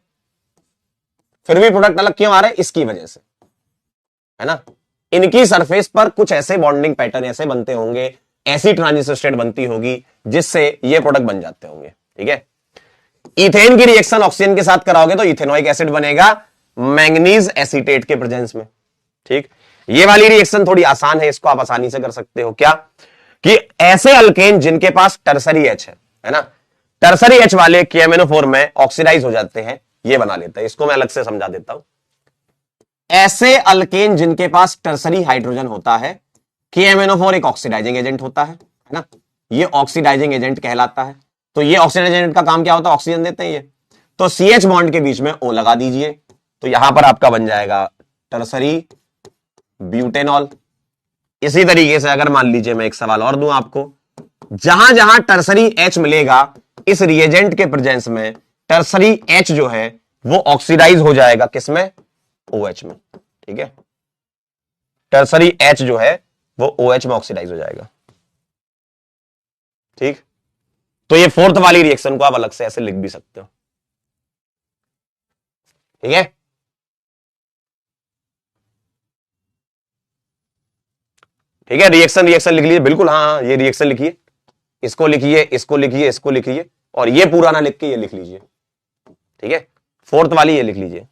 फिर भी प्रोडक्ट अलग क्यों आ रहे हैं, इसकी वजह से, है ना। इनकी सरफेस पर कुछ ऐसे बॉन्डिंग पैटर्न ऐसे बनते होंगे, ऐसी ट्रांजिशन स्टेट बनती होगी जिससे ये प्रोडक्ट बन जाते होंगे, ठीक है। इथेन की रिएक्शन ऑक्सीजन के साथ कराओगे तो इथेनोइक एसिड बनेगा मैंगनीज एसीटेट के प्रेजेंस में, ठीक। ये वाली रिएक्शन थोड़ी आसान है, इसको आप आसानी से कर सकते हो, क्या कि ऐसे अल्केन जिनके पास टर्सरी एच है ना, टर्सरी एच वाले KMnO4 में ऑक्सीडाइज हो जाते हैं, ये बना लेते हैं। इसको मैं अलग से समझा देता हूं। ऐसे अल्केन जिनके पास टर्सरी हाइड्रोजन होता है, KMnO4 एक ऑक्सीडाइजिंग एजेंट होता है ना, ये ऑक्सीडाइजिंग एजेंट कहलाता है। तो ये ऑक्सीडाइजिंग एजेंट का काम क्या होता है, ऑक्सीजन देते हैं ये। तो CH बॉन्ड के बीच में O लगा दीजिए, तो यहां पर आपका बन जाएगा टर्सरी ब्यूटेनॉल। इसी तरीके से अगर मान लीजिए मैं एक सवाल और दूं आपको, जहां जहां टर्सरी H मिलेगा इस रिएजेंट के प्रेजेंस में, टर्सरी H जो है वो ऑक्सीडाइज हो जाएगा किसमें, OH में, ठीक है। टर्सरी H जो है वो OH में ऑक्सीडाइज हो जाएगा, ठीक। तो ये फोर्थ वाली रिएक्शन को आप अलग से ऐसे लिख भी सकते हो, ठीक है। ठीक है, रिएक्शन रिएक्शन लिख लीजिए, बिल्कुल, हाँ ये रिएक्शन लिखिए, इसको लिखिए, इसको लिखिए, इसको लिखिए, और ये पूरा ना लिख के ये लिख लीजिए, ठीक है। फोर्थ वाली ये लिख लीजिए।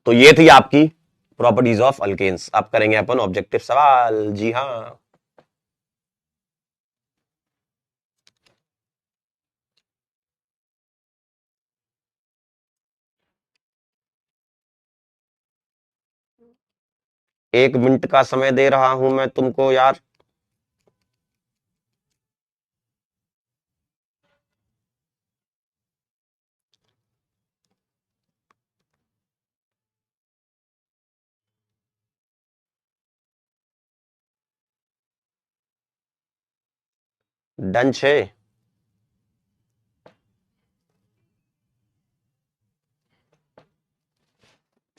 तो ये थी आपकी प्रॉपर्टीज ऑफ अल्केन्स। अब करेंगे अपन ऑब्जेक्टिव सवाल। जी हाँ, एक मिनट का समय दे रहा हूं मैं तुमको यार। डन छे।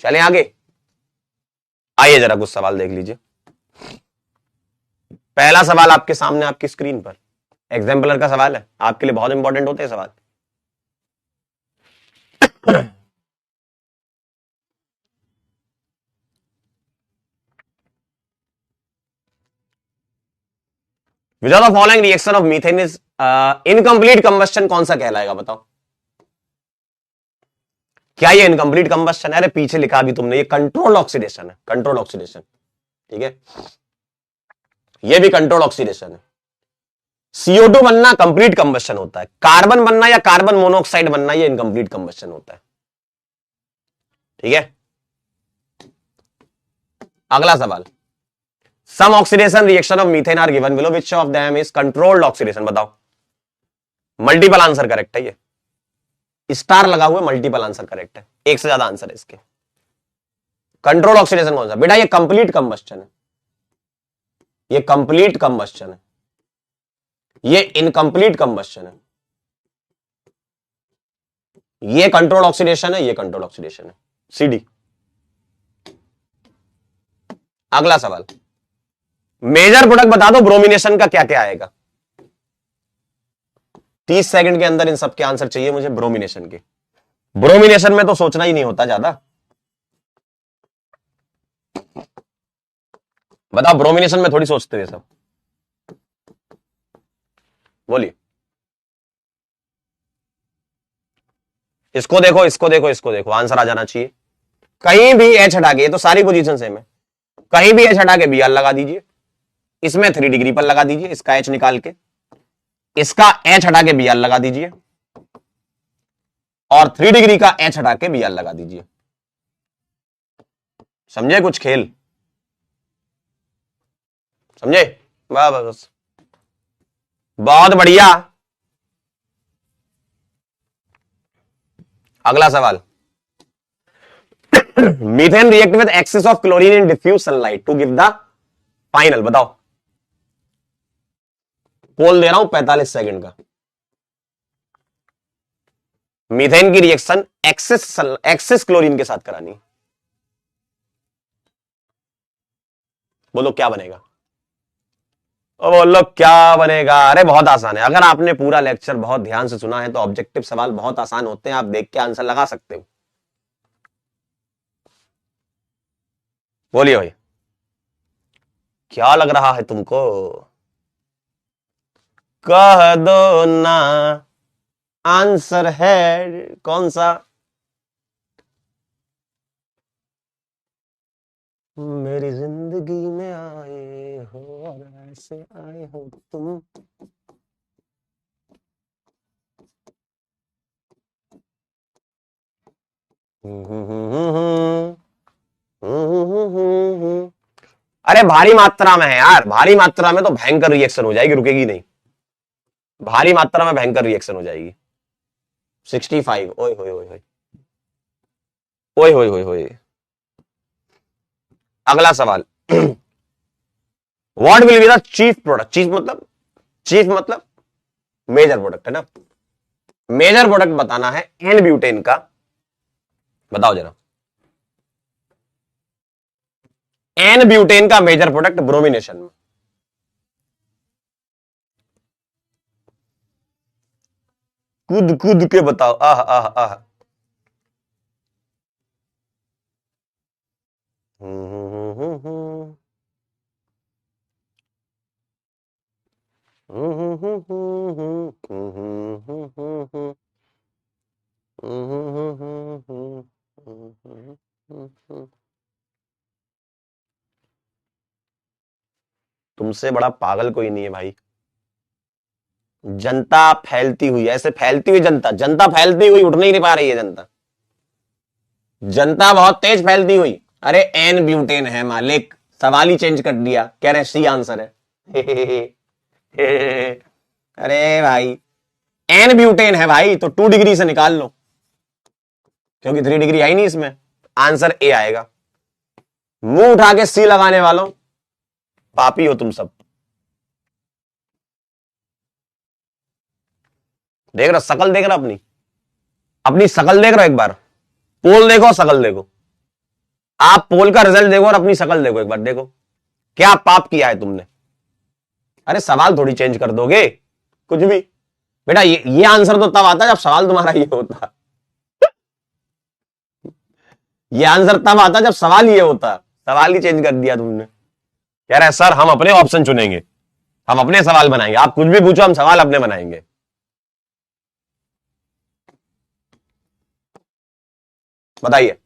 चले आगे। आइए जरा कुछ सवाल देख लीजिए। पहला सवाल आपके सामने आपकी स्क्रीन पर एग्जाम्पलर का सवाल है, आपके लिए बहुत इंपॉर्टेंट होते हैं सवाल। Which of the following reaction of methane is incomplete combustion, कौन सा कहलाएगा बताओ। क्या ये इनकम्प्लीट कंबस्शन है? अरे पीछे लिखा भी तुमने, ये कंट्रोल ऑक्सीडेशन है, कंट्रोल ऑक्सीडेशन, ठीक है। ये भी कंट्रोल ऑक्सीडेशन है। CO2 बनना कंप्लीट कंबस्शन होता है, कार्बन बनना या कार्बन मोनोऑक्साइड बनना ये इनकम्प्लीट कंबस्शन होता है, ठीक है। अगला सवाल, some oxidation reaction of methane are given below, which of them is controlled oxidation, बताओ। मल्टीपल आंसर करेक्ट है, ये स्टार लगा हुआ मल्टीपल आंसर करेक्ट है, एक से ज्यादा आंसर है इसके। कंट्रोल ऑक्सीडेशन कौन सा बेटा? ये कंप्लीट कंबस्शन है, ये कंप्लीट कंबस्शन है, ये इनकंप्लीट कंबस्शन है, ये कंट्रोल ऑक्सीडेशन है, ये कंट्रोल ऑक्सीडेशन है, CD। अगला सवाल, मेजर प्रोडक्ट बता दो ब्रोमिनेशन का क्या क्या आएगा। 30 सेकंड के अंदर इन सबके आंसर चाहिए मुझे ब्रोमिनेशन के। ब्रोमिनेशन में तो सोचना ही नहीं होता ज्यादा, बताओ ब्रोमिनेशन में थोड़ी सोचते हुए सब, बोलिए। इसको देखो, इसको देखो, इसको देखो, आंसर आ जाना चाहिए। कहीं भी एच हटा के, तो सारी पोजीशन सेम है, कहीं भी एच हटा के Br लगा दीजिए, इसमें 3 डिग्री पर लगा दीजिए, इसका एच निकाल के, इसका एच हटा के Br लगा दीजिए, और 3 डिग्री का एच हटा के Br लगा दीजिए। समझे कुछ खेल? समझे? बस बहुत बढ़िया। अगला सवाल, methane react with excess of chlorine in diffuse sunlight to give the final, बताओ। पोल दे रहा हूं 45 सेकंड का। मीथेन की रिएक्शन एक्सेस क्लोरीन के साथ करानी, बोलो क्या बनेगा? बोलो क्या बनेगा? अरे बहुत आसान है, अगर आपने पूरा लेक्चर बहुत ध्यान से सुना है तो ऑब्जेक्टिव सवाल बहुत आसान होते हैं, आप देख के आंसर लगा सकते हो। बोलिए भाई, क्या लग रहा है तुमको? कह दो ना, आंसर है कौन सा? मेरी जिंदगी में आए हो और ऐसे आए हो तुम। अरे भारी मात्रा में है यार, भारी मात्रा में तो भयंकर रिएक्शन हो जाएगी, रुकेगी नहीं, भारी मात्रा में भयंकर रिएक्शन हो जाएगी। 65, ओए होए होए होए, ओए होए होए होए। अगला सवाल, what will be the chief product? Chief मतलब मेजर प्रोडक्ट है ना, मेजर प्रोडक्ट बताना है एन ब्यूटेन का, बताओ जरा। एन ब्यूटेन का मेजर प्रोडक्ट ब्रोमिनेशन में, कूद कूद के बताओ। आह आह आह। हमसे बड़ा पागल कोई नहीं है भाई। जनता फैलती हुई, ऐसे फैलती हुई जनता, जनता फैलती हुई उठ नहीं पा रही है जनता, जनता बहुत तेज फैलती हुई। अरे एन ब्यूटेन है मालिक, सवाल ही चेंज कर दिया, कह रहे सी आंसर है। अरे भाई एन ब्यूटेन है भाई, तो 2 डिग्री से निकाल लो, क्योंकि 3 डिग्री आई नहीं इसमें, आंसर ए आएगा। मुंह उठा के सी लगाने वालों, पापी हो तुम सब। देख रहा शकल, देख रहा अपनी अपनी शकल देख रहा, एक बार पोल देखो, शकल देखो, आप पोल का रिजल्ट देखो और अपनी शकल देखो, एक बार देखो क्या पाप किया है तुमने। अरे सवाल थोड़ी चेंज कर दोगे कुछ भी बेटा, ये आंसर तो तब आता जब सवाल तुम्हारा ये होता, ये आंसर तब आता जब सवाल ये होता, सवाल ही चेंज कर दिया तुमने। कह रहा है सर हम अपने ऑप्शन चुनेंगे, हम अपने सवाल बनाएंगे, आप कुछ भी पूछो हम सवाल अपने बनाएंगे। बताइए,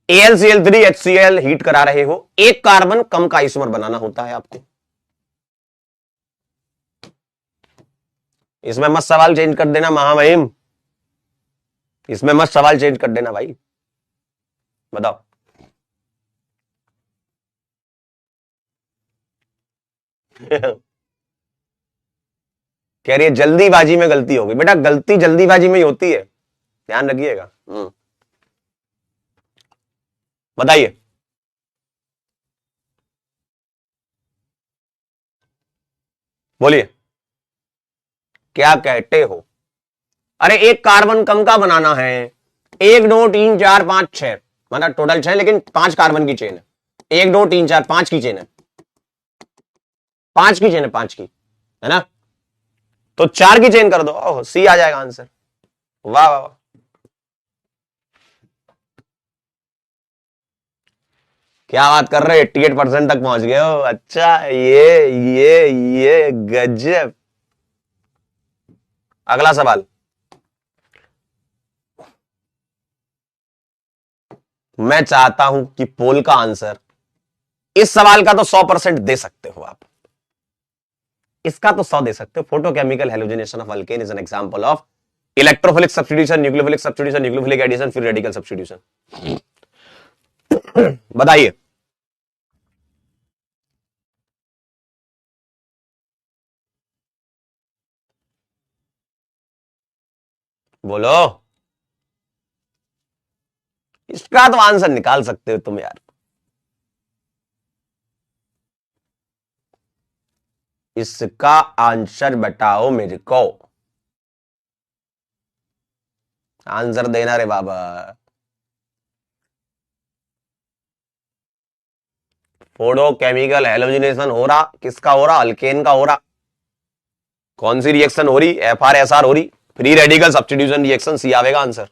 AlCl3 HCl हीट करा रहे हो, एक कार्बन कम का आइसोमर बनाना होता है आपको। इसमें मत सवाल चेंज कर देना महामहिम, इसमें मत सवाल चेंज कर देना भाई। बताओ, कह रही है जल्दीबाजी में गलती हो गई। बेटा गलती जल्दीबाजी में ही होती है, ध्यान रखिएगा। बताइए, बोलिए क्या कहते हो। अरे एक कार्बन कम का बनाना है, 1 2 3 4 5 6, मतलब टोटल 6 लेकिन 5 कार्बन की चेन है, 1 2 3 4 5 की चेन है, 5 की चेन है, 5 की है ना, तो 4 की चेन कर दो, ओह सी आ जाएगा आंसर। वाह वाह वाह, क्या बात कर रहे हो, 88% तक पहुंच गए हो। अच्छा ये गजब। अगला सवाल, मैं चाहता हूं कि पोल का आंसर, इस सवाल का तो 100% दे सकते हो आप, इसका तो 100 दे सकते हो। Photochemical halogenation of alkane is an example of electrophilic substitution, nucleophilic substitution, nucleophilic addition, फिर रेडिकल सब्स्टिट्यूशन। बताइए, बोलो, इसका तो आंसर निकाल सकते हो तुम यार, इसका आंसर बताओ मेरे को, आंसर देना रे बाबा। फोटोकेमिकल हेलोजिनेशन हो रहा, किसका हो रहा, अल्केन का हो रहा। कौन सी रिएक्शन हो रही, FR-SR हो रही, फ्री रेडिकल सब्स्टिट्यूशन रिएक्शन, सी आवेगा आंसर।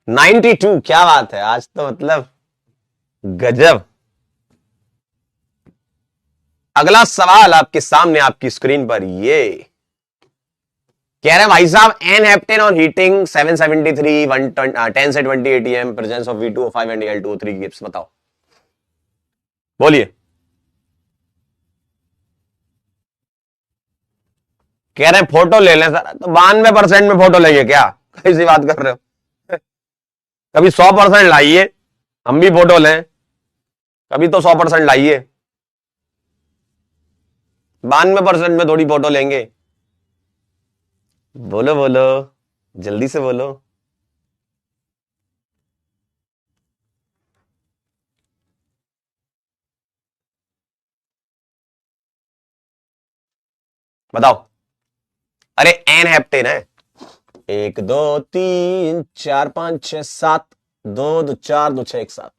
92, क्या बात है, आज तो मतलब गजब। अगला सवाल आपके सामने आपकी स्क्रीन पर, ये कह रहे हैं भाई साहब, एन हेप्टेन ऑन हीटिंग 773 10 से 20 ATM presence of V2O5 and Al2O3 gives. बताओ, बोलिए। कह रहे हैं फोटो ले लें सर, तो 92% में फोटो लेंगे क्या, कैसी बात कर रहे हो। कभी 100% लाइए, हम भी फोटो लें, कभी तो 100% लाइए, 92% में थोड़ी फोटो लेंगे। बोलो बोलो, जल्दी से बोलो। बताओ, अरे एन हेप्टेन है, 1 2 3 4 5 6 7, 2 2 4 2 6 1 7,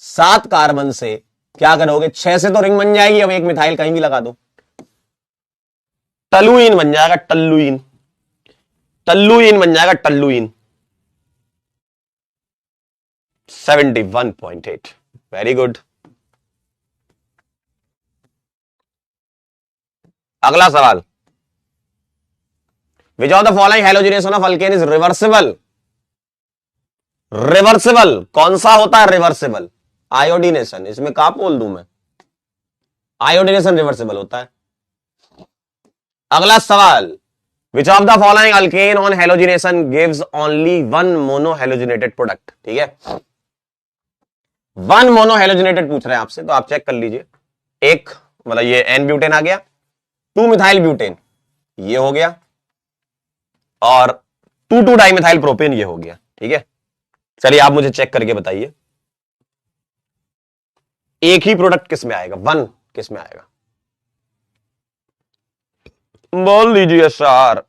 7 कार्बन से क्या करोगे, 6 से तो रिंग बन जाएगी, अब एक मिथाइल कहीं भी लगा दो, टलुइन बन जाएगा, टल्लुइन, टल्लुइन बन जाएगा, टल्लुइन। 71.8, वेरी गुड। अगला सवाल, which of the following halogenation of alkane is reversible. Reversible कौन सा होता है, रिवर्सिबल, आयोडीनेशन, इसमें कहां बोल दूं मैं, आयोडीनेशन रिवर्सिबल होता है। अगला सवाल, which of the following alkane on halogenation gives only one monohalogenated product. ठीक है, वन मोनोहेलोजिनेटेड पूछ रहे हैं आपसे, तो आप चेक कर लीजिए। एक मतलब ये एन ब्यूटेन आ गया, 2 मिथाइल ब्यूटेन ये हो गया, और 2 डाइमिथाइल प्रोपेन ये हो गया। ठीक है, चलिए आप मुझे चेक करके बताइए एक ही प्रोडक्ट किस में आएगा, वन किस में आएगा, बोल दीजिए सर।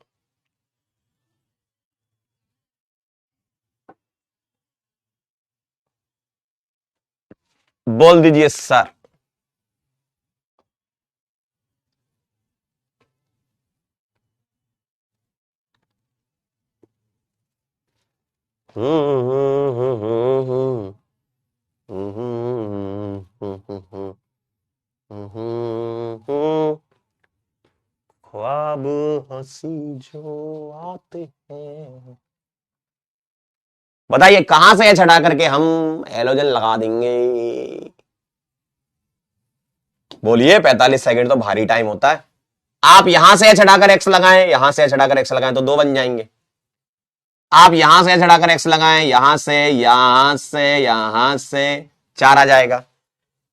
बोल दीजिए सर। ख्वाब हंसी जो आते हैं, बताइए कहां से छटा करके हम हेलोजन लगा देंगे। बोलिए, 45 सेकंड तो भारी टाइम होता है। आप यहां से छटाकर एक्स लगाएं, यहां से छटाकर एक्स लगाएं तो 2 बन जाएंगे। आप यहां से छटाकर एक्स लगाएं, यहां से, यहां से, यहां से 4 आ जाएगा।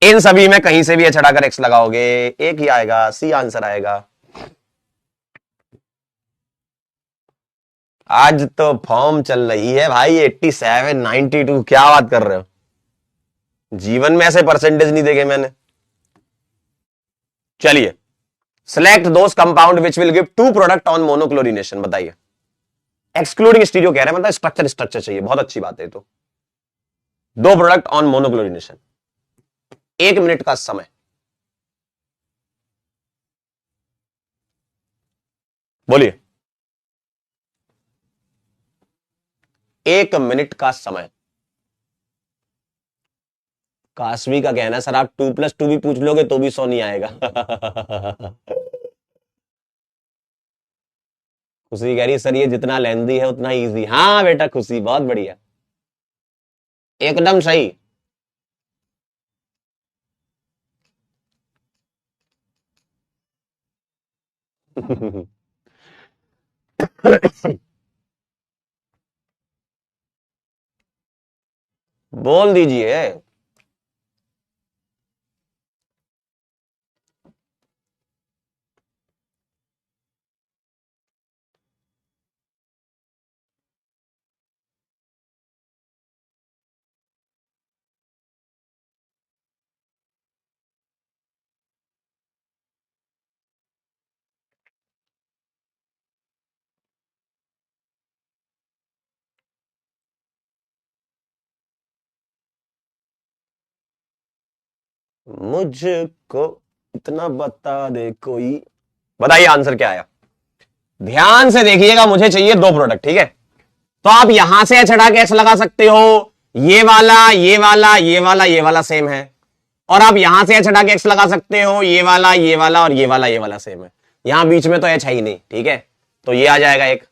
इन सभी में कहीं से भी छटाकर एक्स लगाओगे एक ही आएगा, सी आंसर आएगा। आज तो फॉर्म चल रही है भाई, 87 92, क्या बात कर रहे हो, जीवन में ऐसे परसेंटेज नहीं देखे मैंने। चलिए, select those compound which will give 2 product on monochlorination, बताइए। एक्सक्लूडिंग स्टीरियो कह रहे हैं, मतलब स्ट्रक्चर स्ट्रक्चर चाहिए, बहुत अच्छी बात है। तो 2 प्रोडक्ट ऑन मोनोक्लोरिनेशन, 1 मिनट का समय। बोलिए, 1 मिनट का समय। काशवी का कहना है सर आप 2+2 भी पूछ लोगे तो भी 100 नहीं आएगा। खुशी कह रही सर ये जितना लेंदी है उतना इजी। हाँ बेटा खुशी, बहुत बढ़िया, एकदम सही। बोल दीजिए। मुझको इतना बता दे कोई, बताइए आंसर क्या आया। ध्यान से देखिएगा, मुझे चाहिए 2 प्रोडक्ट। ठीक है, तो आप यहां से चढ़ा के एक्स लगा सकते हो, ये वाला ये वाला ये वाला ये वाला सेम है, और आप यहां से चढ़ा के एक्स लगा सकते हो, ये वाला ये वाला और ये वाला सेम है। यहां बीच में तो एच है ही नहीं। ठीक है, तो ये आ जाएगा एक,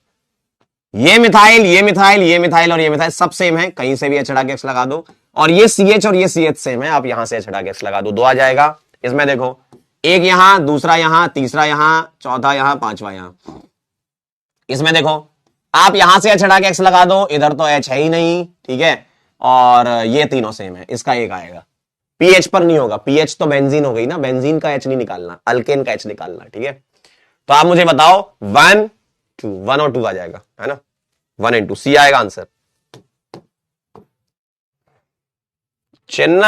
ये मिथाइल ये मिथाइल ये मिथाइल और ये मिथाइल सब सेम है, कहीं से भी चढ़ा के एक्स लगा दो, और ये सी एच और ये सी एच सेम है, आप यहां से चढ़ा के एक्स लगा दो, 2 आ जाएगा। इसमें देखो, एक यहां, दूसरा यहां, तीसरा यहां, चौथा यहां, पांचवा यहां। इसमें देखो, आप यहां से चढ़ा के एक्स लगा दो, इधर तो एच है ही नहीं। ठीक है, और ये तीनों सेम है, इसका एक आएगा। पीएच पर नहीं होगा, पीएच तो बेंजीन हो गई ना, बेंजीन का एच नहीं निकालना, अल्केन का एच निकालना। ठीक है, तो आप मुझे बताओ 1 2, 1 और 2 आ जाएगा, है ना, 1 and 2, सी आएगा आंसर। चेन्नई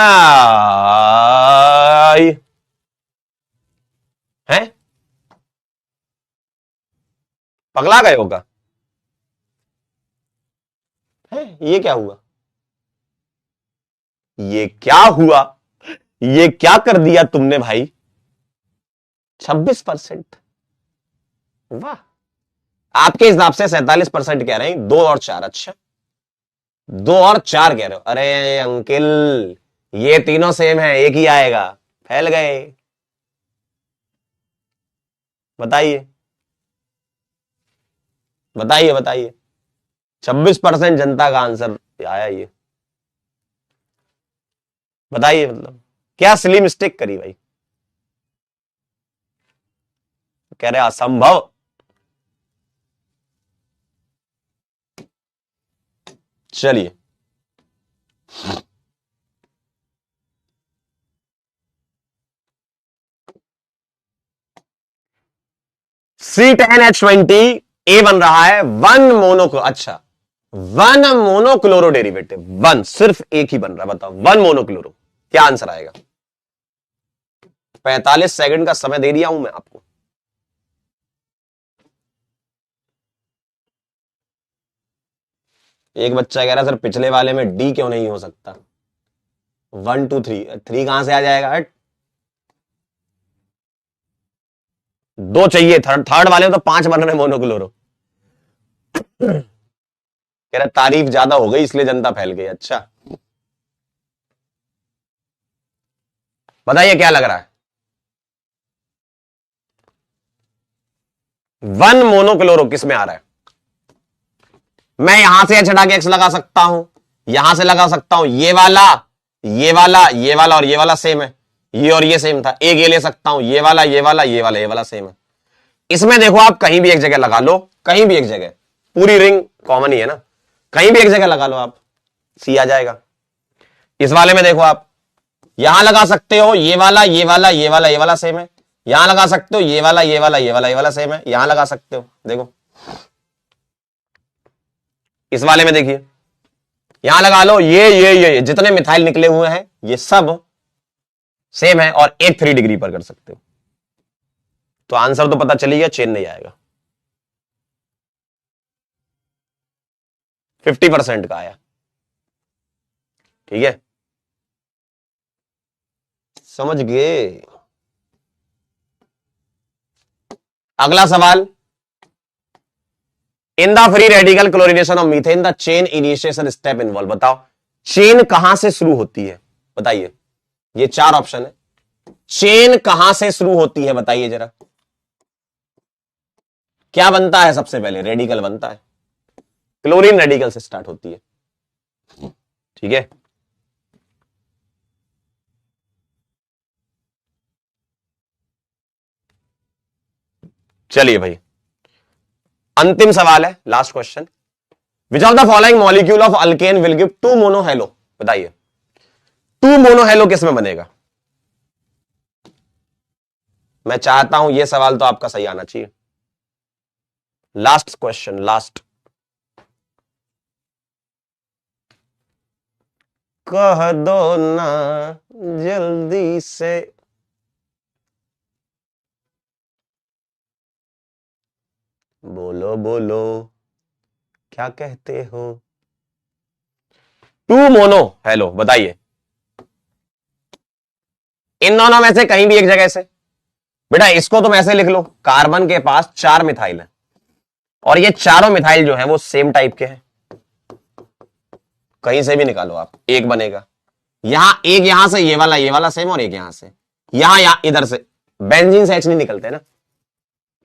है, पगला गए होगा है, ये क्या हुआ, ये क्या हुआ, ये क्या कर दिया तुमने भाई। 26%, वाह। आपके हिसाब से 47% कह रहे हैं, 2 और 4, अच्छा 2 और 4 कह रहे हो, अरे अंकिल ये तीनों सेम है, एक ही आएगा, फैल गए। बताइए बताइए बताइए, 26% जनता का आंसर आया ये। बताइए, मतलब क्या सिली मिस्टेक करी भाई? कह रहे असंभव। चलिए, C10H20 ए बन रहा है वन मोनो, अच्छा वन मोनोक्लोरो डेरिवेटिव, वन सिर्फ एक ही बन रहा है, बताओ वन मोनोक्लोरो, क्या आंसर आएगा? 45 सेकंड का समय दे दिया हूं मैं आपको। एक बच्चा कह रहा है सर पिछले वाले में डी क्यों नहीं हो सकता? 1 2 3, 3 कहां से आ जाएगा? हट, दो चाहिए, थर्ड थर्ड वाले में तो 5 बन रहे मोनोक्लोरो। कह रहा तारीफ ज्यादा हो गई इसलिए जनता फैल गई। अच्छा, बताइए क्या लग रहा है? वन मोनोक्लोरो किस में आ रहा है? मैं यहां से एच हटा के एक्स लगा सकता हूं, यहां से लगा सकता हूं, ये वाला ये वाला ये वाला और ये वाला सेम है, ये और ये सेम था, एक ये ले सकता हूं, ये वाला ये वाला ये वाला ये वाला सेम है। इसमें देखो आप कहीं भी एक जगह लगा लो, कहीं भी एक जगह, पूरी रिंग कॉमन ही है ना, कहीं भी एक जगह लगा लो आप, सी आ जाएगा। इस वाले में देखो आप यहां लगा सकते हो, ये वाला ये वाला ये वाला ये वाला सेम है, यहां लगा सकते हो, ये वाला ये वाला ये वाला ये वाला सेम है, यहां लगा सकते हो, देखो इस वाले में देखिए, यहां लगा लो, ये जितने मिथाइल निकले हुए हैं ये सब सेम है और एक 3 डिग्री पर कर सकते हो। तो आंसर तो पता चली गया, चेन नहीं आएगा। 50% का आया, ठीक है, समझ गए। अगला सवाल, in the free radical chlorination of methane the chain initiation step involve, बताओ चेन कहां से शुरू होती है? बताइए, ये 4 ऑप्शन है, चेन कहां से शुरू होती है बताइए जरा। क्या बनता है सबसे पहले? रेडिकल बनता है, क्लोरीन रेडिकल से स्टार्ट होती है, ठीक है। चलिए भाई, अंतिम सवाल है, last question, which of the following molecule of alkane will give 2 मोनोहेलो, बताइए 2 मोनोहेलो किस में बनेगा? मैं चाहता हूं यह सवाल तो आपका सही आना चाहिए। लास्ट क्वेश्चन, लास्ट, कह दो ना जल्दी से, बोलो बोलो क्या कहते हो? 2 मोनो हेलो, बताइए इन दोनों में से कहीं भी एक जगह से। बेटा इसको तुम ऐसे लिख लो, कार्बन के पास 4 मिथाइल है और ये चारों मिथाइल जो है वो सेम टाइप के हैं, कहीं से भी निकालो आप, एक बनेगा। यहां एक, यहां से ये वाला सेम, और एक यहां से, यहां इधर से बेंजीन से एच नहीं निकलते ना,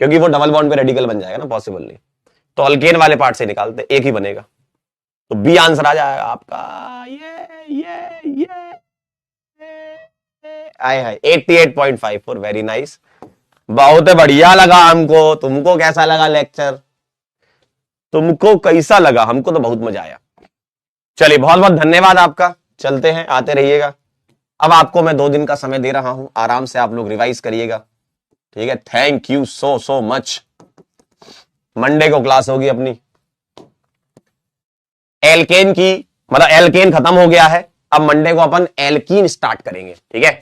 क्योंकि वो डबल बॉन्ड पे रेडिकल बन जाएगा ना, पॉसिबल नहीं, तो अल्केन वाले पार्ट से निकालते, एक ही बनेगा, तो बी आंसर आ जाएगा आपका। ये आए हाय 88.54, वेरी नाइस, बहुत बढ़िया लगा हमको। तुमको कैसा लगा लेक्चर? तुमको कैसा लगा? हमको तो बहुत मजा आया। चलिए बहुत बहुत धन्यवाद आपका, चलते हैं, आते रहिएगा। अब आपको मैं 2 दिन का समय दे रहा हूं, आराम से आप लोग रिवाइज करिएगा, ठीक है। Thank you so much. Monday को क्लास होगी अपनी एल्केन की, मतलब एल्केन खत्म हो गया है, अब मंडे को अपन एल्कीन स्टार्ट करेंगे, ठीक है।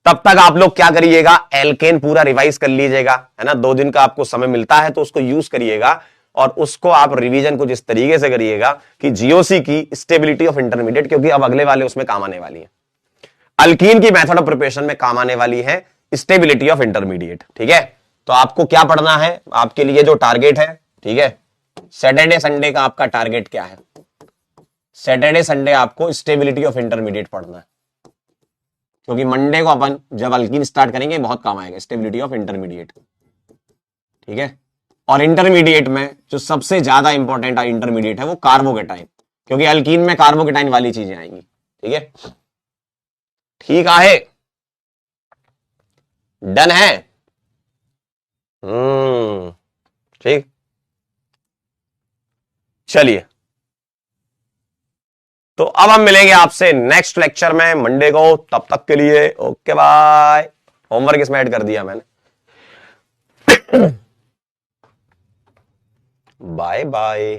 तब तक आप लोग क्या करिएगा, एल्केन पूरा रिवाइज कर लीजिएगा, है ना। 2 दिन का आपको समय मिलता है तो उसको यूज करिएगा और उसको आप रिवीजन कुछ इस तरीके से करिएगा कि जीओसी की स्टेबिलिटी ऑफ इंटरमीडिएट, क्योंकि अब अगले वाले उसमें काम आने वाली है, अल्कीन की मेथड ऑफ प्रिपरेशन में काम आने वाली है स्टेबिलिटी ऑफ इंटरमीडिएट, ठीक है। तो आपको क्या पढ़ना है, आपके लिए जो टारगेट है, ठीक है, सैटरडे संडे का आपका टारगेट क्या है? सैटरडे संडे आपको स्टेबिलिटी ऑफ इंटरमीडिएट पढ़ना है, क्योंकि मंडे को अपन जब अल्कीन स्टार्ट करेंगे बहुत काम आएगा स्टेबिलिटी ऑफ इंटरमीडिएट, ठीक है। और इंटरमीडिएट में जो सबसे ज्यादा इंपॉर्टेंट इंटरमीडिएट है वो कार्बोकेटाइन, क्योंकि अल्कीन में कार्बोकेटाइन वाली चीजें आएंगी, ठीक है। ठीक आहे, डन है। ठीक, चलिए, तो अब हम मिलेंगे आपसे नेक्स्ट लेक्चर में मंडे को। तब तक के लिए ओके बाय। होमवर्क इसमें ऐड कर दिया मैंने। Bye bye.